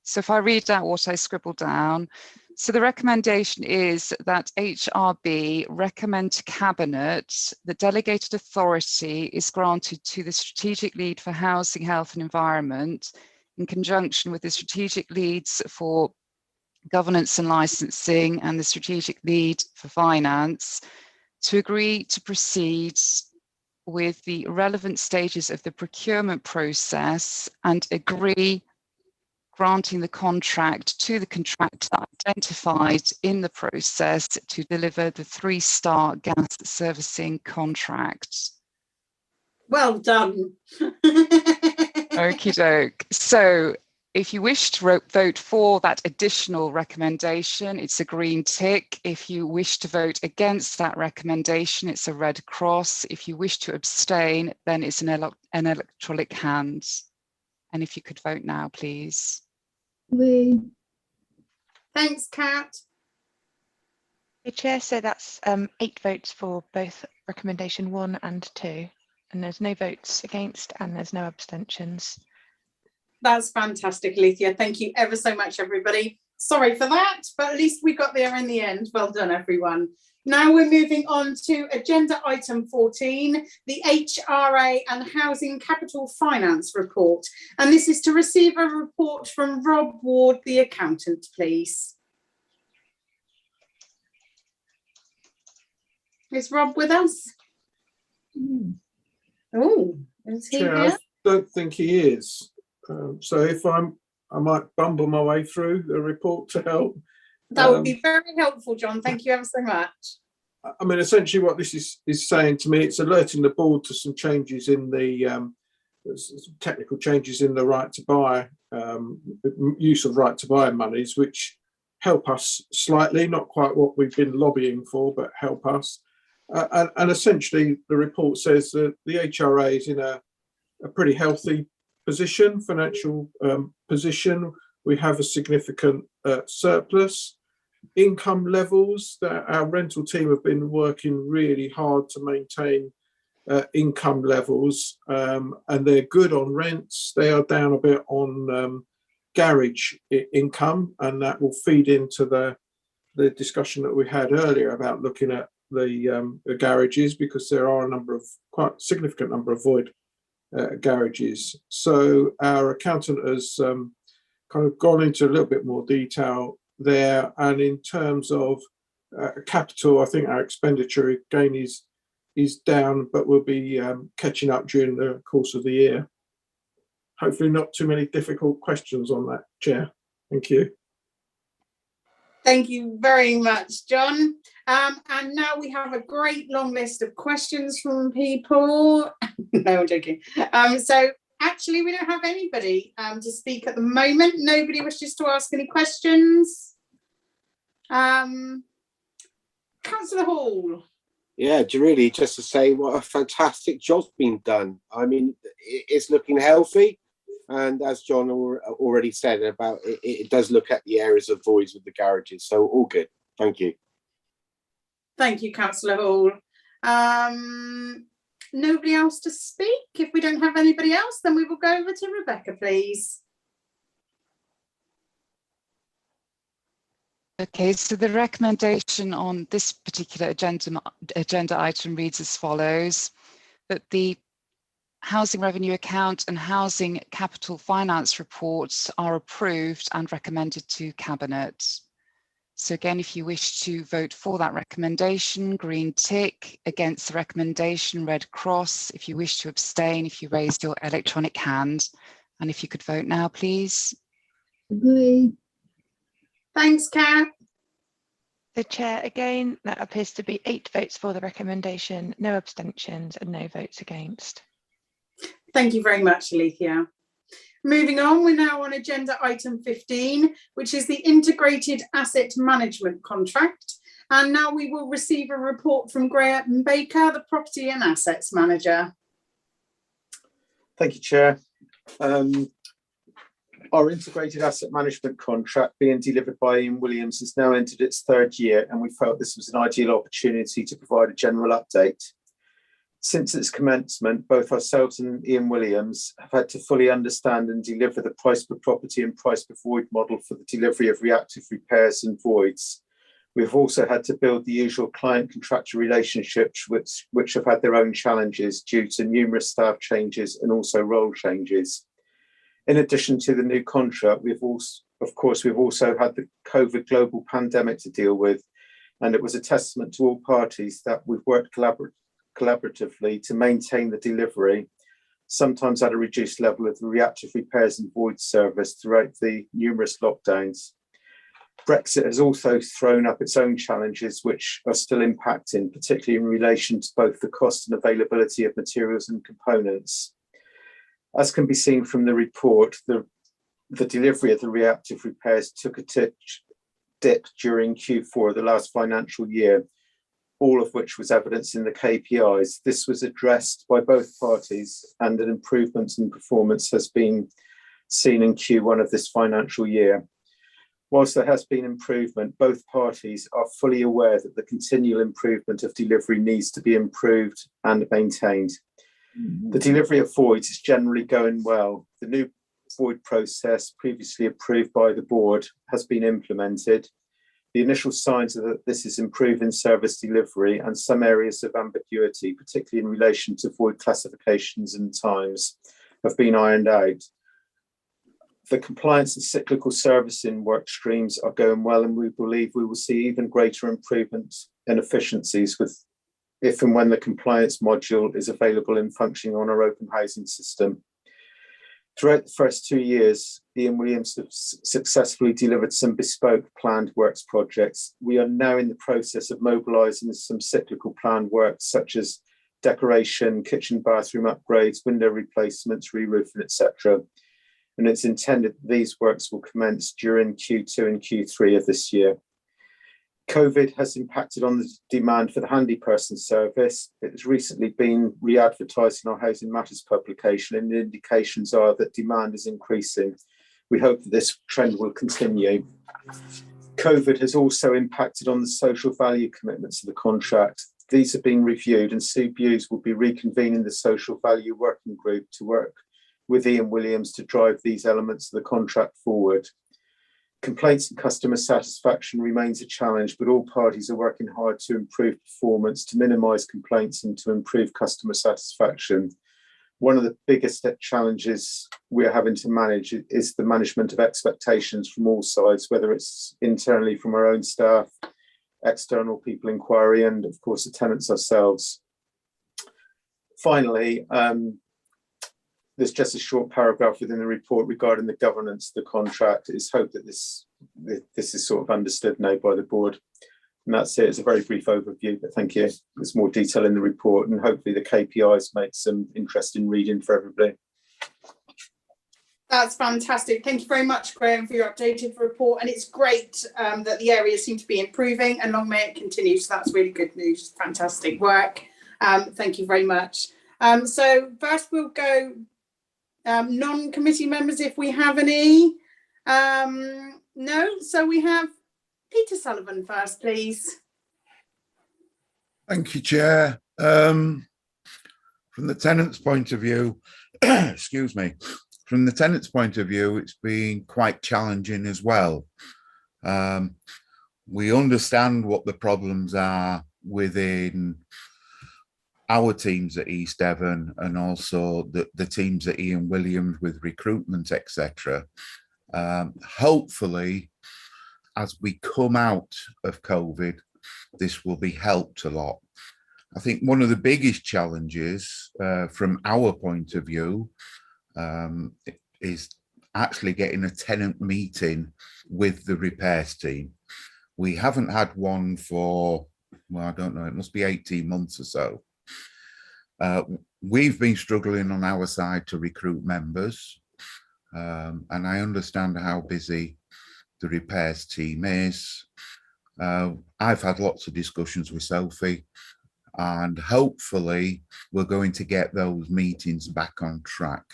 So if I read out what I scribbled down, so the recommendation is that HRB recommend to Cabinet that delegated authority is granted to the strategic lead for housing, health and environment in conjunction with the strategic leads for governance and licensing and the strategic lead for finance to agree to proceed with the relevant stages of the procurement process and agree granting the contract to the contractor identified in the process to deliver the 3-star gas servicing contract. Well done. Okie doke. So if you wish to vote for that additional recommendation, it's a green tick. If you wish to vote against that recommendation, it's a red cross. If you wish to abstain, then it's an electronic hand. And if you could vote now, please. Agree. Thanks, Kat. The chair, so that's 8 votes for both recommendation 1 and 2, and there's no votes against and there's no abstentions. That's fantastic, Alethea. Thank you ever so much, everybody. Sorry for that, but at least we got there in the end. Well done, everyone. Now we're moving on to agenda item 14, the HRA and Housing Capital Finance report. And this is to receive a report from Rob Ward, the accountant, please. Is Rob with us? Oh, is he Chair, here? I don't think he is. So if I might bumble my way through the report to help. That would be very helpful, John. Thank you ever so much. I mean, essentially what this is saying to me, it's alerting the board to some changes in the some technical changes in the right to buy, use of right to buy monies, which help us slightly, not quite what we've been lobbying for, but help us. And essentially the report says that the HRA is in a pretty healthy position, financial position. We have a significant surplus. Income levels, that our rental team have been working really hard to maintain income levels, and they're good on rents. They are down a bit on garage income, and that will feed into the discussion that we had earlier about looking at the garages, because there are quite significant number of void garages. So our accountant has kind of gone into a little bit more detail there, and in terms of capital, I think our expenditure again is down, but we'll be catching up during the course of the year. Hopefully not too many difficult questions on that, Chair. Thank you. Thank you very much, John. And now we have a great long list of questions from people. No, I'm joking. So actually, we don't have anybody to speak at the moment. Nobody wishes to ask any questions. Councillor Hall. Yeah, really, just to say what a fantastic job's been done. I mean, it's looking healthy. And as John already said about it, it does look at the areas of voids with the garages. So all good. Thank you. Thank you, Councillor Hall. Nobody else to speak? If we don't have anybody else, then we will go over to Rebecca, please. Okay, so the recommendation on this particular agenda item reads as follows: that the Housing Revenue Account and Housing Capital Finance reports are approved and recommended to Cabinet. So again, if you wish to vote for that recommendation, green tick; against the recommendation, red cross; if you wish to abstain, if you raised your electronic hand. And if you could vote now, please. Agree. Thanks, Kat. The chair, again, that appears to be 8 votes for the recommendation, no abstentions and no votes against. Thank you very much, Alethea. Moving on, we're now on agenda item 15, which is the Integrated Asset Management Contract. And now we will receive a report from Graham Baker, the Property and Assets Manager. Thank you, Chair. Our Integrated Asset Management Contract being delivered by Ian Williams has now entered its 3rd year, and we felt this was an ideal opportunity to provide a general update. Since its commencement, both ourselves and Ian Williams have had to fully understand and deliver the price per property and price per void model for the delivery of reactive repairs and voids. We've also had to build the usual client-contractor relationships, which have had their own challenges due to numerous staff changes and also role changes. In addition to the new contract, we've also had the COVID global pandemic to deal with, And it was a testament to all parties that we've worked collaboratively to maintain the delivery, sometimes at a reduced level, of the reactive repairs and void service throughout the numerous lockdowns. Brexit has also thrown up its own challenges, which are still impacting, particularly in relation to both the cost and availability of materials and components. As can be seen from the report, the delivery of the reactive repairs took a dip during Q4 of the last financial year, all of which was evidenced in the KPIs. This was addressed by both parties, and an improvement in performance has been seen in Q1 of this financial year. Whilst there has been improvement, both parties are fully aware that the continual improvement of delivery needs to be improved and maintained. The delivery of voids is generally going well. The new void process, previously approved by the board, has been implemented. The initial signs are that this is improving service delivery, and some areas of ambiguity, particularly in relation to void classifications and times, have been ironed out. The compliance and cyclical servicing work streams are going well, and we believe we will see even greater improvements in efficiencies if and when the compliance module is available and functioning on our open housing system. Throughout the first 2 years, Ian Williams have successfully delivered some bespoke planned works projects. We are now in the process of mobilising some cyclical planned works, such as decoration, kitchen, bathroom upgrades, window replacements, re-roofing, etc. And it's intended that these works will commence during Q2 and Q3 of this year. COVID has impacted on the demand for the handy person service. It has recently been re-advertised in our Housing Matters publication, and the indications are that demand is increasing. We hope that this trend will continue. COVID has also impacted on the social value commitments of the contract. These have been reviewed, and CBUs will be reconvening the social value working group to work with Ian Williams to drive these elements of the contract forward. Complaints and customer satisfaction remains a challenge, but all parties are working hard to improve performance, to minimise complaints and to improve customer satisfaction. One of the biggest challenges we're having to manage is the management of expectations from all sides, whether it's internally from our own staff, external people inquiry, and of course the tenants ourselves. Finally, there's just a short paragraph within the report regarding the governance of the contract. It's hoped that this is sort of understood now by the board. And that's it. It's a very brief overview, but thank you. There's more detail in the report, and hopefully the KPIs make some interesting reading for everybody. That's fantastic. Thank you very much, Graham, for your updated report. And it's great that the areas seem to be improving, and long may it continue. So that's really good news. Fantastic work. Thank you very much. So first we'll go non-committee members, if we have any. No, so we have Peter Sullivan first, please. Thank you, Chair. From the tenant's point of view, excuse me, from the tenant's point of view, it's been quite challenging as well. We understand what the problems are within our teams at East Devon, and also the teams at Ian Williams with recruitment, etc. Hopefully, as we come out of COVID, this will be helped a lot. I think one of the biggest challenges from our point of view is actually getting a tenant meeting with the repairs team. We haven't had one for, well, I don't know, it must be 18 months or so. We've been struggling on our side to recruit members, and I understand how busy the repairs team is. I've had lots of discussions with Sophie, and hopefully we're going to get those meetings back on track.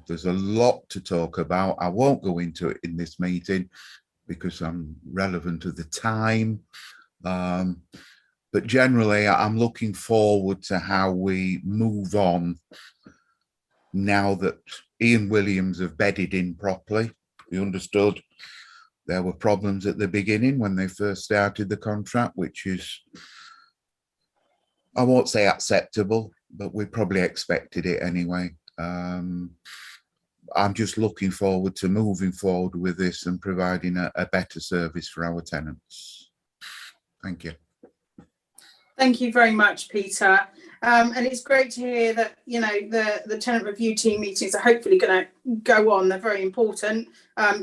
There's a lot to talk about. I won't go into it in this meeting because I'm relevant to the time. But generally, I'm looking forward to how we move on now that Ian Williams have bedded in properly. We understood there were problems at the beginning when they first started the contract, which is, I won't say acceptable, but we probably expected it anyway. I'm just looking forward to moving forward with this and providing a better service for our tenants. Thank you. Thank you very much, Peter. And it's great to hear that, you know, the tenant review team meetings are hopefully going to go on. They're very important.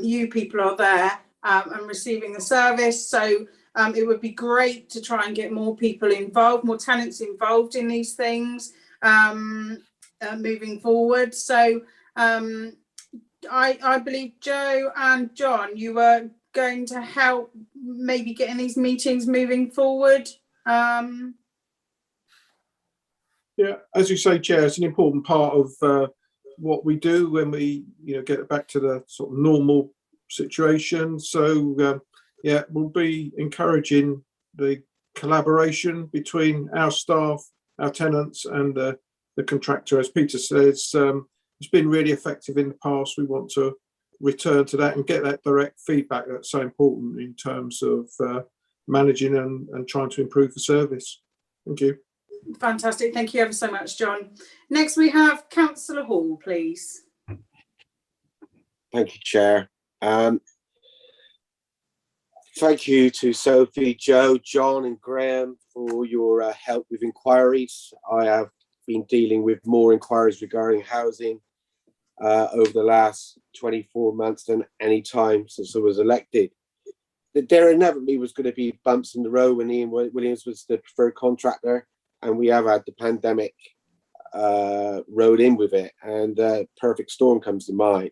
You people are there and receiving the service. So it would be great to try and get more people involved, more tenants involved in these things moving forward. So I believe Joe and John, you were going to help maybe getting these meetings moving forward. Yeah, as you say, Chair, it's an important part of what we do when we, you know, get back to the sort of normal situation. So yeah, we'll be encouraging the collaboration between our staff, our tenants, and the contractor. As Peter says, it's been really effective in the past. We want to return to that and get that direct feedback that's so important in terms of managing and trying to improve the service. Thank you. Fantastic. Thank you ever so much, John. Next, we have Councillor Hall, please. Thank you, Chair. Thank you to Sophie, Joe, John and Graham for your help with inquiries. I have been dealing with more inquiries regarding housing over the last 24 months than any time since I was elected. There inevitably was going to be bumps in the road when Ian Williams was the preferred contractor, and we have had the pandemic rode in with it, and perfect storm comes to mind.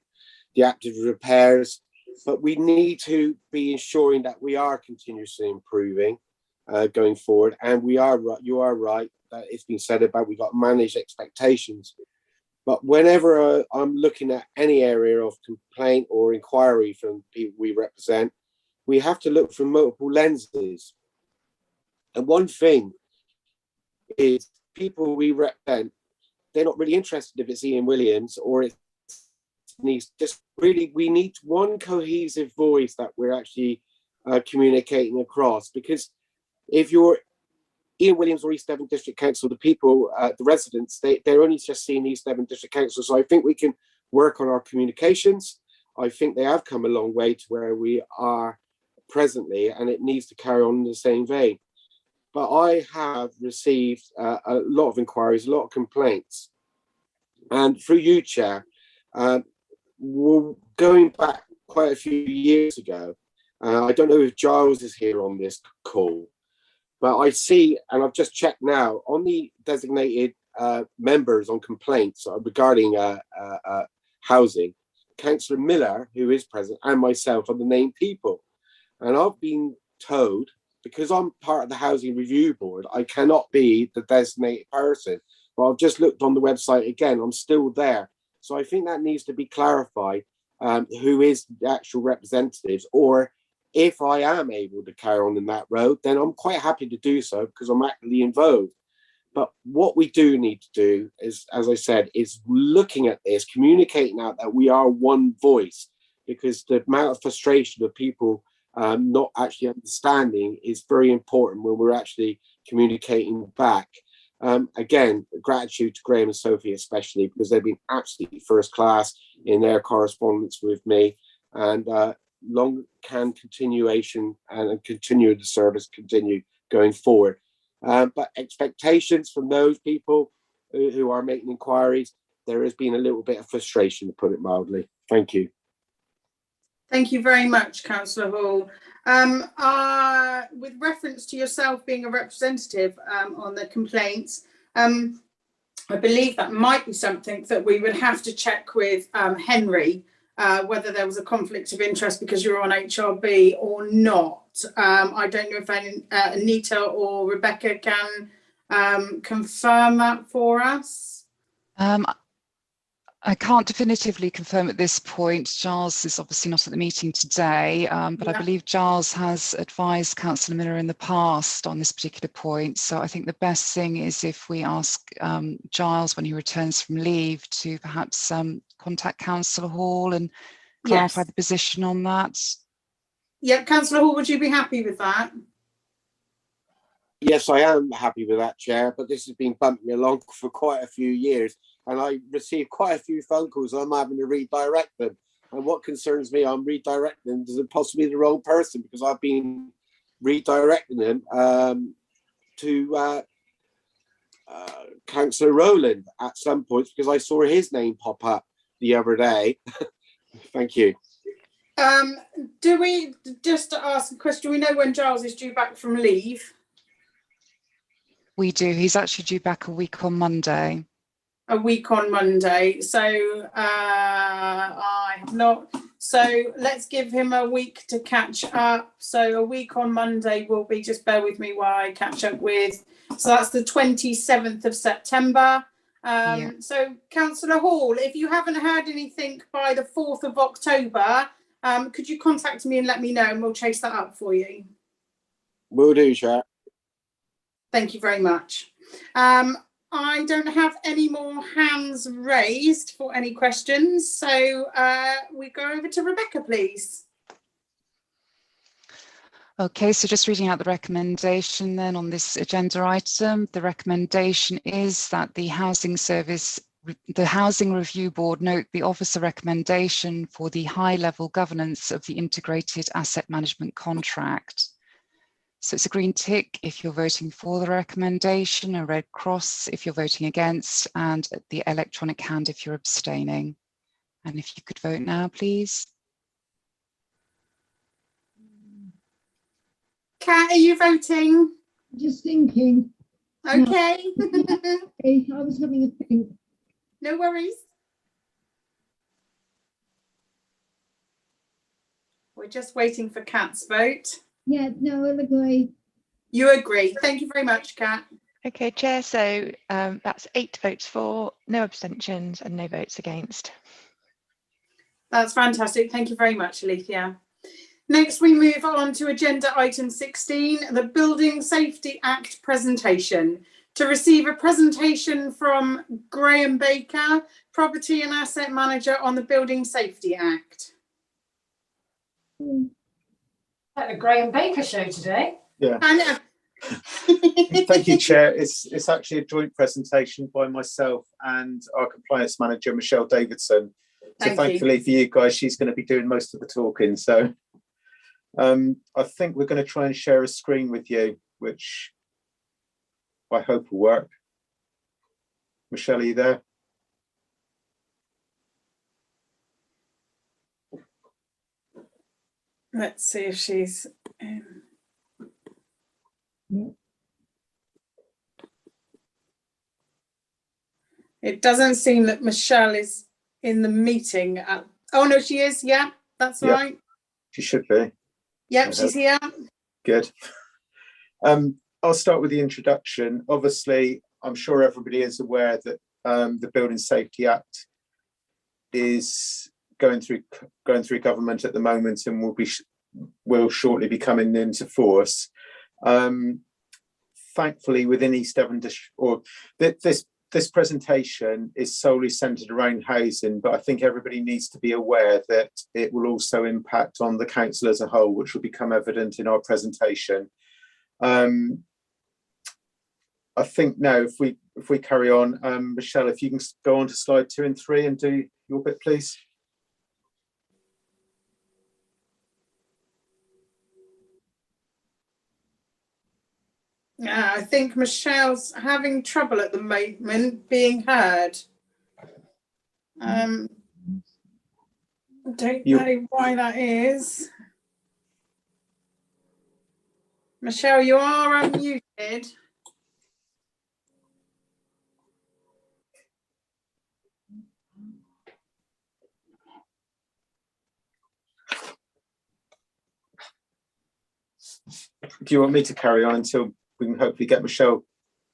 The active repairs, but we need to be ensuring that we are continuously improving going forward. And you are right that it's been said about we've got to manage expectations. But whenever I'm looking at any area of complaint or inquiry from people we represent, we have to look from multiple lenses. And one thing is people we represent, they're not really interested if it's Ian Williams or it's just really, we need one cohesive voice that we're actually communicating across. Because if you're Ian Williams or East Devon District Council, the people, the residents, they're only just seeing East Devon District Council. So I think we can work on our communications. I think they have come a long way to where we are presently, and it needs to carry on in the same vein. But I have received a lot of inquiries, a lot of complaints. And through you, Chair, we're going back quite a few years ago. I don't know if Giles is here on this call, but I see, and I've just checked now, on the designated members on complaints regarding housing, Councillor Miller, who is present, and myself are the named people. And I've been told, because I'm part of the Housing Review Board, I cannot be the designated person. But I've just looked on the website again, I'm still there. So I think that needs to be clarified, who is the actual representatives, or if I am able to carry on in that road, then I'm quite happy to do so because I'm actively involved. But what we do need to do is, as I said, is looking at this, communicating out that we are one voice, because the amount of frustration of people not actually understanding is very important when we're actually communicating back. Again, gratitude to Graham and Sophie especially, because they've been absolutely first class in their correspondence with me, and long can continuation and continue the service continue going forward. But expectations from those people who are making inquiries, there has been a little bit of frustration, to put it mildly. Thank you. Thank you very much, Councillor Hall. With reference to yourself being a representative on the complaints, I believe that might be something that we would have to check with Henry, whether there was a conflict of interest because you're on HRB or not. I don't know if Anita or Rebecca can confirm that for us. I can't definitively confirm at this point. Giles is obviously not at the meeting today, but I believe Giles has advised Councillor Miller in the past on this particular point. So I think the best thing is if we ask Giles when he returns from leave to perhaps contact Councillor Hall and clarify the position on that. Yeah, Councillor Hall, would you be happy with that? Yes, I am happy with that, Chair, but this has been bumping me along for quite a few years, and I received quite a few phone calls. I'm having to redirect them, and what concerns me, I'm redirecting them to possibly the wrong person, because I've been redirecting them to Councillor Rowland at some point, because I saw his name pop up the other day. Thank you. Do we, just to ask a question, do we know when Giles is due back from leave? We do. He's actually due back a week on Monday. A week on Monday. So I have not. So let's give him a week to catch up. So a week on Monday will be, just bear with me while I catch up with. So that's the 27th of September. So Councillor Hall, if you haven't heard anything by the 4th of October, could you contact me and let me know, and we'll chase that up for you. Will do, Chair. Thank you very much. I don't have any more hands raised for any questions, so we go over to Rebecca, please. Okay, so just reading out the recommendation then on this agenda item. The recommendation is that the Housing Review Board note the officer recommendation for the high-level governance of the integrated asset management contract. So it's a green tick if you're voting for the recommendation, a red cross if you're voting against, and the electronic hand if you're abstaining. And if you could vote now, please. Kat, are you voting? Just thinking. Okay. I was having a think. No worries. We're just waiting for Kat's vote. Yeah, no, I'll agree. You agree. Thank you very much, Kat. Okay, Chair. So that's 8 votes for, no abstentions and no votes against. That's fantastic. Thank you very much, Alethea. Next, we move on to agenda item 16, the Building Safety Act presentation. To receive a presentation from Graham Baker, Property and Asset Manager on the Building Safety Act. Like the Graham Baker show today. Yeah. I know. Thank you, Chair. It's actually a joint presentation by myself and our compliance manager, Michelle Davidson. So thankfully for you guys, she's going to be doing most of the talking. So I think we're going to try and share a screen with you, which I hope will work. Michelle, are you there? Let's see if she's It doesn't seem that Michelle is in the meeting. Oh no, she is. Yeah, that's right. She should be. Yep, she's here. Good. I'll start with the introduction. Obviously, I'm sure everybody is aware that the Building Safety Act is going through government at the moment and will shortly be coming into force. Thankfully, within East Devon, this presentation is solely centred around housing, but I think everybody needs to be aware that it will also impact on the council as a whole, which will become evident in our presentation. I think now, if we carry on, Michelle, if you can go on to slide 2 and 3 and do your bit, please. I think Michelle's having trouble at the moment being heard. Don't know why that is. Michelle, you are unmuted. Do you want me to carry on until we can hopefully get Michelle?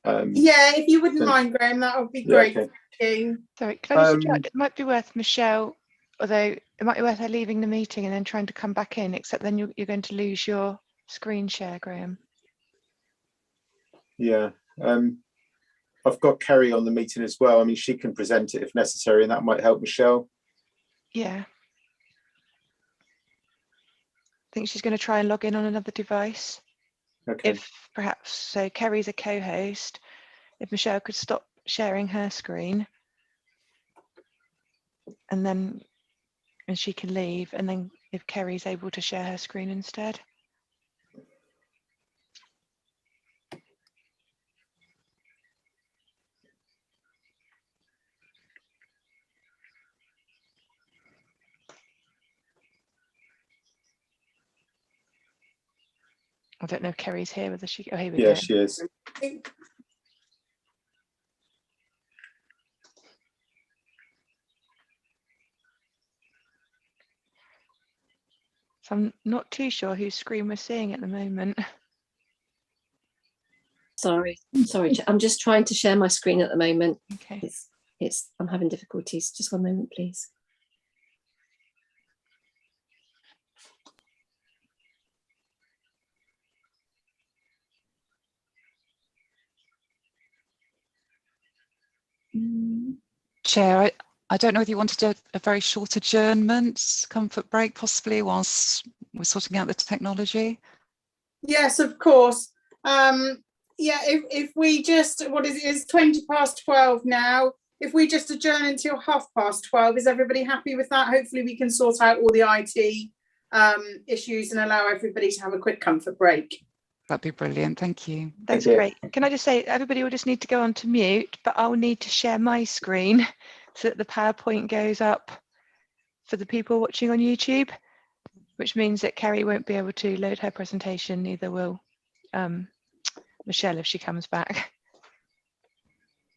Yeah, if you wouldn't mind, Graham, that would be great. Okay. Thank you. Sorry, can I just interrupt? It might be worth Michelle, although it might be worth her leaving the meeting and then trying to come back in, except then you're going to lose your screen share, Graham. Yeah, I've got Kerry on the meeting as well. I mean, she can present it if necessary, and that might help Michelle. Yeah. I think she's going to try and log in on another device. Okay. If perhaps, so Kerry's a co-host. If Michelle could stop sharing her screen and she can leave, and then if Kerry's able to share her screen instead. I don't know if Kerry's here, whether she, oh, here we Yeah, go. she is. So I'm not too sure whose screen we're seeing at the moment. Sorry, I'm just trying to share my screen at the moment. Okay. I'm having difficulties. Just one moment, please. Chair, I don't know if you wanted a very short adjournment, comfort break possibly, whilst we're sorting out the technology. Yes, of course. Yeah, if we just, what is it, it's 12:20 now. If we just adjourn until 12:30, is everybody happy with that? Hopefully we can sort out all the IT issues and allow everybody to have a quick comfort break. That'd be brilliant, thank you. That's great. Can I just say, everybody will just need to go on to mute, but I'll need to share my screen so that the PowerPoint goes up for the people watching on YouTube, which means that Kerry won't be able to load her presentation, neither will Michelle if she comes back.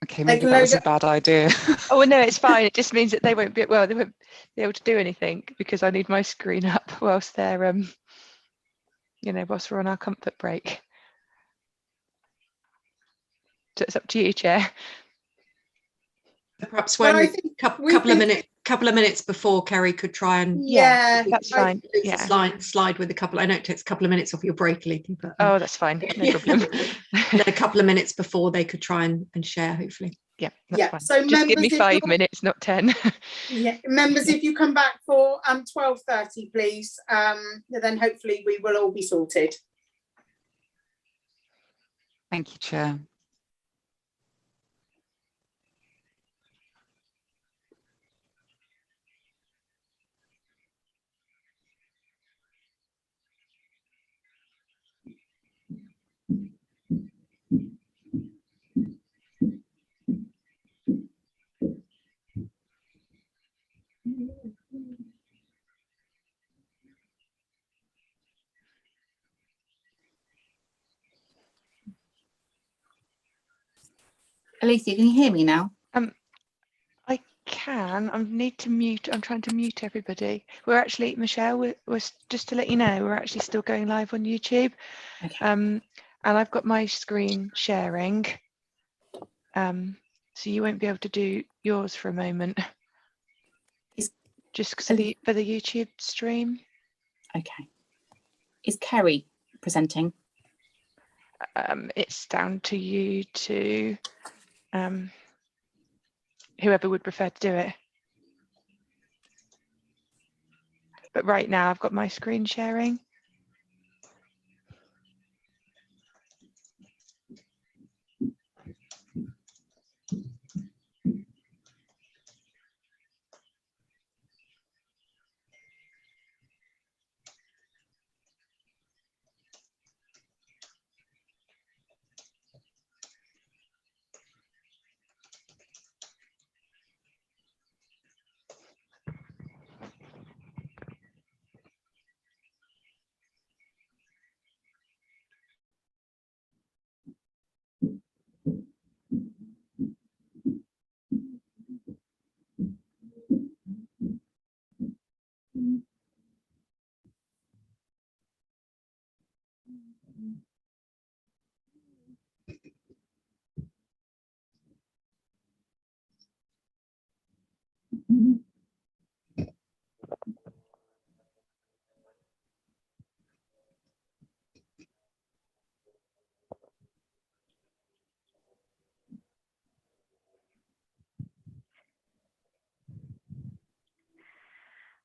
Okay, maybe that was a bad idea. Oh, well, no, it's fine. It just means that they won't be able to do anything because I need my screen up whilst they're, whilst we're on our comfort break. So it's up to you, Chair. Perhaps when couple of minutes before Kerry could try and that's fine. Slide with a couple. I know it takes a couple of minutes off your break, Leaky, but oh, that's fine. No problem. Then a couple of minutes before they could try and share, hopefully. Yeah, that's fine. So just give me 5 minutes, not 10. Yeah, members, if you come back for 12:30, please, then hopefully we will all be sorted. Thank you, Chair. Alicia, can you hear me now? I can. I need to mute. I'm trying to mute everybody. We're actually, Michelle, we're just to let you know, we're actually still going live on YouTube. Okay. And I've got my screen sharing. So you won't be able to do yours for a moment. Just for the YouTube stream. Okay. Is Kerry presenting? It's down to you to whoever would prefer to do it. But right now I've got my screen sharing.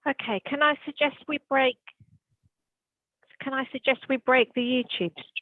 Okay, can I suggest we break the YouTube stream?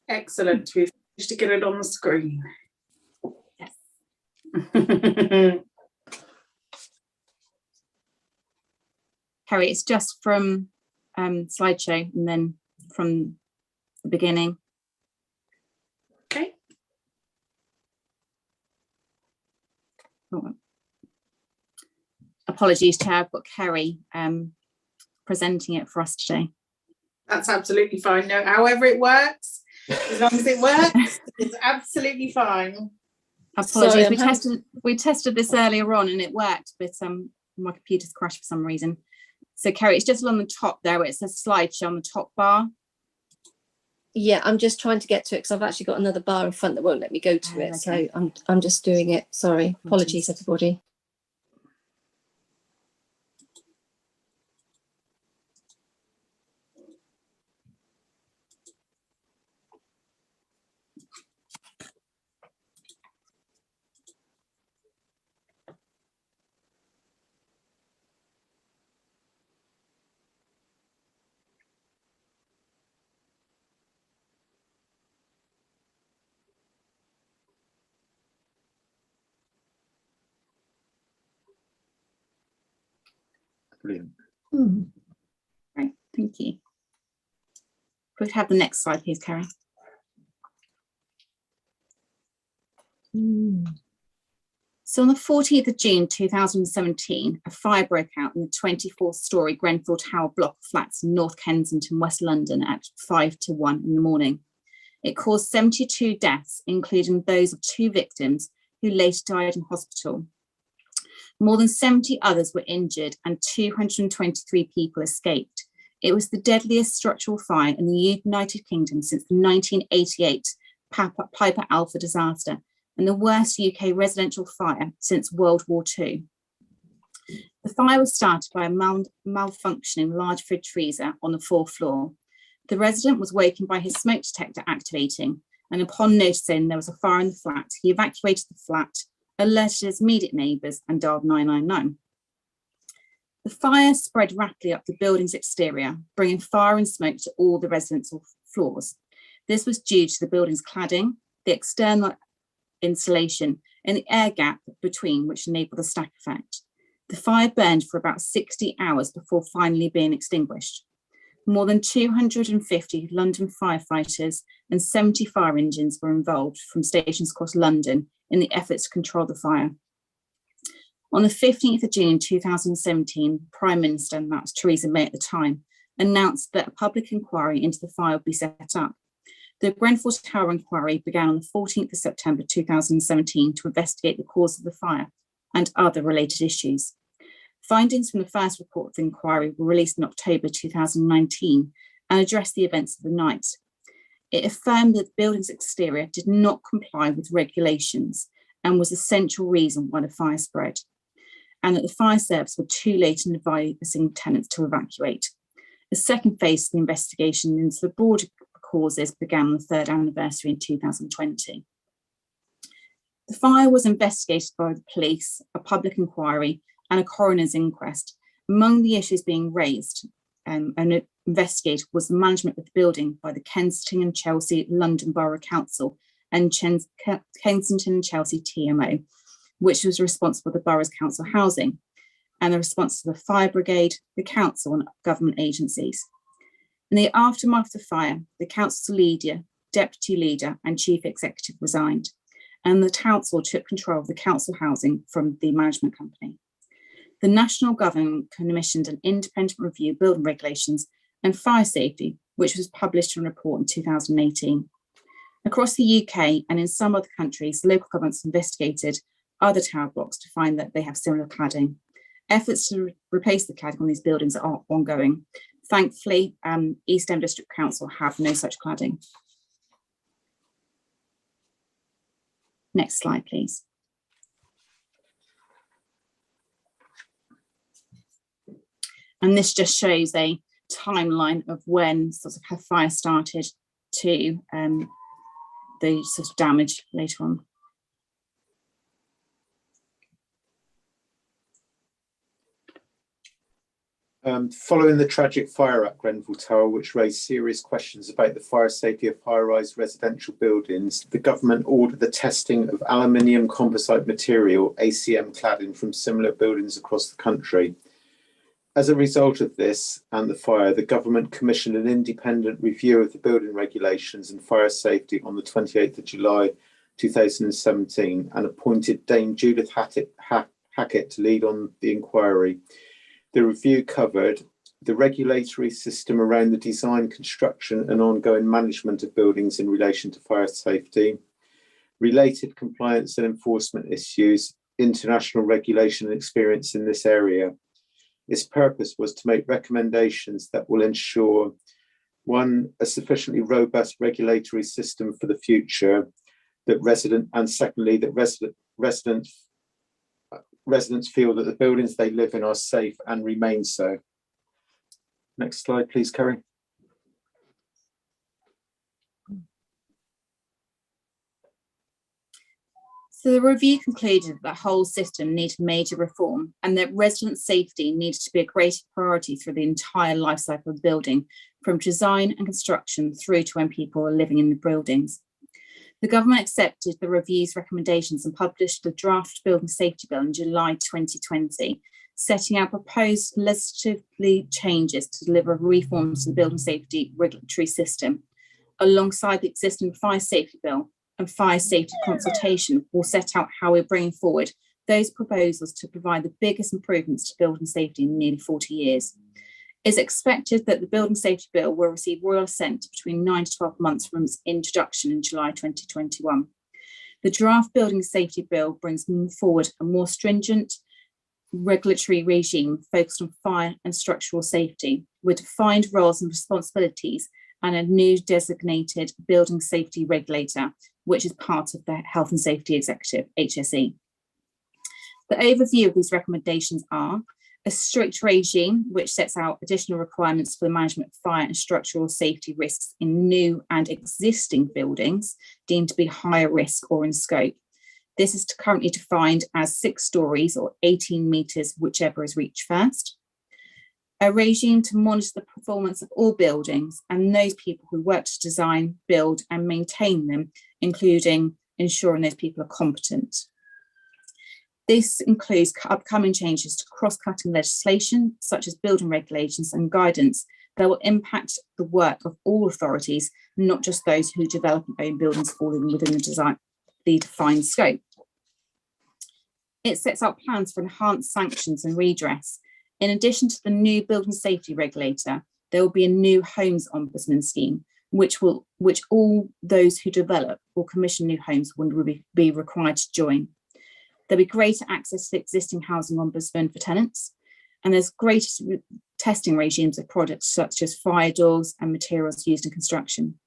Excellent. We've managed to get it on the screen. Yes. Harry, it's just from slideshow and then from the beginning. Okay. Oh. Apologies, Chair, I've got Kerry presenting it for us today. That's absolutely fine. No, however it works, as long as it works, it's absolutely fine. Apologies, Sorry, we tested this earlier on and it worked, but my computer's crashed for some reason. So Kerry, it's just along the top there where it says slideshow on the top bar. Yeah, I'm just trying to get to it because I've actually got another bar in front that won't let me go to it. Okay. So I'm just doing it. Sorry, apologies everybody. Brilliant. Right, thank you. Could we have the next slide, please, Kerry? So on the 14th of June 2017, a fire broke out in the 24-storey Grenfell Tower block of flats in North Kensington, West London at 5 to 1 in the morning. It caused 72 deaths, including those of 2 victims who later died in hospital. More than 70 others were injured and 223 people escaped. It was the deadliest structural fire in the United Kingdom since the 1988 Piper Alpha disaster and the worst UK residential fire since World War II. The fire was started by a malfunctioning large fridge freezer on the 4th floor. The resident was wakened by his smoke detector activating, and upon noticing there was a fire in the flat, he evacuated the flat, alerted his immediate neighbours and dialed 999. The fire spread rapidly up the building's exterior, bringing fire and smoke to all the residential floors. This was due to the building's cladding, the external insulation, and the air gap between, which enabled the stack effect. The fire burned for about 60 hours before finally being extinguished. More than 250 London firefighters and 70 fire engines were involved from stations across London in the efforts to control the fire. On the 15th of June 2017, Prime Minister, and that was Theresa May at the time, announced that a public inquiry into the fire would be set up. The Grenfell Tower inquiry began on the 14th of September 2017 to investigate the cause of the fire and other related issues. Findings from the first report of the inquiry were released in October 2019 and addressed the events of the night. It affirmed that the building's exterior did not comply with regulations and was a central reason why the fire spread, and that the fire service were too late in advising tenants to evacuate. The second phase of the investigation into the broader causes began on the 3rd anniversary in 2020. The fire was investigated by the police, a public inquiry, and a coroner's inquest. Among the issues being raised and investigated was the management of the building by the Kensington and Chelsea London Borough Council and Kensington and Chelsea TMO, which was responsible for the borough's council housing, and the response to the fire brigade, the council, and government agencies. In the aftermath of the fire, the council's leader, deputy leader, and chief executive resigned, and the council took control of the council housing from the management company. The national government commissioned an independent review of building regulations and fire safety, which was published in a report in 2018. Across the UK and in some other countries, local governments investigated other tower blocks to find that they have similar cladding. Efforts to replace the cladding on these buildings are ongoing. Thankfully, East End District Council have no such cladding. Next slide, please. And this just shows a timeline of when sort of fire started to the sort of damage later on. Following the tragic fire at Grenfell Tower, which raised serious questions about the fire safety of high-rise residential buildings, the government ordered the testing of aluminium composite material, ACM cladding, from similar buildings across the country. As a result of this and the fire, the government commissioned an independent review of the building regulations and fire safety on the 28th of July 2017 and appointed Dame Judith Hackett to lead on the inquiry. The review covered the regulatory system around the design, construction and ongoing management of buildings in relation to fire safety, related compliance and enforcement issues, international regulation and experience in this area. Its purpose was to make recommendations that will ensure, one, a sufficiently robust regulatory system for the future, and secondly, that residents feel that the buildings they live in are safe and remain so. Next slide, please, Kerry. So the review concluded that the whole system needed major reform and that resident safety needed to be a greater priority through the entire life cycle of the building, from design and construction through to when people are living in the buildings. The government accepted the review's recommendations and published the draft Building Safety Bill in July 2020, setting out proposed legislative changes to deliver reforms to the building safety regulatory system. Alongside the existing Fire Safety Bill and Fire Safety Consultation will set out how we're bringing forward those proposals to provide the biggest improvements to building safety in nearly 40 years. It's expected that the Building Safety Bill will receive royal assent between 9 to 12 months from its introduction in July 2021. The draft Building Safety Bill brings forward a more stringent regulatory regime focused on fire and structural safety, with defined roles and responsibilities and a new designated building safety regulator, which is part of the Health and Safety Executive, HSE. The overview of these recommendations are a strict regime which sets out additional requirements for the management of fire and structural safety risks in new and existing buildings deemed to be higher risk or in scope. This is currently defined as 6 stories or 18 metres, whichever is reached first. A regime to monitor the performance of all buildings and those people who work to design, build and maintain them, including ensuring those people are competent. This includes upcoming changes to cross-cutting legislation, such as building regulations and guidance that will impact the work of all authorities, not just those who develop and own buildings falling within the defined scope. It sets out plans for enhanced sanctions and redress. In addition to the new building safety regulator, there will be a new homes ombudsman scheme, which all those who develop or commission new homes will be required to join. There'll be greater access to existing housing ombudsman for tenants, and there's greater testing regimes of products such as fire doors and materials used in construction.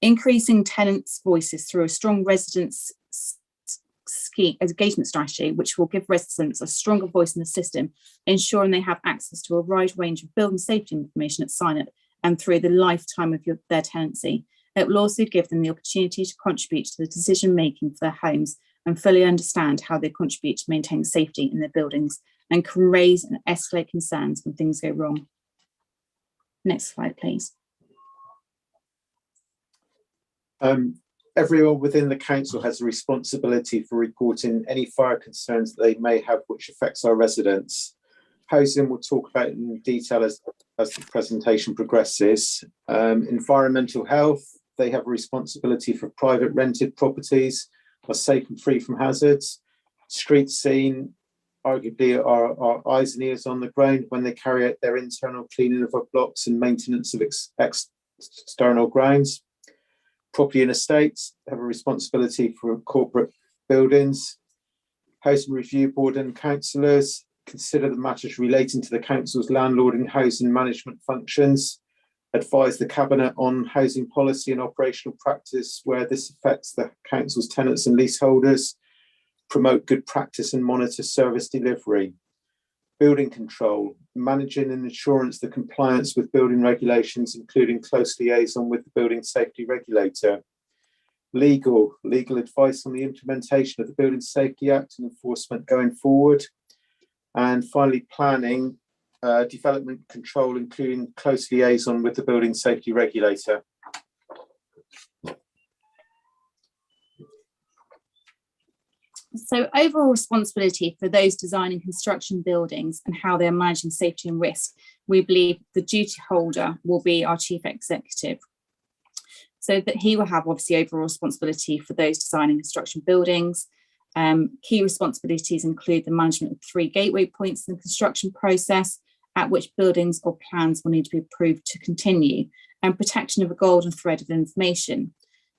Increasing tenants' voices through a strong residents' engagement strategy, which will give residents a stronger voice in the system, ensuring they have access to a wide range of building safety information at sign-up and through the lifetime of their tenancy. It will also give them the opportunity to contribute to the decision-making for their homes and fully understand how they contribute to maintain safety in their buildings and can raise and escalate concerns when things go wrong. Next slide, please. Everyone within the council has a responsibility for reporting any fire concerns that they may have which affects our residents. Housing we'll talk about in detail as the presentation progresses. Environmental health, they have a responsibility for private rented properties are safe and free from hazards. Street scene, arguably our eyes and ears on the ground when they carry out their internal cleaning of our blocks and maintenance of external grounds. Property and estates have a responsibility for corporate buildings. Housing Review Board and councillors consider the matters relating to the council's landlord and housing management functions. Advise the Cabinet on housing policy and operational practice where this affects the council's tenants and leaseholders. Promote good practice and monitor service delivery. Building control, managing and ensuring the compliance with building regulations, including close liaison with the building safety regulator. Legal advice on the implementation of the Building Safety Act and enforcement going forward. And finally, planning, development control, including close liaison with the building safety regulator. So overall responsibility for those designing construction buildings and how they're managing safety and risk, we believe the duty holder will be our chief executive. So that he will have obviously overall responsibility for those designing construction buildings. Key responsibilities include the management of 3 gateway points in the construction process, at which buildings or plans will need to be approved to continue, and protection of a golden thread of information.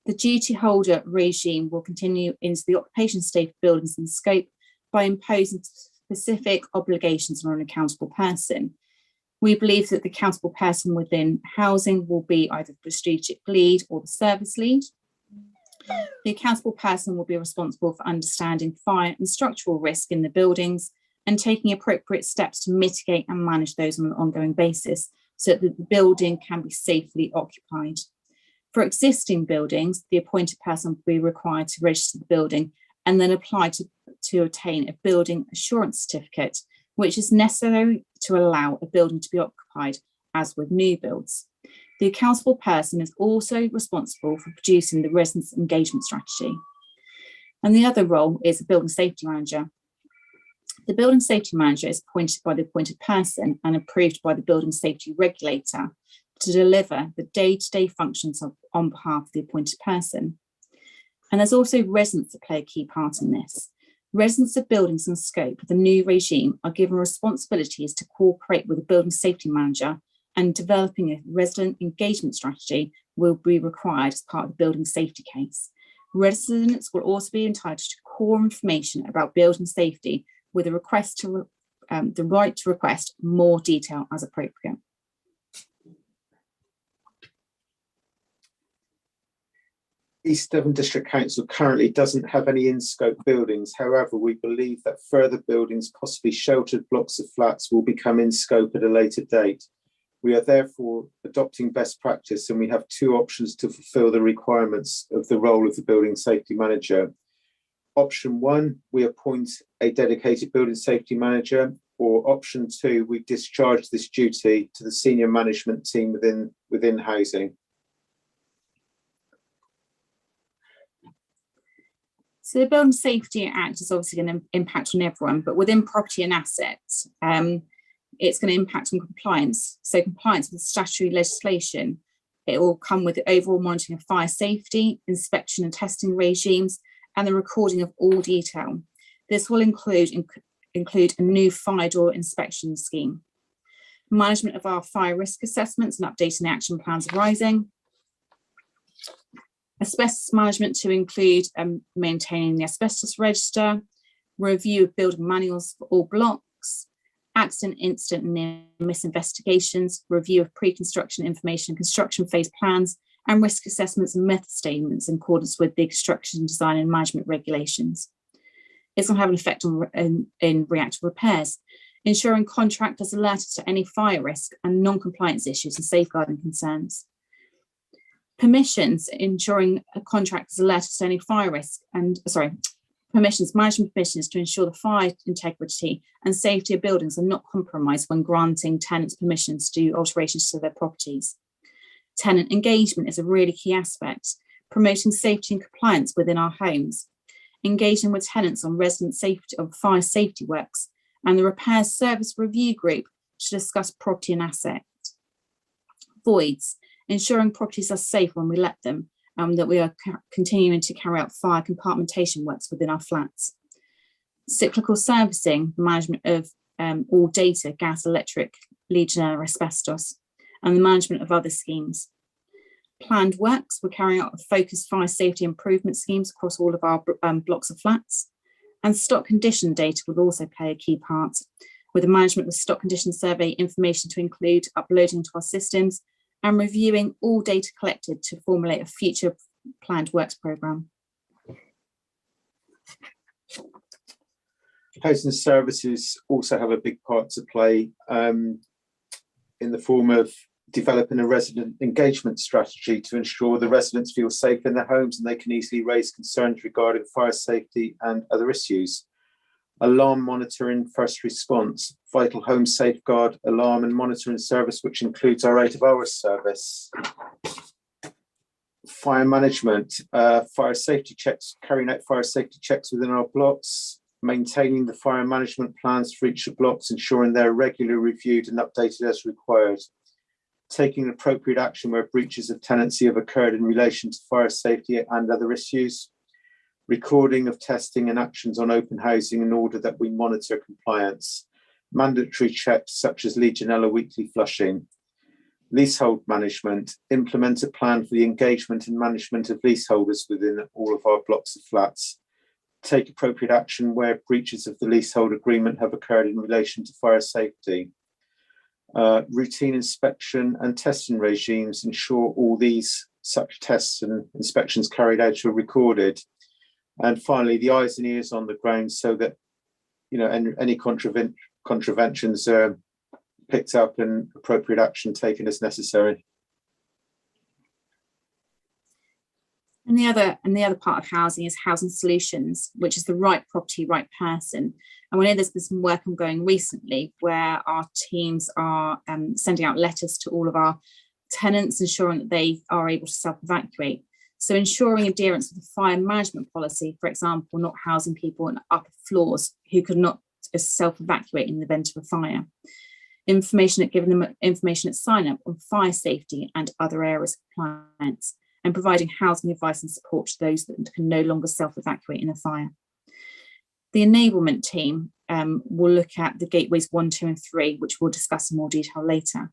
The duty holder regime will continue into the occupation state of buildings and scope by imposing specific obligations on an accountable person. We believe that the accountable person within housing will be either the strategic lead or the service lead. The accountable person will be responsible for understanding fire and structural risk in the buildings and taking appropriate steps to mitigate and manage those on an ongoing basis so that the building can be safely occupied. For existing buildings, the appointed person will be required to register the building and then apply to obtain a building assurance certificate, which is necessary to allow a building to be occupied, as with new builds. The accountable person is also responsible for producing the residents' engagement strategy. And the other role is a building safety manager. The building safety manager is appointed by the appointed person and approved by the building safety regulator to deliver the day-to-day functions on behalf of the appointed person. And there's also residents that play a key part in this. Residents of buildings in scope of the new regime are given responsibilities to cooperate with the building safety manager, and developing a resident engagement strategy will be required as part of the building safety case. Residents will also be entitled to core information about building safety with a request to the right to request more detail as appropriate. East Devon District Council currently doesn't have any in-scope buildings. However, we believe that further buildings, possibly sheltered blocks of flats, will become in scope at a later date. We are therefore adopting best practice, and we have 2 options to fulfil the requirements of the role of the building safety manager. Option 1, we appoint a dedicated building safety manager, or option 2, we discharge this duty to the senior management team within housing. So the Building Safety Act is obviously going to impact on everyone, but within property and assets, it's going to impact on compliance. So compliance with statutory legislation, it will come with the overall monitoring of fire safety, inspection and testing regimes, and the recording of all detail. This will include a new fire door inspection scheme, management of our fire risk assessments and updating the action plans arising, asbestos management to include maintaining the asbestos register, review of building manuals for all blocks, accident, incident and near miss investigations, review of pre-construction information and construction phase plans, and risk assessments and method statements in accordance with the construction design and management regulations. It's going to have an effect on in reactive repairs, ensuring contractors alerted to any fire risk and non-compliance issues and safeguarding concerns. Permissions, ensuring a contractor is alerted to any fire risk and, management permissions to ensure the fire integrity and safety of buildings are not compromised when granting tenants permissions to do alterations to their properties. Tenant engagement is a really key aspect, promoting safety and compliance within our homes, engaging with tenants on resident safety of fire safety works, and the repairs service review group to discuss property and asset. Voids, ensuring properties are safe when we let them, and that we are continuing to carry out fire compartmentation works within our flats. Cyclical servicing, the management of all data, gas, electric, Legionella, asbestos, and the management of other schemes. Planned works, we're carrying out focused fire safety improvement schemes across all of our blocks of flats. And stock condition data will also play a key part, with the management of stock condition survey information to include uploading to our systems and reviewing all data collected to formulate a future planned works programme. Housing services also have a big part to play in the form of developing a resident engagement strategy to ensure the residents feel safe in their homes and they can easily raise concerns regarding fire safety and other issues. alarm monitoring, first response, vital home safeguard, alarm and monitoring service, which includes our 8-hours service. Fire management, fire safety checks, carrying out fire safety checks within our blocks, maintaining the fire management plans for each of the blocks, ensuring they're regularly reviewed and updated as required, taking appropriate action where breaches of tenancy have occurred in relation to fire safety and other issues, recording of testing and actions on open housing in order that we monitor compliance, mandatory checks such as Legionella weekly flushing, leasehold management, implement a plan for the engagement and management of leaseholders within all of our blocks of flats, take appropriate action where breaches of the leasehold agreement have occurred in relation to fire safety, routine inspection and testing regimes, ensure all these such tests and inspections carried out are recorded. And finally, the eyes and ears on the ground so that, you know, any contraventions are picked up and appropriate action taken as necessary. And the other part of housing is housing solutions, which is the right property, right person. And we know there's been some work ongoing recently where our teams are sending out letters to all of our tenants, ensuring that they are able to self-evacuate. So ensuring adherence to the fire management policy, for example, not housing people on upper floors who could not self-evacuate in the event of a fire. Giving them information at sign up on fire safety and other areas of compliance, and providing housing advice and support to those that can no longer self-evacuate in a fire. The enablement team will look at the gateways 1, 2 and 3, which we'll discuss in more detail later.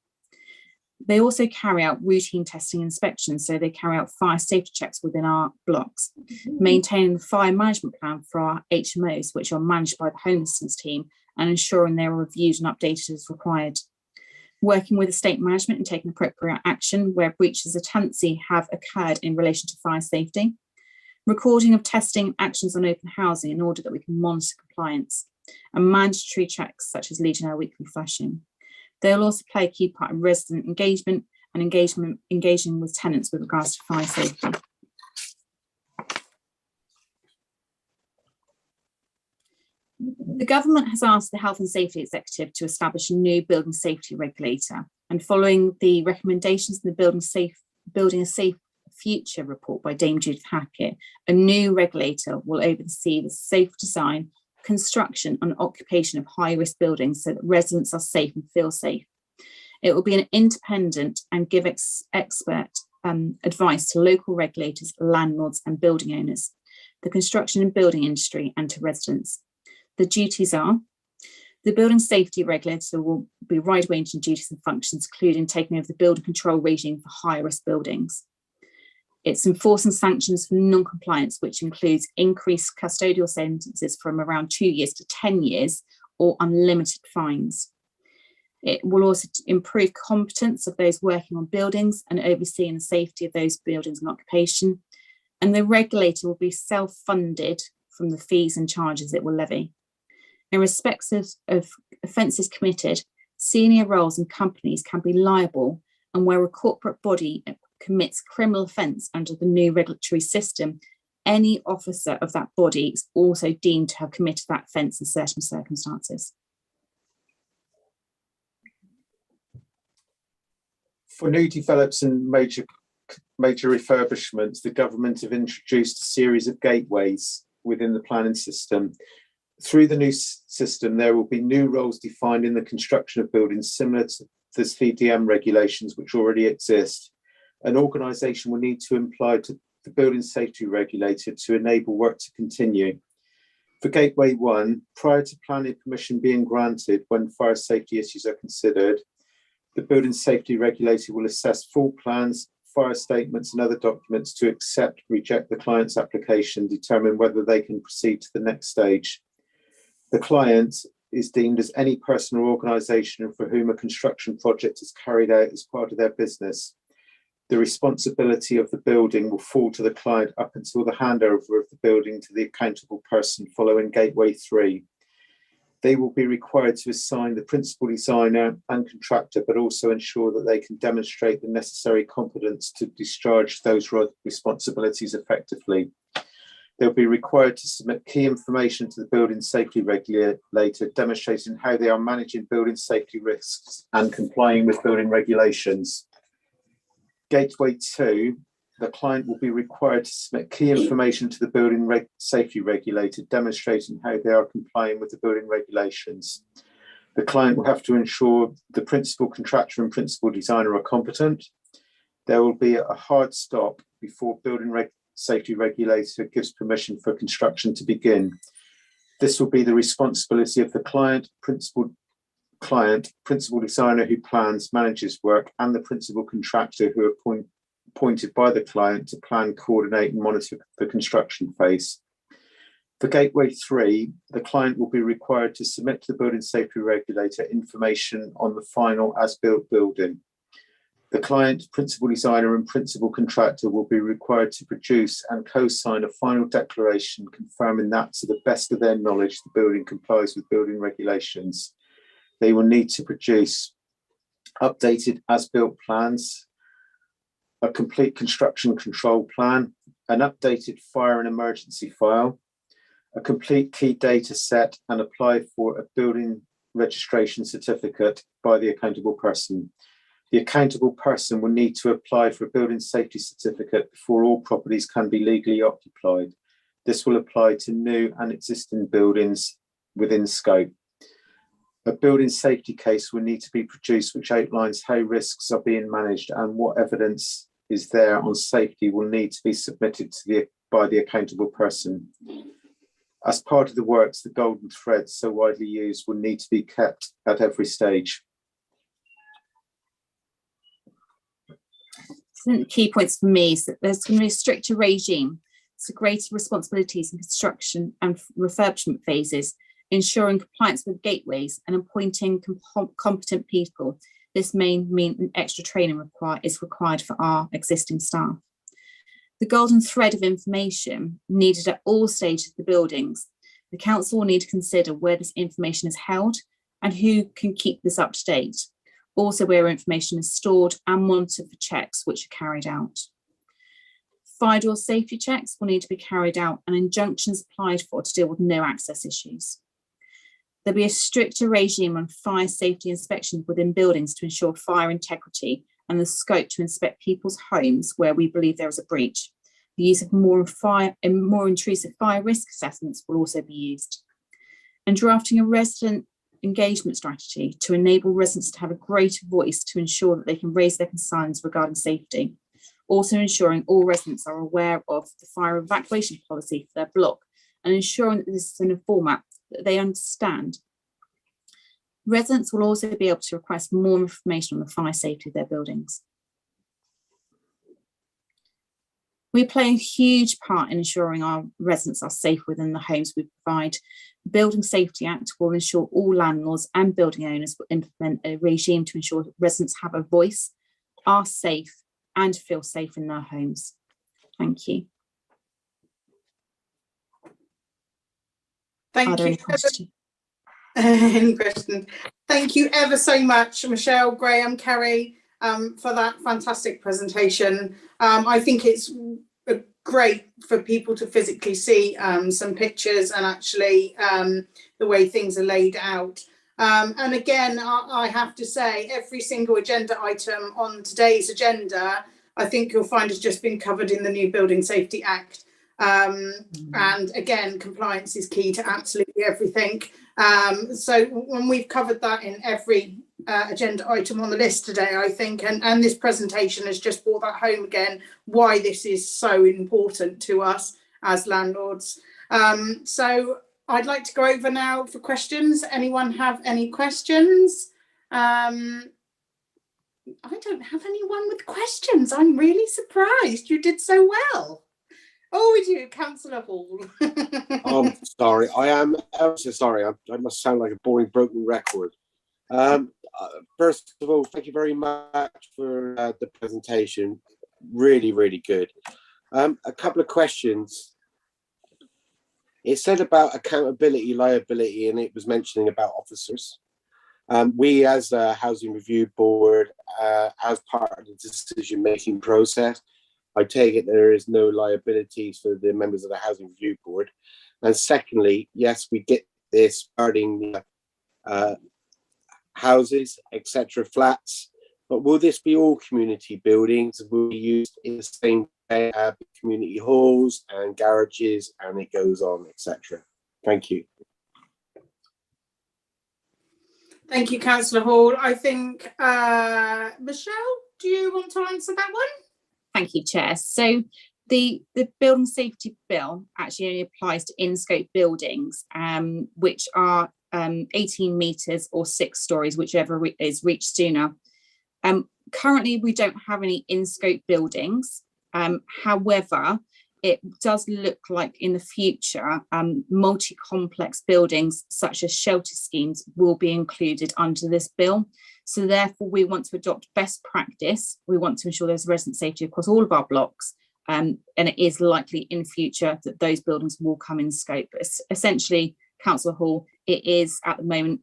They also carry out routine testing inspections, so they carry out fire safety checks within our blocks, maintaining the fire management plan for our HMOs, which are managed by the homelessness team, and ensuring they are reviewed and updated as required. Working with estate management and taking appropriate action where breaches of tenancy have occurred in relation to fire safety. Recording of testing actions on open housing in order that we can monitor compliance, and mandatory checks such as Legionella weekly flushing. They'll also play a key part in resident engagement and engaging with tenants with regards to fire safety. The government has asked the Health and Safety Executive to establish a new building safety regulator, and following the recommendations in the Building a Safe Future report by Dame Judith Hackett, a new regulator will oversee the safe design, construction and occupation of high-risk buildings so that residents are safe and feel safe. It will be an independent and give expert advice to local regulators, landlords and building owners, the construction and building industry and to residents. The duties are: the building safety regulator will be wide-ranging duties and functions, including taking over the building control regime for high-risk buildings. It's enforcing sanctions for non-compliance, which includes increased custodial sentences from around 2 years to 10 years or unlimited fines. It will also improve competence of those working on buildings and overseeing the safety of those buildings and occupation. And the regulator will be self-funded from the fees and charges it will levy. In respect of offences committed, senior roles in companies can be liable, and where a corporate body commits criminal offence under the new regulatory system, any officer of that body is also deemed to have committed that offence in certain circumstances. For new develops and major refurbishments, the government have introduced a series of gateways within the planning system. Through the new system, there will be new roles defined in the construction of buildings similar to the CDM regulations which already exist. An organisation will need to apply to the building safety regulator to enable work to continue. For Gateway 1, prior to planning permission being granted when fire safety issues are considered, the building safety regulator will assess full plans, fire statements and other documents to accept, reject the client's application, determine whether they can proceed to the next stage. The client is deemed as any person or organisation for whom a construction project is carried out as part of their business. The responsibility of the building will fall to the client up until the handover of the building to the accountable person following Gateway 3. They will be required to assign the principal designer and contractor, but also ensure that they can demonstrate the necessary competence to discharge those responsibilities effectively. They'll be required to submit key information to the building safety regulator demonstrating how they are managing building safety risks and complying with building regulations. Gateway 2, the client will be required to submit key information to the building safety regulator demonstrating how they are complying with the building regulations. The client will have to ensure the principal contractor and principal designer are competent. There will be a hard stop before building safety regulator gives permission for construction to begin. This will be the responsibility of the client, principal designer who plans, manages work, and the principal contractor who are appointed by the client to plan, coordinate, and monitor the construction phase. For Gateway 3, the client will be required to submit to the building safety regulator information on the final as-built building. The client, principal designer, and principal contractor will be required to produce and co-sign a final declaration confirming that, to the best of their knowledge, the building complies with building regulations. They will need to produce updated as-built plans, a complete construction control plan, an updated fire and emergency file, a complete key data set, and apply for a building registration certificate by the accountable person. The accountable person will need to apply for a building safety certificate before all properties can be legally occupied. This will apply to new and existing buildings within scope. A building safety case will need to be produced which outlines how risks are being managed and what evidence is there on safety will need to be submitted to by the accountable person. As part of the works, the golden thread so widely used will need to be kept at every stage. Some key points for me is that there's going to be a stricter regime, so greater responsibilities in construction and refurbishment phases, ensuring compliance with gateways and appointing competent people. This may mean extra training is required for our existing staff. The golden thread of information needed at all stages of the buildings. The council will need to consider where this information is held and who can keep this up to date. Also where information is stored and monitored for checks which are carried out. Fire door safety checks will need to be carried out and injunctions applied for to deal with no access issues. There'll be a stricter regime on fire safety inspections within buildings to ensure fire integrity and the scope to inspect people's homes where we believe there is a breach. The use of more intrusive fire risk assessments will also be used. And drafting a resident engagement strategy to enable residents to have a greater voice to ensure that they can raise their concerns regarding safety. Also ensuring all residents are aware of the fire evacuation policy for their block and ensuring that this is in a format that they understand. Residents will also be able to request more information on the fire safety of their buildings. We play a huge part in ensuring our residents are safe within the homes we provide. The Building Safety Act will ensure all landlords and building owners will implement a regime to ensure that residents have a voice, are safe, and feel safe in their homes. Thank you. Thank you. Any questions? Thank you ever so much, Michelle, Graham, Carrie, for that fantastic presentation. I think it's great for people to physically see some pictures and actually the way things are laid out. And again, I have to say, every single agenda item on today's agenda, I think you'll find has just been covered in the new Building Safety Act. And again, compliance is key to absolutely everything. So when we've covered that in every agenda item on the list today, I think, and this presentation has just brought that home again, why this is so important to us as landlords. So I'd like to go over now for questions. Anyone have any questions? I don't have anyone with questions. I'm really surprised. You did so well. Oh, we do, Councillor Hall. I'm sorry. I am ever so sorry. I must sound like a boring broken record. First of all, thank you very much for the presentation. Really, really good. A couple of questions. It said about accountability, liability, and it was mentioning about officers. We as a Housing Review Board, as part of the decision-making process, I take it there is no liabilities for the members of the Housing Review Board. And secondly, yes, we get this regarding houses, etc., flats, but will this be all community buildings? Will be used in the same way as community halls and garages, and it goes on, etc.? Thank you. Thank you, Councillor Hall. I think, Michelle, do you want to answer that one? Thank you, Chair. So the building safety bill actually only applies to in-scope buildings, which are 18 metres or 6 stories, whichever is reached sooner. Currently, we don't have any in-scope buildings. However, it does look like in the future, multi-complex buildings such as shelter schemes will be included under this bill. So therefore, we want to adopt best practice. We want to ensure there's resident safety across all of our blocks. And it is likely in future that those buildings will come in scope. But essentially, Councillor Hall, it is at the moment,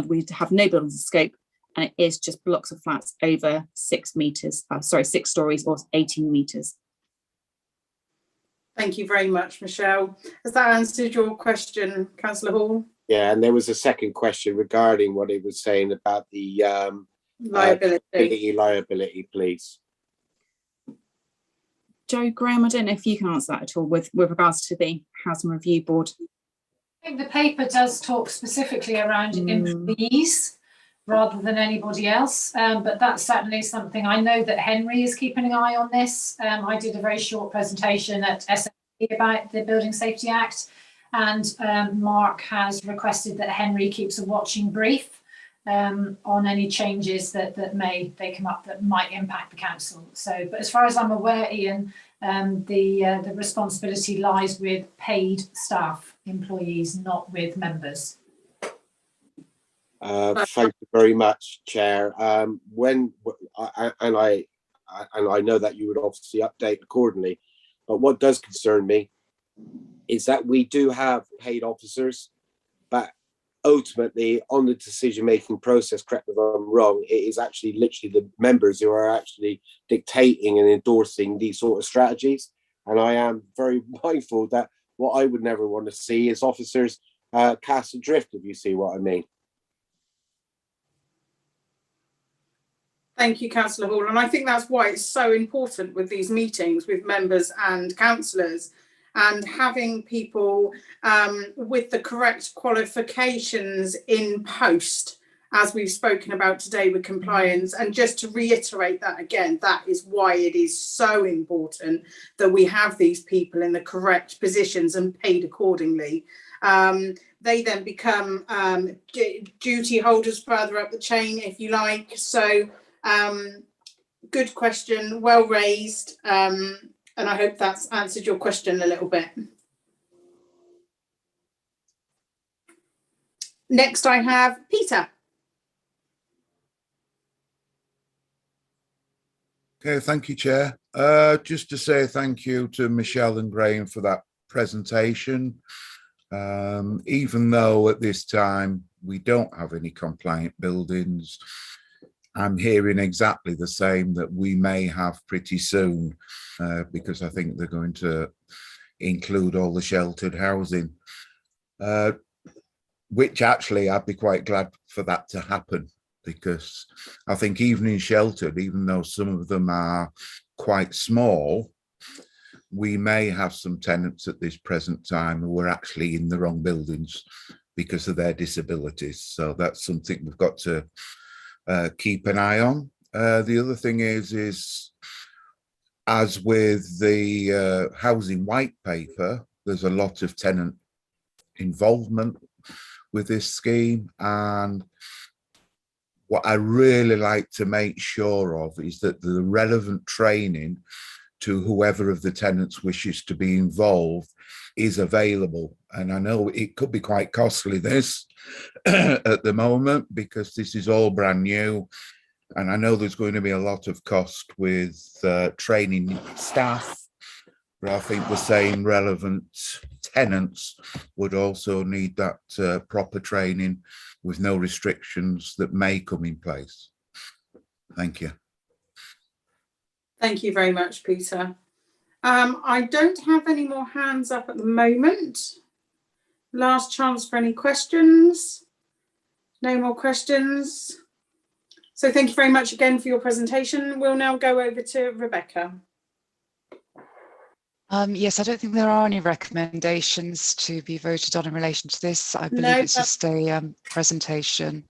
we have no buildings in scope, and it is just blocks of flats over 6 metres, 6 stories or 18 metres. Thank you very much, Michelle. Has that answered your question, Councillor Hall? Yeah, and there was a second question regarding what it was saying about the liability, please. Joe Graham, I don't know if you can answer that at all with regards to the Housing Review Board. I think the paper does talk specifically around employees rather than anybody else, but that's certainly something. I know that Henry is keeping an eye on this. I did a very short presentation at SAP about the Building Safety Act, and Mark has requested that Henry keeps a watching brief on any changes that may come up that might impact the council. So, but as far as I'm aware, Ian, the responsibility lies with paid staff, employees, not with members. Thank you very much, Chair. I know that you would obviously update accordingly, but what does concern me is that we do have paid officers, but ultimately on the decision-making process, correct me if I'm wrong, it is actually literally the members who are actually dictating and endorsing these sort of strategies. And I am very mindful that what I would never want to see is officers cast adrift, if you see what I mean. Thank you, Councillor Hall. And I think that's why it's so important with these meetings with members and councillors, and having people with the correct qualifications in post, as we've spoken about today with compliance. And just to reiterate that again, that is why it is so important that we have these people in the correct positions and paid accordingly. They then become duty holders further up the chain, if you like. So good question, well raised, and I hope that's answered your question a little bit. Next I have Peter. Okay, thank you, Chair. Just to say thank you to Michelle and Graham for that presentation. Even though at this time we don't have any compliant buildings, I'm hearing exactly the same that we may have pretty soon, because I think they're going to include all the sheltered housing, which actually I'd be quite glad for that to happen, because I think even in sheltered, even though some of them are quite small, we may have some tenants at this present time who are actually in the wrong buildings because of their disabilities. So that's something we've got to keep an eye on. The other thing is as with the housing white paper, there's a lot of tenant involvement with this scheme, and what I really like to make sure of is that the relevant training to whoever of the tenants wishes to be involved is available. And I know it could be quite costly, this at the moment, because this is all brand new, and I know there's going to be a lot of cost with training staff, but I think the same relevant tenants would also need that proper training with no restrictions that may come in place. Thank you. Thank you very much, Peter. I don't have any more hands up at the moment. Last chance for any questions. No more questions. So thank you very much again for your presentation. We'll now go over to Rebecca. Yes, I don't think there are any recommendations to be voted on in relation to this. I believe it's just a presentation.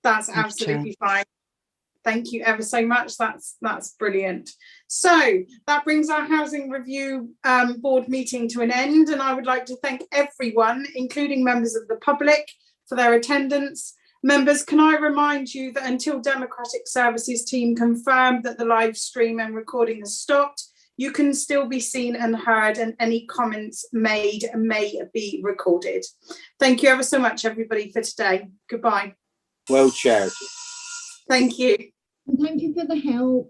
That's absolutely fine. Thank you ever so much. That's brilliant. So that brings our Housing Review Board meeting to an end, and I would like to thank everyone, including members of the public, for their attendance. Members, can I remind you that until Democratic Services team confirmed that the live stream and recording has stopped, you can still be seen and heard, and any comments made may be recorded. Thank you ever so much, everybody, for today. Goodbye. Well chaired. Thank you. Thank you for the help.